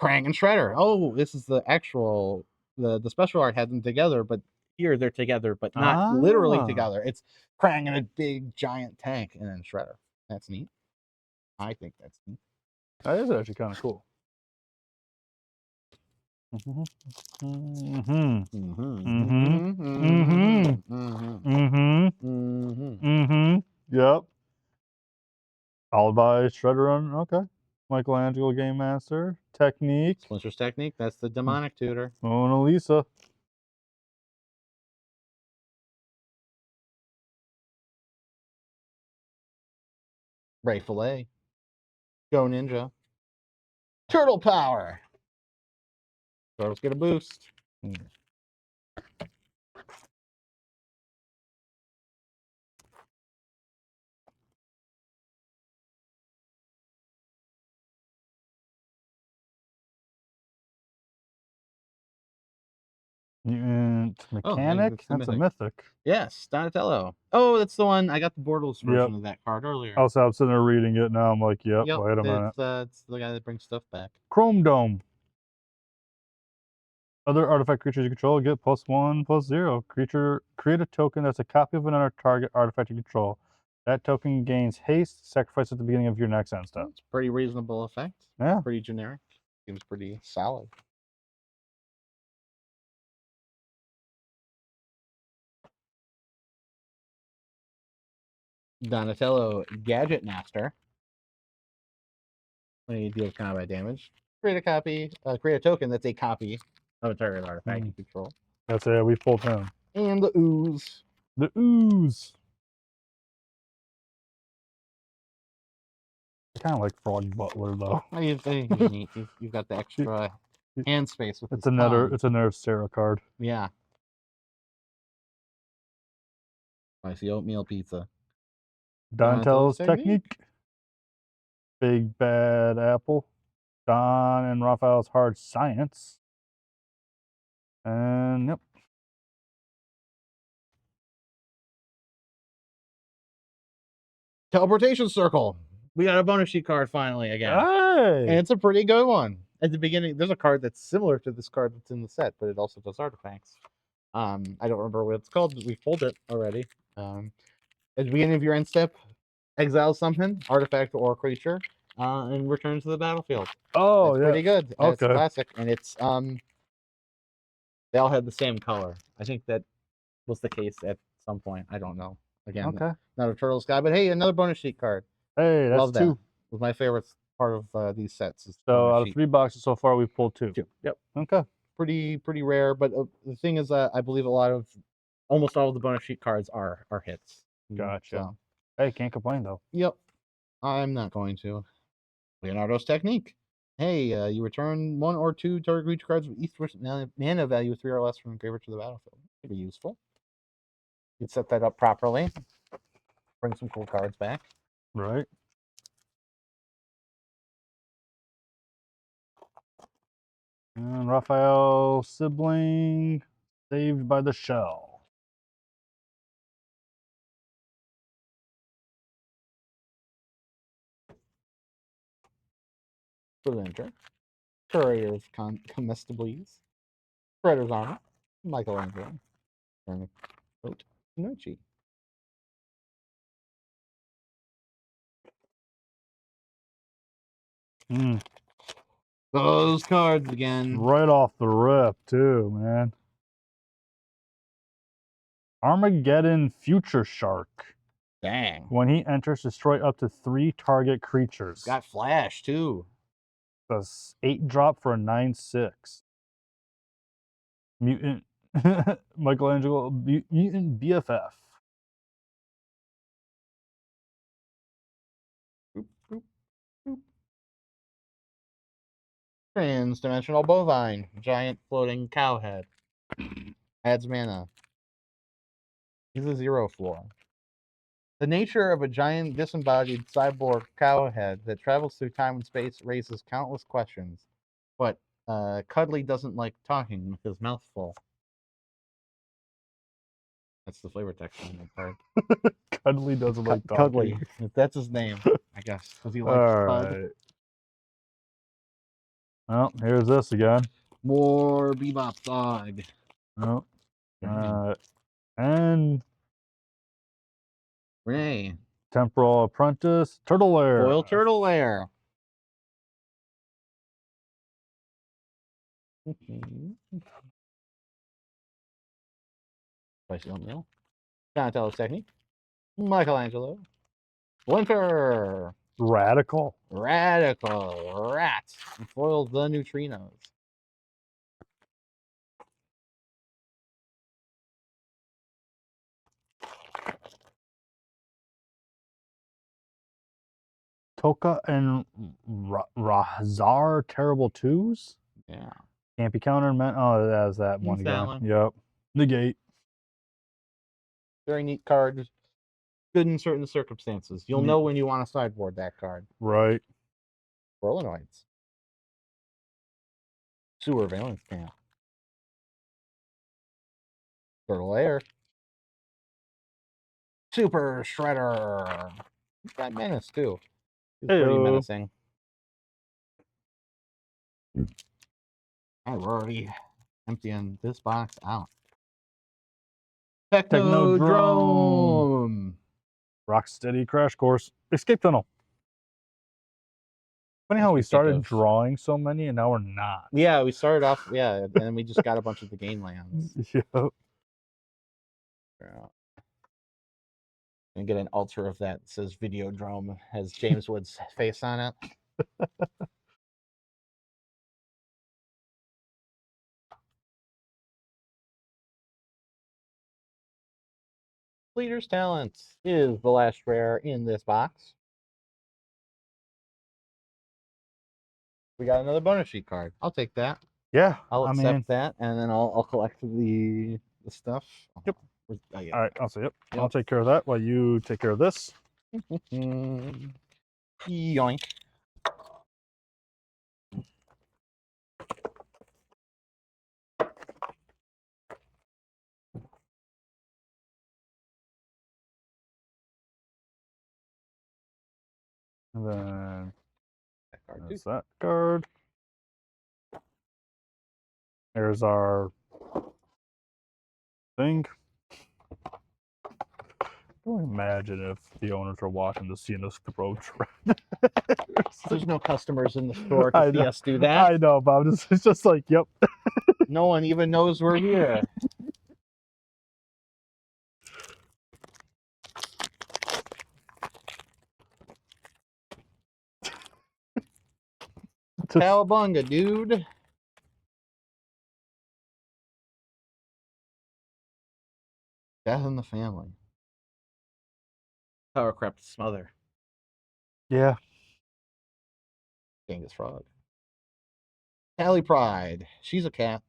Krang and Shredder. Oh, this is the actual. The special art had them together, but here they're together, but not literally together. It's Krang in a big giant tank, and then Shredder. That's neat. I think that's neat. That is actually kind of cool. Mm-hmm. Mm-hmm. Mm-hmm. Mm-hmm. Mm-hmm. Mm-hmm. Yep. Followed by Shredder on, okay. Michelangelo Game Master. Technique. Splinter's Technique. That's the demonic tutor. Mona Lisa. Ray Fillet. Go Ninja. Turtle Power. Turtles get a boost. Mechanic. That's a mythic. Yes, Donatello. Oh, that's the one. I got the Bortles version of that card earlier. Also, I'm sitting there reading it now. I'm like, yep. Wait a minute. It's the guy that brings stuff back. Chrome Dome. Other artifact creatures you control get +1/+0. Creature, create a token that's a copy of another target artifact you control. That token gains haste. Sacrifice at the beginning of your next end step. It's pretty reasonable effect. Yeah. Pretty generic. Seems pretty solid. Donatello Gadget Master. When he deals combat damage, create a token that's a copy of a target artifact you control. That's it. We pulled him. And the Ooze. The Ooze. I kind of like Frog Butler though. You've got the extra hand space with it's another Sarah card. Yeah. Spicy oatmeal pizza. Donatello's Technique. Big Bad Apple. Don and Raphael's Hard Science. And yep. Teleportation Circle. We got a bonus sheet card finally again. Hey! And it's a pretty good one. At the beginning, there's a card that's similar to this card that's in the set, but it also does artifacts. I don't remember what it's called, but we pulled it already. At the beginning of your end step, exile something, artifact or creature, and return to the battlefield. Oh, it's pretty good. Okay. It's classic, and it's they all had the same color. I think that was the case at some point. I don't know. Again, not a Turtles guy, but hey, another bonus sheet card. Hey, that's Love that. two. It was my favorite part of these sets. So out of 3 boxes so far, we've pulled 2. Yep. Okay. Pretty rare, but the thing is, I believe almost all of the bonus sheet cards are hits. Gotcha. So. Hey, can't complain though. Yep. I'm not going to. Leonardo's Technique. Hey, you return 1 or 2 target creature cards with each mana value 3 or less from graveyard to the battlefield. Could be useful. You can set that up properly. Bring some cool cards back. Right. And Raphael Sibling, Saved by the Shell. Presenter. Courier's Comestibles. Shredder's Armor. Michelangelo. And Nochi. Mm, Those cards again. right off the rip, too, man. Armageddon Future Shark. Dang. When he enters, destroy up to 3 target creatures. Got Flash, too. Does 8 drop for a 9/6. Mutant Michelangelo Mutant BFF. Boop, boop, boop. Trans-dimensional bovine. Giant floating cowhead. Adds mana. He's a 0 floor. The nature of a giant disembodied cyborg cowhead that travels through time and space raises countless questions. But Cuddly doesn't like talking with his mouth full. That's the flavor text on that card. Cuddly doesn't like talking. Cuddly. That's his name, I guess. Because he likes Cud. Alright. Well, here's this again. More Bebop Dog. Oh. And Ray. Temporal Apprentice. Turtle Lair. Foil Turtle Lair. Spicy oatmeal. Donatello's Technique. Michelangelo. Blinker. Radical. Radical. Rat. Foil the neutrinos. Toka and Razar Terrible Twos. Yeah. Can't be countered. Oh, that's that one That again. one. Yep. Negate. Very neat card. Good in certain circumstances. You'll know when you want to sideboard that card. Right. Rolanoids. Sewer Valence Camp. Turtle Air. Super Shredder. He's got menace too. He's pretty Heyo. menacing. Alright, we're already emptying this box out. Technodrome. Rocksteady Crash Course. Escape Tunnel. Funny how we started drawing so many and now we're not. Yeah, we started off, and then we just got a bunch of the game lands. Yep. Yeah. And get an altar of that says Videodrome, has James Wood's face on it. Leader's Talent is the last rare in this box. We got another bonus sheet card. I'll take that. Yeah, I'll accept that, and then I'll collect the stuff. Yep. Oh, yeah. All right, I'll say yep. I'll take care of that while you take care of this. Yoink. And then That card there's that card. There's our thing. Imagine if the owners are watching this, seeing us throw trash. There's no customers in the store to see us do that. I know, but it's just like, yep. No one even knows we're here. Cowabunga, dude. Death in the family. Power crap to smother. Yeah. Genghis Frog. Tally Pride. She's a cat.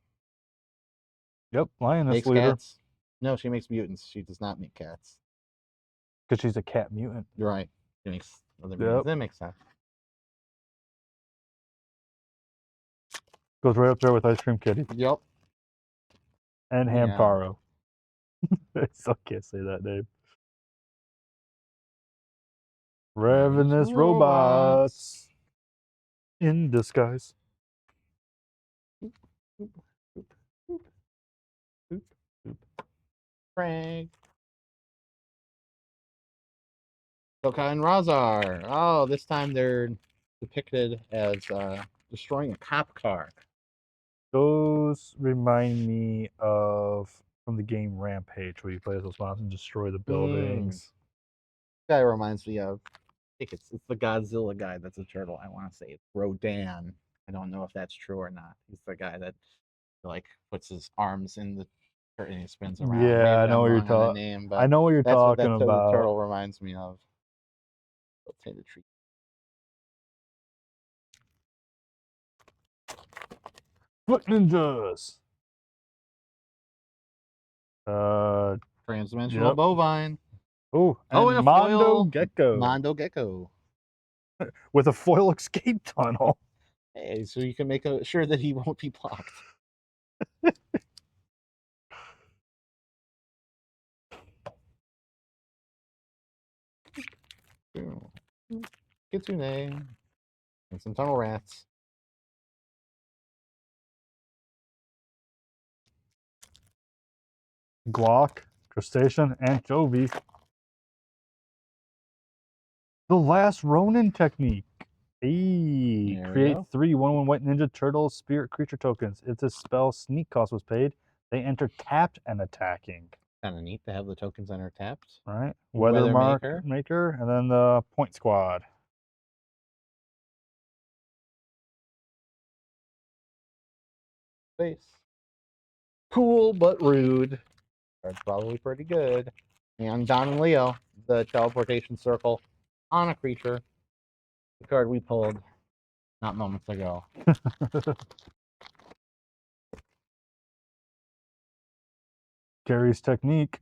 Yep, lioness Makes leader. cats. No, she makes mutants. She does not make cats. Because she's a cat mutant. You're right. She makes other mutants. That makes sense. Goes right up there with Ice Cream Kitty. Yep. And Hamtaro. I still can't say that name. Ravenous robots in disguise. Frank. Toka and Razar. Oh, this time they're depicted as destroying a cop car. Those remind me of from the game Rampage, where you play as those monsters and destroy the buildings. Guy reminds me of, I think it's the Godzilla guy that's a turtle. I want to say it's Rodan. I don't know if that's true or not. He's the guy that like puts his arms in the curtain and he spins around. Yeah, Maybe I know I'm what you're wrong on the talking. name, but I know what you're that's what talking that about. turtle reminds me of. Let's say the tree. Foot ninjas. Transdimensional Yep. bovine. Oh, Oh, and and a Mondo foil Gecko Mondo Gecko. with a foil escape tunnel. Hey, so you can make sure that he won't be blocked. Kitsune and some tunnel rats. Guac, crustacean, anchovy. The last Ronin technique. Hey, There we create go. 3 1/1 white ninja turtle spirit creature tokens. If this spell sneak cost was paid, they enter tapped and attacking. Kind of neat to have the tokens enter tapped. All right. Weather mark maker, and then the point squad. Face. Cool but rude. That's probably pretty good. And Don and Leo, the teleportation circle on a creature. The card we pulled not moments ago. Gary's technique.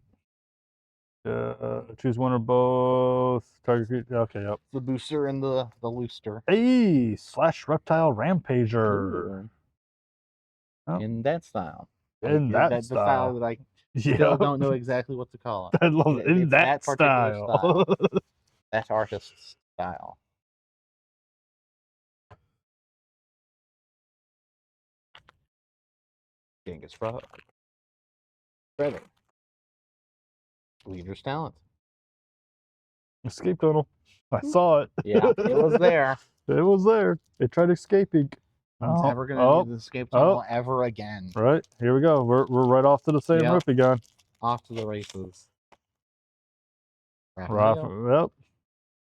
Choose one or both. Target creature. Okay, yep. The booster and the looster. Hey, slash reptile rampager. Oh. In that style. In that style. The style that I still don't know exactly what to call it. I love it. In that particular style. That artist's style. Genghis Frog. Feather. Leader's talent. Escape tunnel. I saw it. Yeah, it was there. It was there. It tried escaping. I'm never gonna do the escape tunnel ever again. Right, here we go. We're right off to the same roof again. Off to the races. Yep.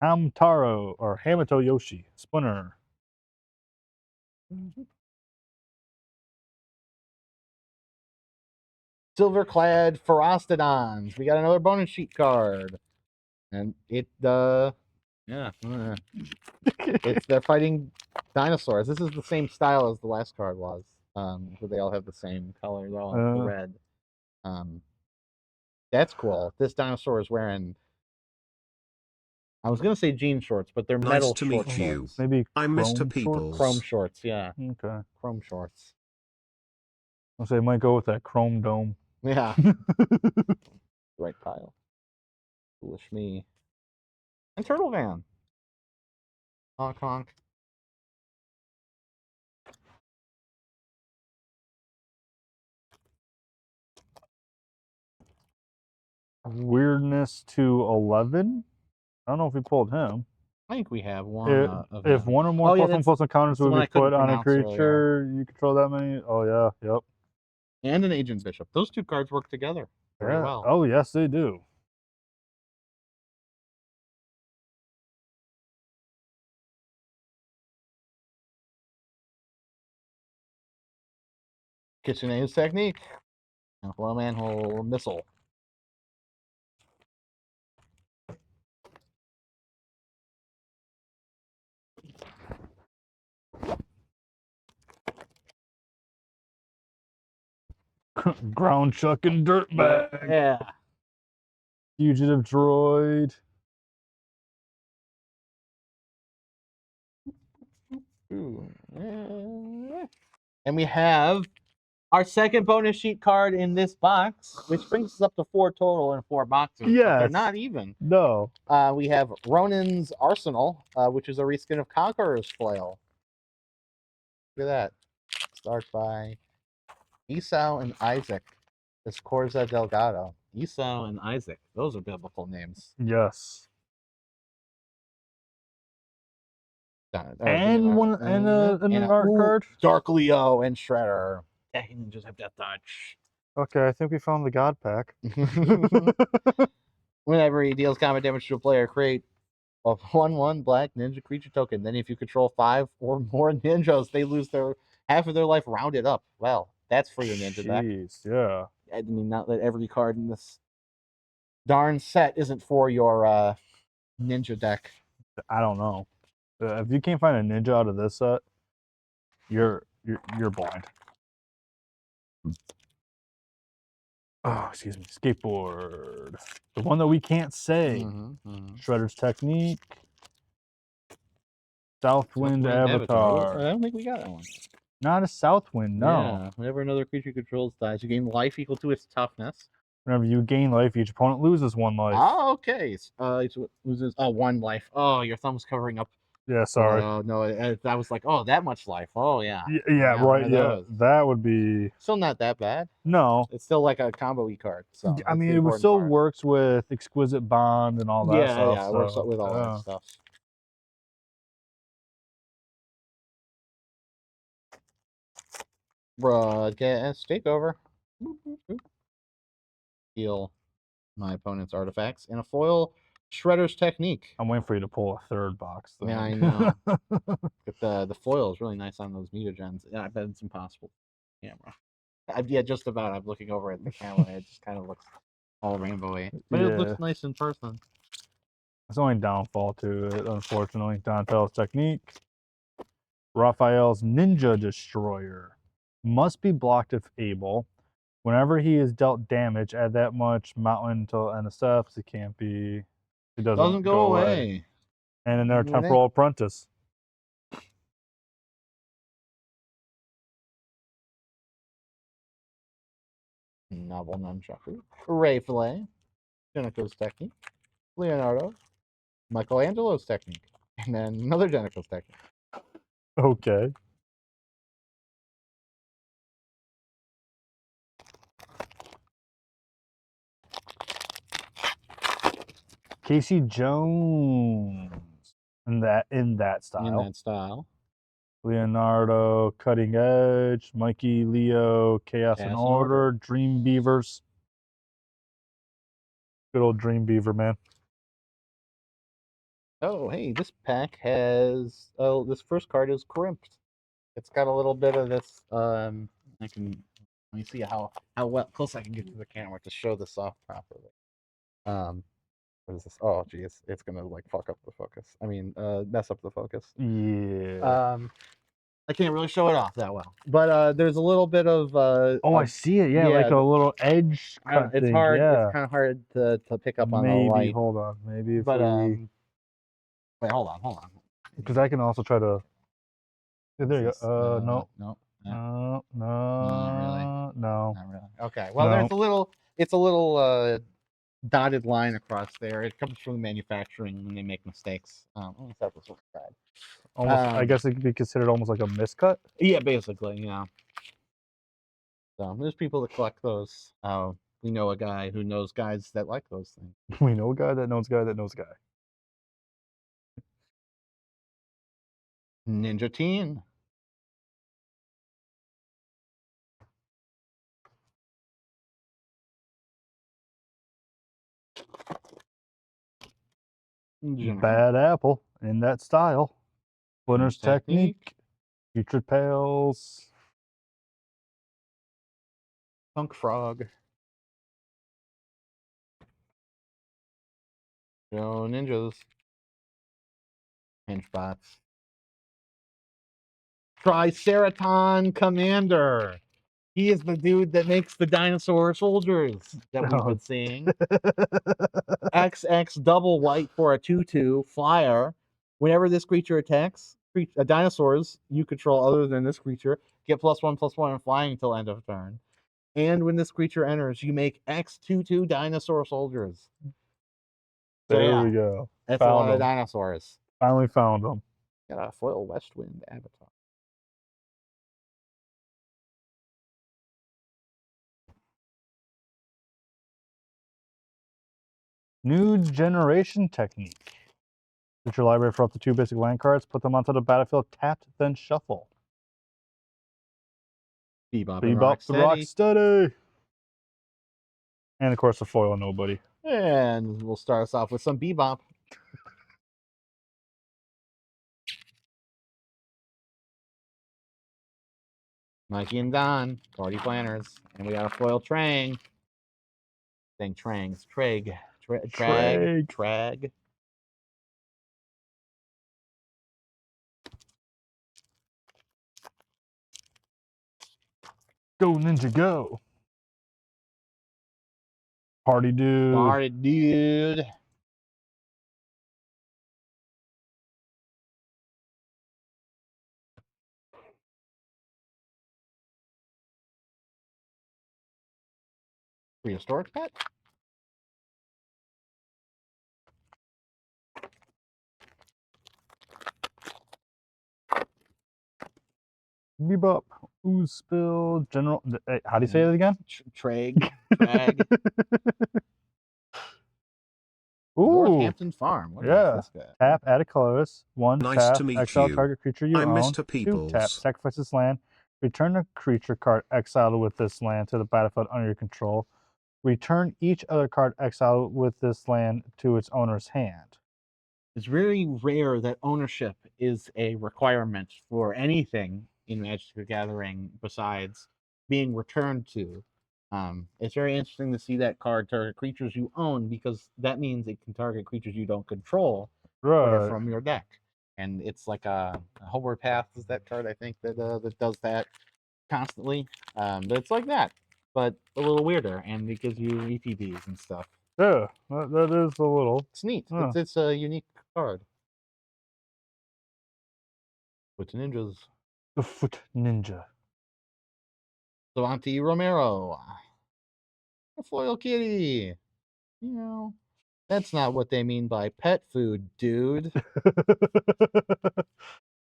Hamtaro or Hamato Yoshi. Splinter. Silver-clad Ferostodons. We got another bonus sheet card. And it, yeah. They're fighting dinosaurs. This is the same style as the last card was. So they all have the same color. They all have the red. That's cool. This dinosaur is wearing, I was going to say jean shorts, but they're metal nice to meet shorts. you. Maybe I'm Mr. Peoples. Chrome shorts, yeah. Okay. Chrome shorts. I'll say might go with that chrome dome. Yeah. Right pile. Foolish me. And Turtle Van. Honk honk. Weirdness to 11. I don't know if we pulled him. I think we have one. If one or more plus encounters would be put on a creature, you control that many. Oh yeah, yep. And an Agent Bishop. Those two cards work together very well. Oh yes, they do. Kitsune's technique. Hello manhole missile. Ground chucking dirtbag. Yeah. Fugitive droid. And we have our second bonus sheet card in this box, which brings us up to 4 total in 4 boxes. Yes. But they're not even. No. We have Ronin's Arsenal, which is a reskin of Conqueror's Flail. Look at that. Start by Esau and Isaac. It's Corza Delgado. Esau and Isaac. Those are biblical names. Yes. And one and an art card. Dark Leo and Shredder. Attacking Ninjas have Death Touch. Okay, I think we found the God Pack. Whenever he deals combat damage to a player, create a 1/1 black ninja creature token. Then if you control 5 or more ninjas, they lose their half of their life rounded up. Well, that's for your ninja deck. Jeez, yeah. I mean, not that every card in this darn set isn't for your ninja deck. I don't know. If you can't find a ninja out of this set, you're blind. Oh, excuse me. Skateboard. The one that we can't say. Shredder's Technique. Southwind Avatar. I don't think we got that one. Not a Southwind, no. Yeah. Whenever another creature controls dies, you gain life equal to its toughness. Whenever you gain life, each opponent loses 1 life. Oh, okay. It loses 1 life. Oh, your thumb's covering up. Yeah, sorry. Oh, no. I was like, oh, that much life. Oh, yeah. Yeah, right. Yeah, that would be still not that bad. No. It's still like a combo-y card. So I mean, it still works with Exquisite Bond and all that stuff. Yeah, it works with all that stuff. Broadcast takeover. Heal my opponent's artifacts and a foil Shredder's Technique. I'm waiting for you to pull a 3rd box. Yeah, I know. But the foil is really nice on those mutagens. Yeah, I bet it's impossible. Camera. Yeah, just about. I'm looking over at the camera. It just kind of looks all rainbowy. But it looks nice in person. That's the only downfall to it, unfortunately. Donatel's Technique. Raphael's Ninja Destroyer. Must be blocked if able. Whenever he is dealt damage, add that much mountain until NSFs. It can't be. It doesn't go away. And in their Temporal Apprentice. Novel Nunchaku. Ray Fillet. Jenico's Technique. Leonardo. Michelangelo's Technique. And then another Jenico's Technique. Okay. Casey Jones in that style. Leonardo, Cutting Edge, Mikey, Leo, Chaos and Order, Dream Beavers. Good old Dream Beaver, man. Oh, hey, this pack has this first card is crimped. It's got a little bit of this let me see how well close I can get to the camera to show this off properly. What is this? Oh, geez, it's gonna like fuck up the focus. I mean, mess up the focus. Yeah. I can't really show it off that well, but there's a little bit of I see it. Yeah, like a little edge cut it's thing. hard. Yeah. It's kind of hard to pick up on the Maybe light. hold on. Maybe if but we... wait, hold on. Because I can also try to. Yeah, there you go. No. No. Not really. Okay. Well, there's a little. It's a little dotted line across there. It comes from the manufacturing when they make mistakes. Let me set this aside. Almost, I guess it could be considered almost like a miscut. Yeah, basically, yeah. So there's people that collect those. We know a guy who knows guys that like those things. We know a guy that knows a guy that knows a guy. Ninja Teen. Bad Apple in that style. Splinter's Technique. Putrid Pales. Punk Frog. Joe Ninjas. Pinchbots. Triceraton Commander. He is the dude that makes the dinosaur soldiers that we've been seeing. XX double white for a 2/2 flyer. Whenever this creature attacks dinosaurs you control other than this creature, get +1/+1 and flying until end of turn. And when this creature enters, you make X 2/2 dinosaur soldiers. There we go. That's a lot of dinosaurs. Finally found them. Got a foil Westwind Avatar. New Generation Technique. Search your library for up to 2 basic land cards. Put them onto the battlefield. Tapped, then shuffle. Bebop, Bebop the Rocksteady. And of course the foil nobody. And we'll start us off with some Bebop. Mikey and Don, party planners. And we got a foil Trang. Saying Trangs. Treg. Trag. Trag. Go Ninja go. Party dude. Party dude. Prehistoric pet? Bebop. Ooze spill. General. How do you say it again? Trag. Trag. Ooh. Northampton Farm. What is this guy? Tap, add a colorless. 1, Nice tap, to meet exile you. target creature you I'm own. Mr. 2, tap, Peoples. sacrifice this land. Return a creature card exiled with this land to the battlefield under your control. Return each other card exiled with this land to its owner's hand. It's really rare that ownership is a requirement for anything in Magic the Gathering besides being returned to. It's very interesting to see that card target creatures you own because that means it can target creatures you don't control or Right. from your deck. And it's like a Homeward Path is that card I think that does that constantly. But it's like that, but a little weirder, and it gives you ETBs and stuff. Yeah, that is a little. It's neat. Huh. It's a unique card. Foot Ninjas. The Foot Ninja. Savante Romero. A foil kitty. You know, that's not what they mean by pet food, dude.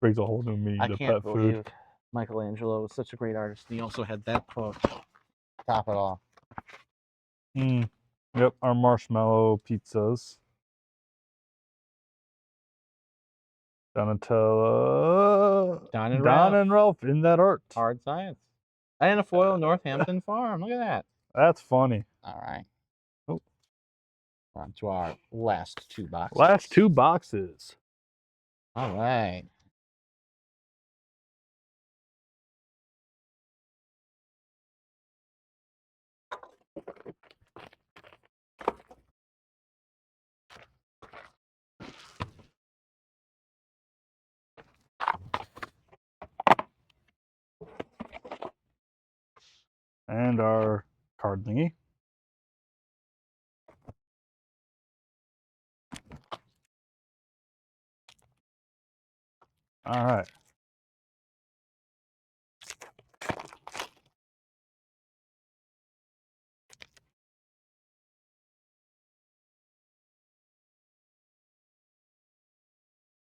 Brings a whole new meaning I to can't pet believe food. Michelangelo was such a great artist. And he also had that quote. Top it off. Yep, our marshmallow pizzas. Donatella. Don and Ralph in that art. Hard science. And a foil Northampton Farm. Look at that. That's funny. All right. Oh. We're on to our last 2 boxes. Last 2 boxes. All right. And our card thingy. All right.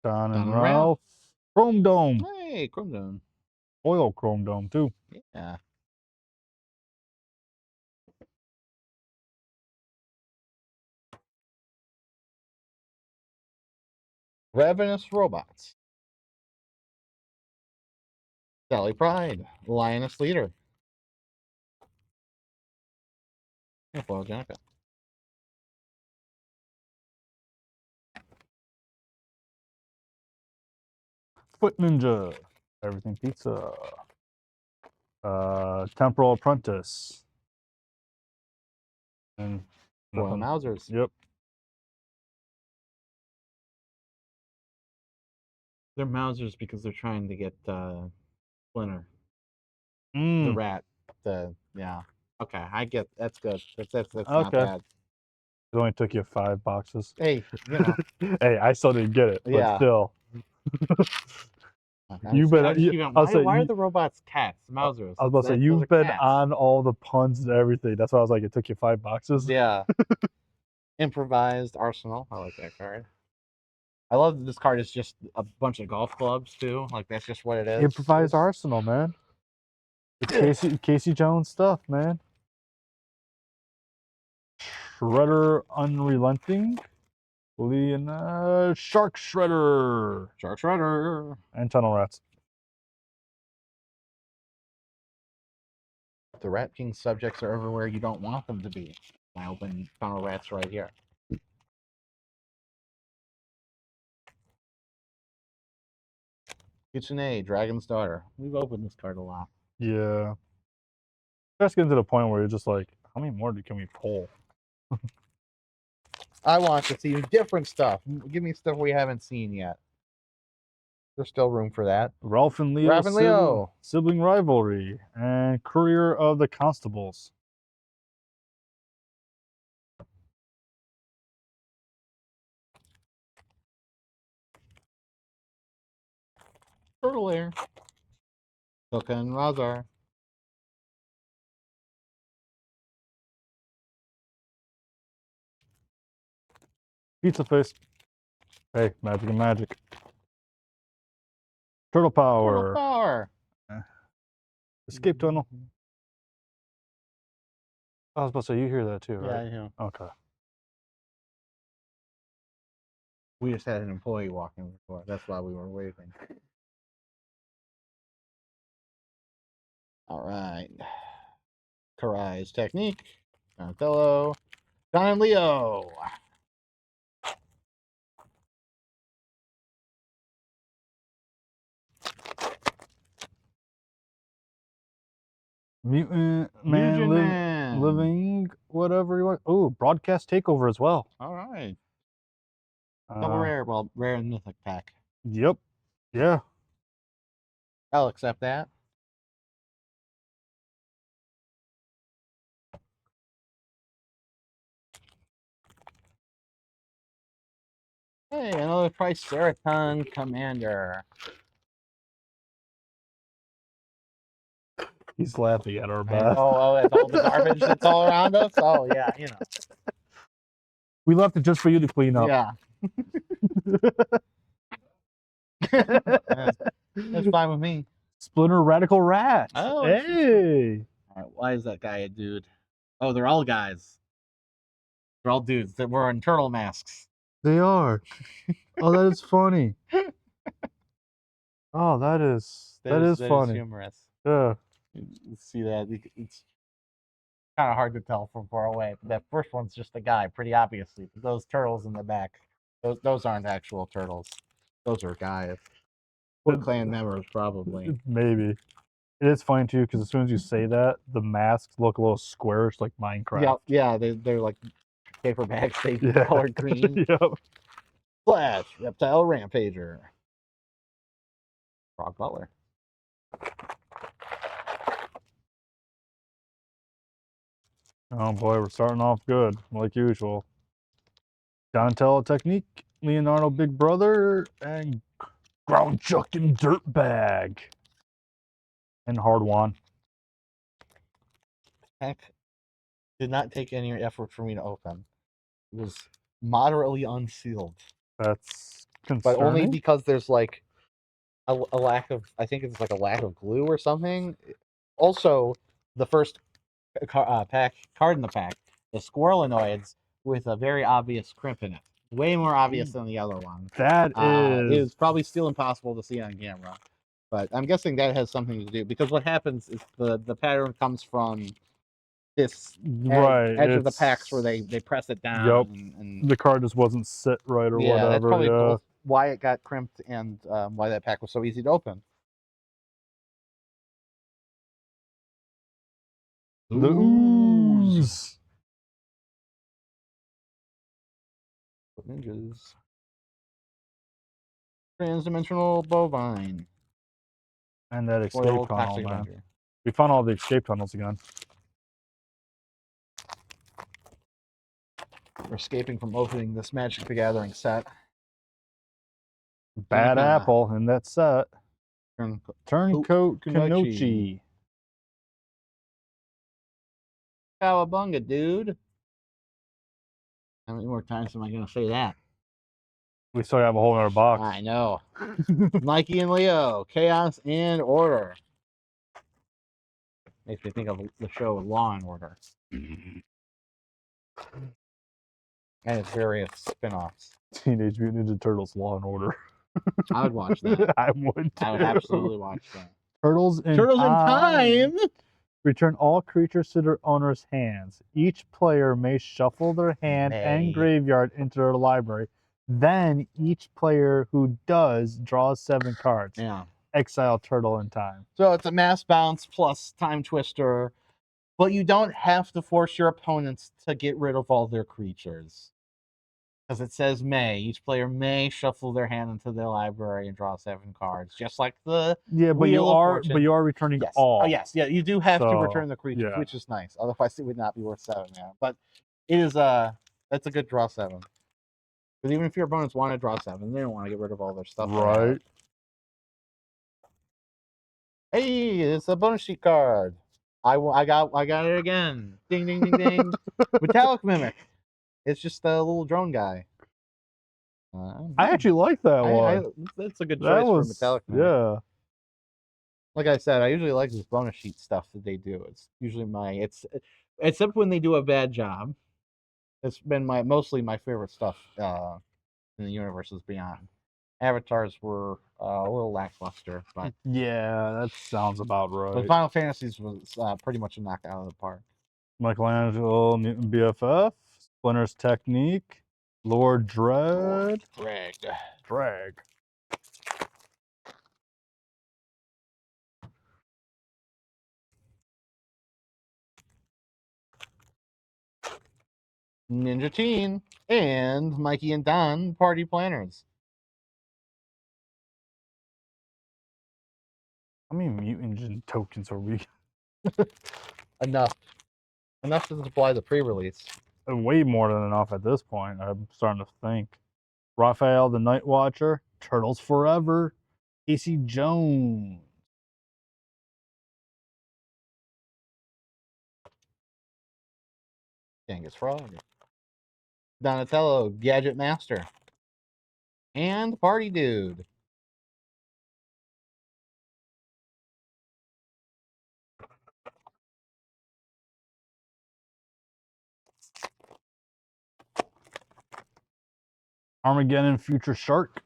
Don and Ralph. Chrome Dome. Hey, Chrome Dome. Oil Chrome Dome, too. Yeah. Ravenous Robots. Sally Pride. Lioness Leader. And Foil Janica. Foot Ninja. Everything Pizza. Temporal Apprentice. And Foil Mausers. Yep. They're Mausers because they're trying to get Splinter. The rat. Yeah. Okay, I get that's good. That's not bad. It only took you 5 boxes. Hey, you know. Hey, I still didn't get it, but Yeah. still. Why are the robots cats? Mausers. I was about to say, you've been on all the puns and everything. That's why I was like, it took you 5 boxes. Yeah. Improvised Arsenal. I like that card. I love that this card is just a bunch of golf clubs, too. Like, that's just what it is. Improvised Arsenal, man. It's Casey Jones stuff, man. Shredder Unrelenting. Shark Shredder. Shark Shredder. And Tunnel Rats. The Rat King subjects are everywhere you don't want them to be. I open Tunnel Rats right here. Kitsune, Dragon's Daughter. We've opened this card a lot. Yeah. Just getting to the point where you're just like, how many more can we pull? I want to see different stuff. Give me stuff we haven't seen yet. There's still room for that. Ralph and Leo, Ralph and Leo. Sibling Rivalry, and Courier of the Constables. Turtle Air. Toka and Razar. Pizza Face. Hey, magic and magic. Turtle Power. Turtle Power. Escape Tunnel. I was about to say, you hear that too, right? Yeah, I know. Okay. We just had an employee walking before. That's why we were waiting. All right. Karai's Technique. Donatello. Don and Leo. Mutant Mutant Man, Man. Living, whatever you want. Oh, Broadcast Takeover as well. All right. Double rare. Well, rare and mythic pack. Yep. Yeah. I'll accept that. Hey, another Triceratops Commander. He's laughing at our And, math. that's all the garbage that's all around us? Oh, yeah, you know. We left it just for you to clean up. Yeah. That's fine with me. Splinter Radical Rat. Oh, hey. All right, why is that guy a dude? Oh, they're all guys. They're all dudes that were in turtle masks. They are. Oh, that is funny. Oh, that is funny. Humorous. Yeah. You see that? It's kind of hard to tell from far away. That first one's just a guy, pretty obviously. Those turtles in the back, those aren't actual turtles. Those are guys. Foot Clan members, probably. Maybe. It is funny too, because as soon as you say that, the masks look a little squarish like Minecraft. Yeah, they're like paper bags, they colored green. Yep. Flash, Reptile Rampager. Frog Butler. Oh boy, we're starting off good, like usual. Donatello Technique, Leonardo Big Brother, and Ground Chucking Dirtbag. And Hard Won. Heck, did not take any effort for me to open. It was moderately unsealed. That's concerning. But only because there's like a lack of, I think it's like a lack of glue or something. Also, the first card in the pack, the Squirrelinoids with a very obvious crimp in it. Way more obvious than the other one. That is... It's probably still impossible to see on camera. But I'm guessing that has something to do, because what happens is the pattern comes from this edge of the packs where they press it down. Yep. And the card just wasn't set right or whatever. That's probably both why it got crimped and why that pack was so easy to open. The Ooze. Ninjas. Transdimensional Bovine. And that escape tunnel, man. Avenger. We found all the escape tunnels again. We're escaping from opening this Magic the Gathering set. Bad apple in that set. Turncoat Kunoichi. Cowabunga, dude. How many more times am I going to say that? We still have a whole other box. I know. Mikey and Leo, Chaos and Order. Makes me think of the show Law and Order. and its various spin-offs. Teenage Mutant Ninja Turtles: Law and Order. I would watch that. I would too. I would absolutely watch that. Turtles in Time. Return all creatures to their owner's hands. Each player may shuffle their hand and graveyard into their library. Then each player who does draws 7 cards. Yeah. Exile Turtle in Time. So it's a mass bounce plus time twister, but you don't have to force your opponents to get rid of all their creatures. Because it says may. Each player may shuffle their hand into their library and draw 7 cards, just like the but you are returning all. Oh yes, yeah, you do have to return the creatures, yeah. which is nice. Otherwise, it would not be worth 7 now. But it is that's a good draw 7. Because even if your opponents want to draw 7, they don't want to get rid of all their stuff. Right. Hey, it's a bonus sheet card. I got it again. Ding ding ding ding. Metallic Mimic. It's just a little drone guy. I actually like that one. That's a good choice for Metallic Mimic. Yeah. Like I said, I usually like this bonus sheet stuff that they do. It's usually except when they do a bad job. It's been mostly my favorite stuff in the universes beyond. Avatars were a little lackluster, but yeah, that sounds about right. But Final Fantasies was pretty much a knockout out of the park. Michelangelo Mutant BFF, Splinter's Technique, Lord Dread, Drag. Ninja Teen and Mikey and Don Party Planners. How many mutant tokens are we? Enough to supply the pre-release. Way more than enough at this point. I'm starting to think. Raphael the Night Watcher, Turtles Forever, Casey Jones. Genghis Frog. Donatello, Gadget Master. And Party Dude. Armageddon Future Shark.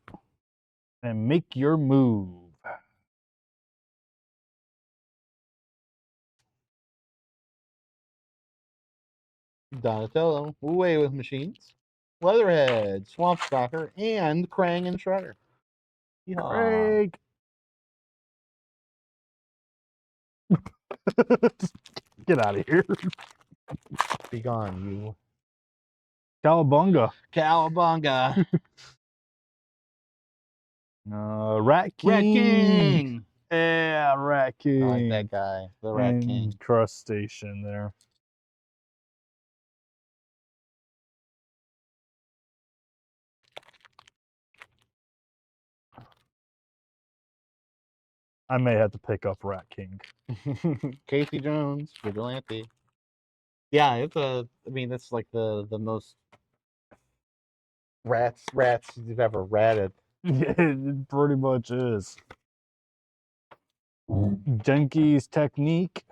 And Make Your Move. Donatello, Away with Machines. Leatherhead, Swamp Stalker, and Krang and Shredder. Craig. Get out of here. Be gone, you. Cowabunga. Cowabunga. Rat King. Rat King. Yeah, Rat King. I like that guy. The Rat King. Crustacean there. I may have to pick up Rat King. Casey Jones, Vigilante. Yeah, it's that's like the most rats you've ever ratted. Yeah, it pretty much is. Genki's Technique.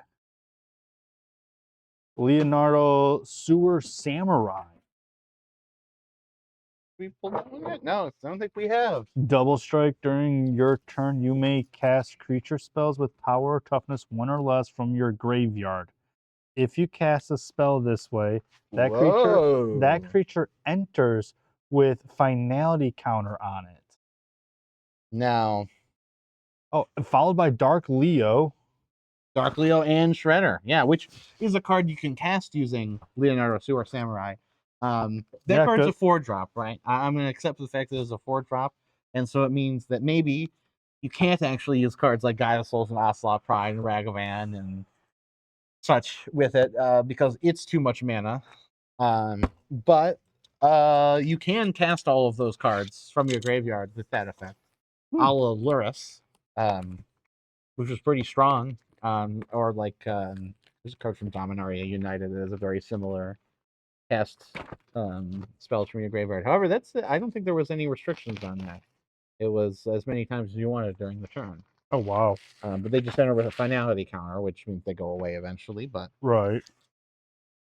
Leonardo Sewer Samurai. We pulled that one yet? No, I don't think we have. Double strike during your turn. You may cast creature spells with power or toughness 1 or less from your graveyard. If you cast a spell this way, that creature enters with finality counter on it. Now. Oh, followed by Dark Leo. Dark Leo and Shredder. Yeah, which is a card you can cast using Leonardo Sewer Samurai. That card's a 4-drop, right? I'm going to accept the fact that it's a 4-drop, and so it means that maybe you can't actually use cards like Guide of Souls and Ocelot Pride and Ragavan and such with it because it's too much mana. But you can cast all of those cards from your graveyard with that effect. A la Luris, which is pretty strong. Or like there's a card from Dominaria United that has a very similar cast spells from your graveyard. However, I don't think there was any restrictions on that. It was as many times as you wanted during the turn. Oh wow! But they just enter with a finality counter, which means they go away eventually. But right,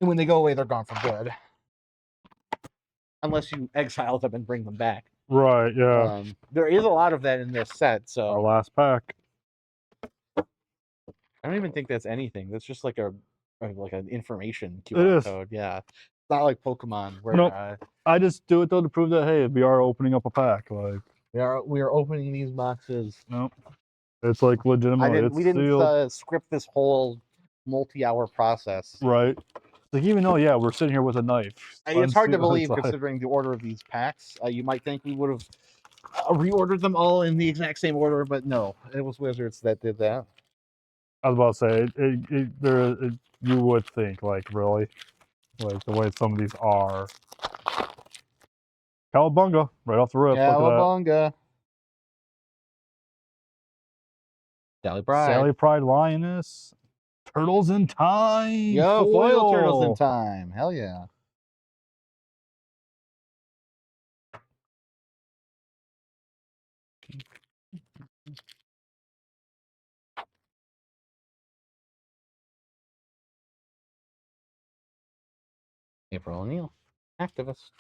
and when they go away, they're gone for good. unless you exile them and bring them back. Right, yeah. There is a lot of that in this set, so Our last pack. I don't even think that's anything. That's just like an information It QR is. code. Yeah, it's not like Pokemon where Nope. I just do it though to prove that hey, we are opening up a pack. Like we are opening these boxes. nope. It's like legitimate. We didn't script this whole multi-hour process. Right. Like even though yeah, we're sitting here with a knife. It's hard to believe considering the order of these packs. You might think we would have reordered them all in the exact same order, but no, it was Wizards that did that. I was about to say you would think like really, like the way some of these are. Cowabunga, right off the rip. Cowabunga. Sally Pride. Sally Pride Lioness. Turtles in Time. Yo, foil Turtles in Time. Hell yeah. April O'Neil, activist.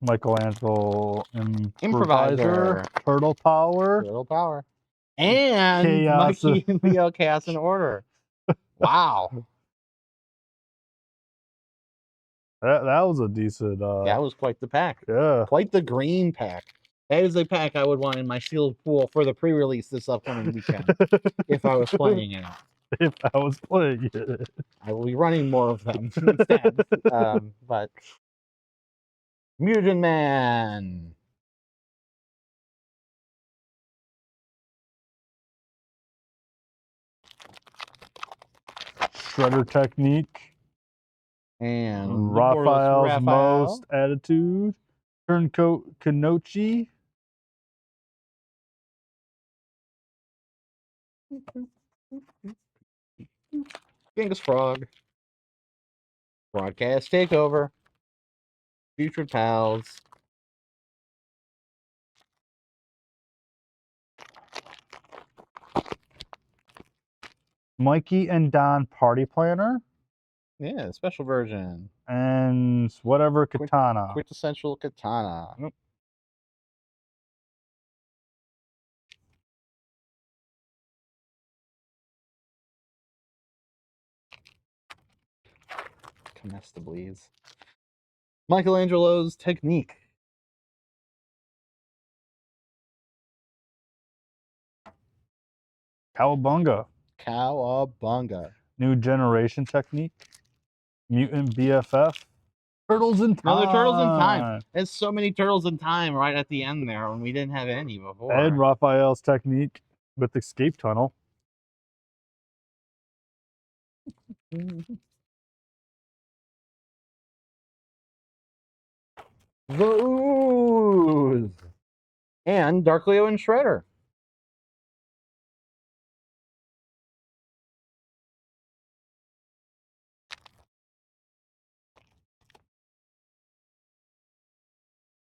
Michelangelo Improviser. Turtle Power. Turtle Power. And Chaos. Mikey and Leo Chaos in Order. Wow. That was a decent. That was quite the pack. Yeah. Quite the green pack. That is a pack I would want in my sealed pool for the pre-release this upcoming weekend. If I was playing it. If I was playing it. I will be running more of them instead. But Mutant Man. Shredder Technique. And Raphael's Most Attitude. Turncoat Kanochi. Genghis Frog. Broadcast Takeover. Future Pals. Mikey and Don Party Planner. Yeah, special version. And whatever Katana. Quintessential Katana. Nope. Comestibles. Michelangelo's Technique. Cowabunga. Cowabunga. New Generation Technique. Mutant BFF. Turtles in Time. Another Turtles in Time. There's so many Turtles in Time right at the end there when we didn't have any before. Ed Raphael's Technique with Escape Tunnel. The Ooze. And Dark Leo and Shredder.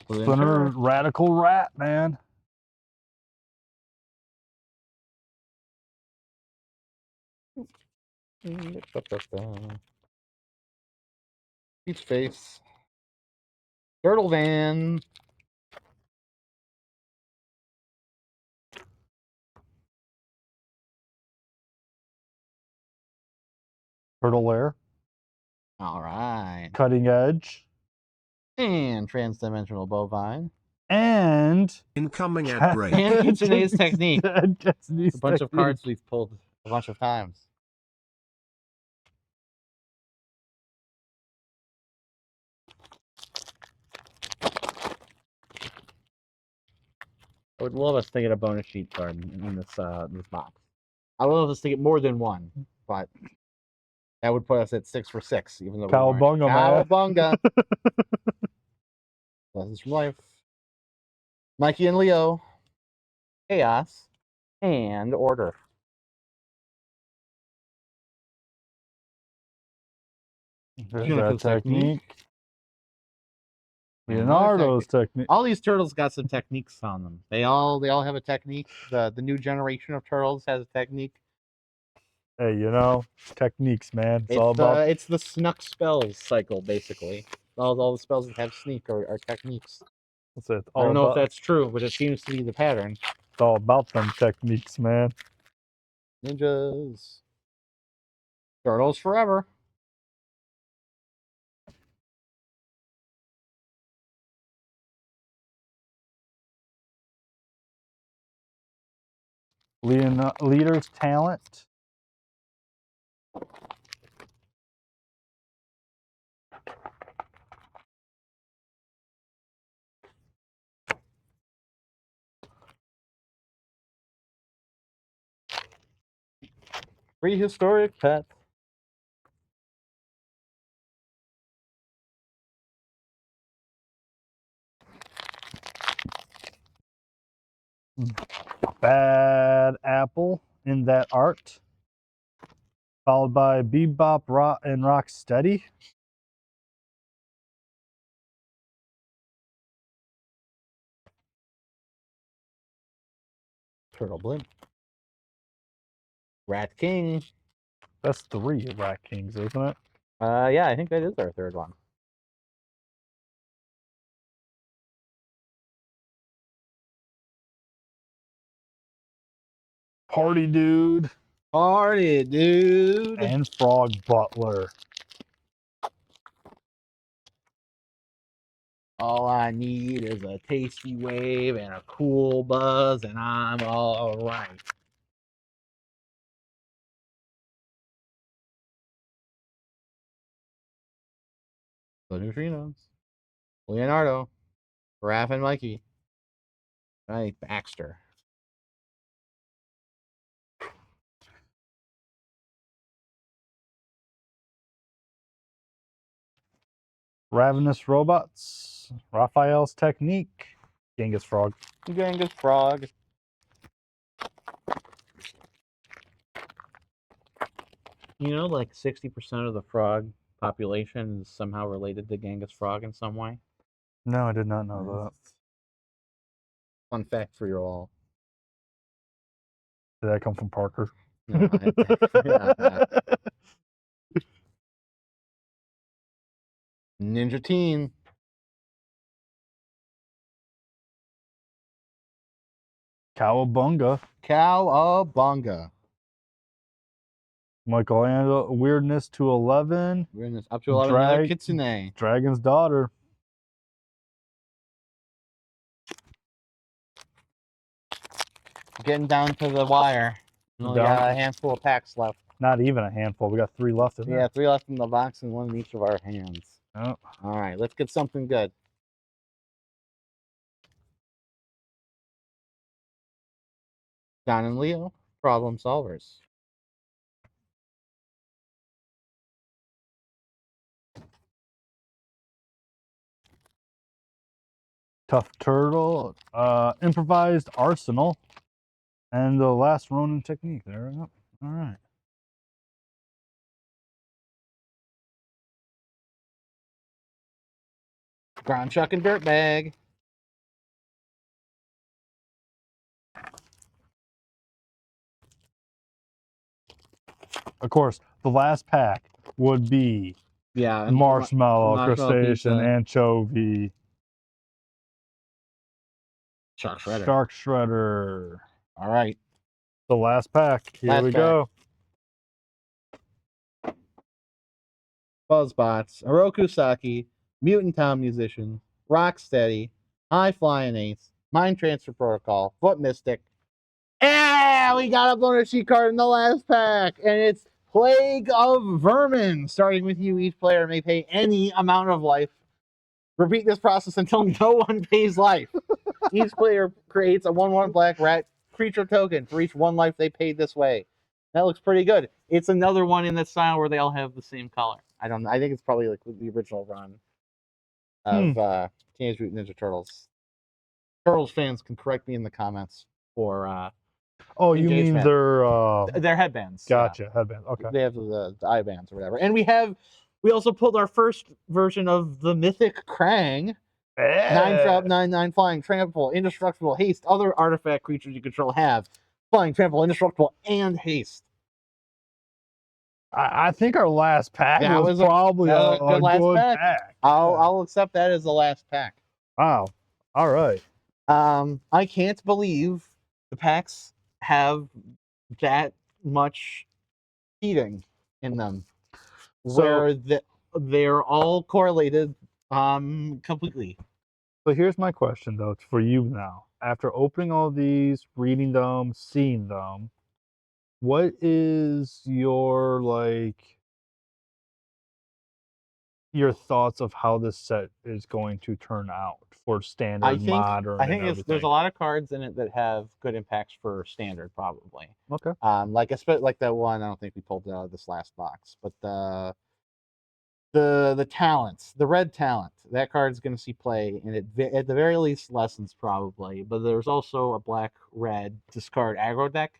Splinter Radical Rat, man. Peach Face. Turtle Van. Turtle Lair. All right. Cutting Edge. And Transdimensional Bovine. And incoming ad break. And Kitsune's Technique. And a bunch of cards we've pulled a bunch of times. I would love us to get a bonus sheet card in this this box. I would love us to get more than one, but that would put us at 6 for 6, even though Cowabunga, man. Cowabunga. Lessons from Life. Mikey and Leo. Chaos. And Order. There's that Technique. Leonardo's Technique. All these turtles got some techniques on them. They all have a technique. The new generation of turtles has a technique. Hey, you know, techniques, man. It's all about. It's the snuck spells cycle, basically. All the spells that have sneak are techniques. It's all I don't know if about. that's true, but it seems to be the pattern. It's all about them techniques, man. Ninjas. Turtles forever. Leader's talent. Prehistoric pet. Bad apple in that art. Followed by Bebop Rock and Rocksteady. Turtle Blimp. Rat King. That's 3 Rat Kings, isn't it? Yeah, I think that is our third one. Party Dude. Party Dude. And Frog Butler. All I need is a tasty wave and a cool buzz, and I'm all right. The Neutrinos. Leonardo. Raph and Mikey. Right, Baxter. Ravenous Robots. Raphael's Technique. Genghis Frog. Genghis Frog. You know, like 60% of the frog population is somehow related to Genghis Frog in some way. No, I did not know that. Fun fact for you all. Did that come from Parker? No, Ninja Teen. Cowabunga. Cowabunga. Michelangelo. Weirdness to 11. Weirdness up to 11. Another Kitsune. Dragon's Daughter. Getting down to the wire. We only got a handful of packs left. Not even a handful. We got 3 left in there. Yeah, 3 left in the box and 1 in each of our hands. Oh. All right, let's get something good. Don and Leo, problem solvers. Tough Turtle. Improvised Arsenal. And the last Ronin Technique. There we go. All right. Ground Chuck and Dirtbag. Of course, the last pack would be marshmallow, crustacean, anchovy, Shark Shredder. Shark Shredder. All right. The last pack. Here we go. Buzzbots, Oroku Saki, Mutant Town Musician, Rocksteady, High Flying Ace, Mind Transfer Protocol, Foot Mystic. Yeah, we got a bonus sheet card in the last pack, and it's Plague of Vermin. Starting with you, each player may pay any amount of life. Repeat this process until no one pays life. Each player creates a 1/1 black rat creature token for each 1 life they paid this way. That looks pretty good. It's another one in that style where they all have the same color. I don't know. I think it's probably like the original run of Teenage Mutant Ninja Turtles. Turtles fans can correct me in the comments for Oh, you mean their headbands. Gotcha, yeah. Headbands. Okay. They have the eye bands or whatever. And we also pulled our first version of the Mythic Krang. 9 drop, 9/9 flying, trample, indestructible, haste. Other artifact creatures you control have flying, trample, indestructible, and haste. I think our last pack That was probably a good last good pack. pack. I'll accept that as the last pack. Wow. All right. I can't believe the packs have that much heating in them, So, where they're all correlated completely. so here's my question though for you now. After opening all these, reading them, seeing them, what is your your thoughts of how this set is going to turn out for standard, modern, I and think there's a everything? lot of cards in it that have good impacts for standard, probably. Okay. Like like that one. I don't think we pulled out of this last box, but the talents, the red talent, that card's going to see play, and at the very least lessons probably. But there's also a black red discard aggro deck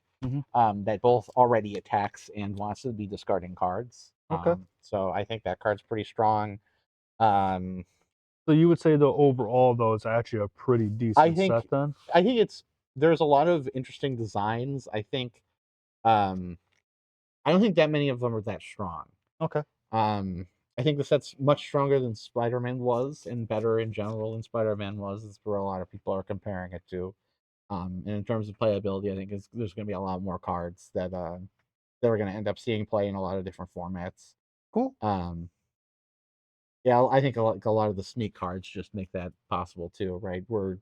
that both already attacks and wants to be discarding cards. Okay. So I think that card's pretty strong. Um, So you would say the overall though is actually a pretty I decent think set then? I think there's a lot of interesting designs. I think I don't think that many of them are that strong. Okay. I think the set's much stronger than Spider-Man was, and better in general than Spider-Man was. Is where a lot of people are comparing it to. And in terms of playability, I think there's going to be a lot more cards that we're going to end up seeing play in a lot of different formats. Cool. Yeah, I think a lot of the sneak cards just make that possible too, right? Where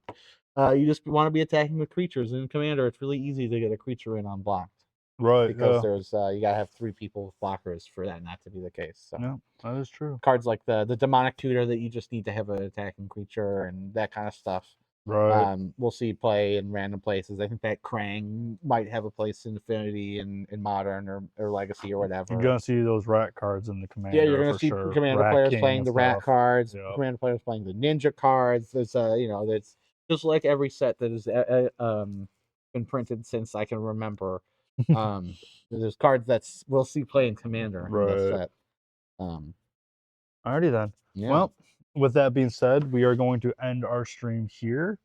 you just want to be attacking with creatures. In Commander, it's really easy to get a creature in unblocked Right. because Yeah. there's you gotta have 3 people with blockers for that not to be the case. So Yeah, that is true. cards like the demonic tutor that you just need to have an attacking creature and that kind of stuff. Right. We'll see play in random places. I think that Krang might have a place in Affinity in Modern or Legacy or whatever. You're gonna see those rat cards in the Yeah, you're commander gonna for see sure. Commander Rat players King playing and the rat stuff. cards, Yeah. Commander players playing the ninja cards. There's that's just like every set that has been printed since I can remember. Um, there's cards that we'll see play in Commander in this Right. set. Um, Alrighty then. yeah. Well, with that being said, we are going to end our stream here.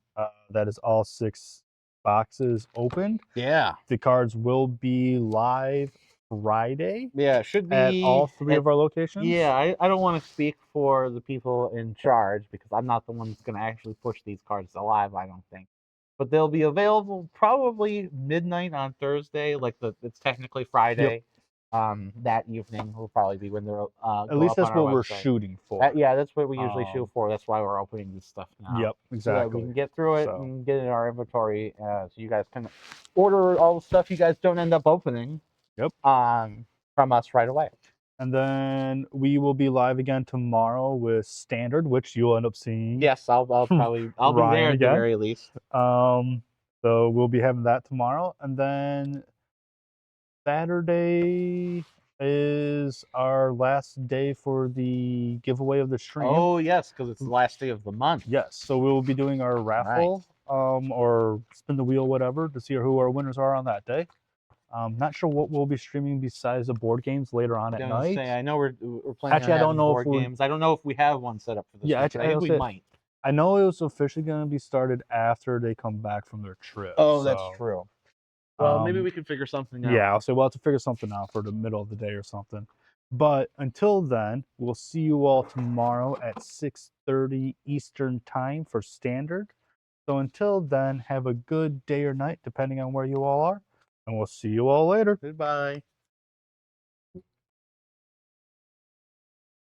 That is all 6 boxes opened. Yeah. The cards will be live Friday Yeah, it should at be all 3 of our locations. Yeah, I don't want to speak for the people in charge because I'm not the one that's going to actually push these cards alive, I don't think. But they'll be available probably midnight on Thursday, it's technically Friday. That evening will probably be when they'll At go least up on that's our what we're website. shooting for. Yeah, that's what we usually shoot for. That's why we're opening this stuff now. Yep, So that we exactly. can get through it So, and get it in our inventory, so you guys can order all the stuff you guys don't end up opening. Yep. From us right away. and then we will be live again tomorrow with Standard, which you'll end up seeing. Yes, I'll probably be there at the very least. So we'll be having that tomorrow, and then Saturday is our last day for the giveaway of the stream. Oh yes, because it's the last day of the month. Yes, so we will be doing our raffle, or spin the wheel, whatever, to see who our winners are on that day. Not sure what we'll be streaming besides the board games later on at night. I know we're planning Actually, on I don't know board games. I don't know if we have one set up for this. Yeah, week, but I think we might. I know it was officially going to be started after they come back from their trip. Oh, that's true. Well, maybe we can figure something out. Yeah, I'll say we'll have to figure something out for the middle of the day or something. But until then, we'll see you all tomorrow at 6:30 Eastern Time for Standard. So until then, have a good day or night, depending on where you all are. And we'll see you all later. Goodbye.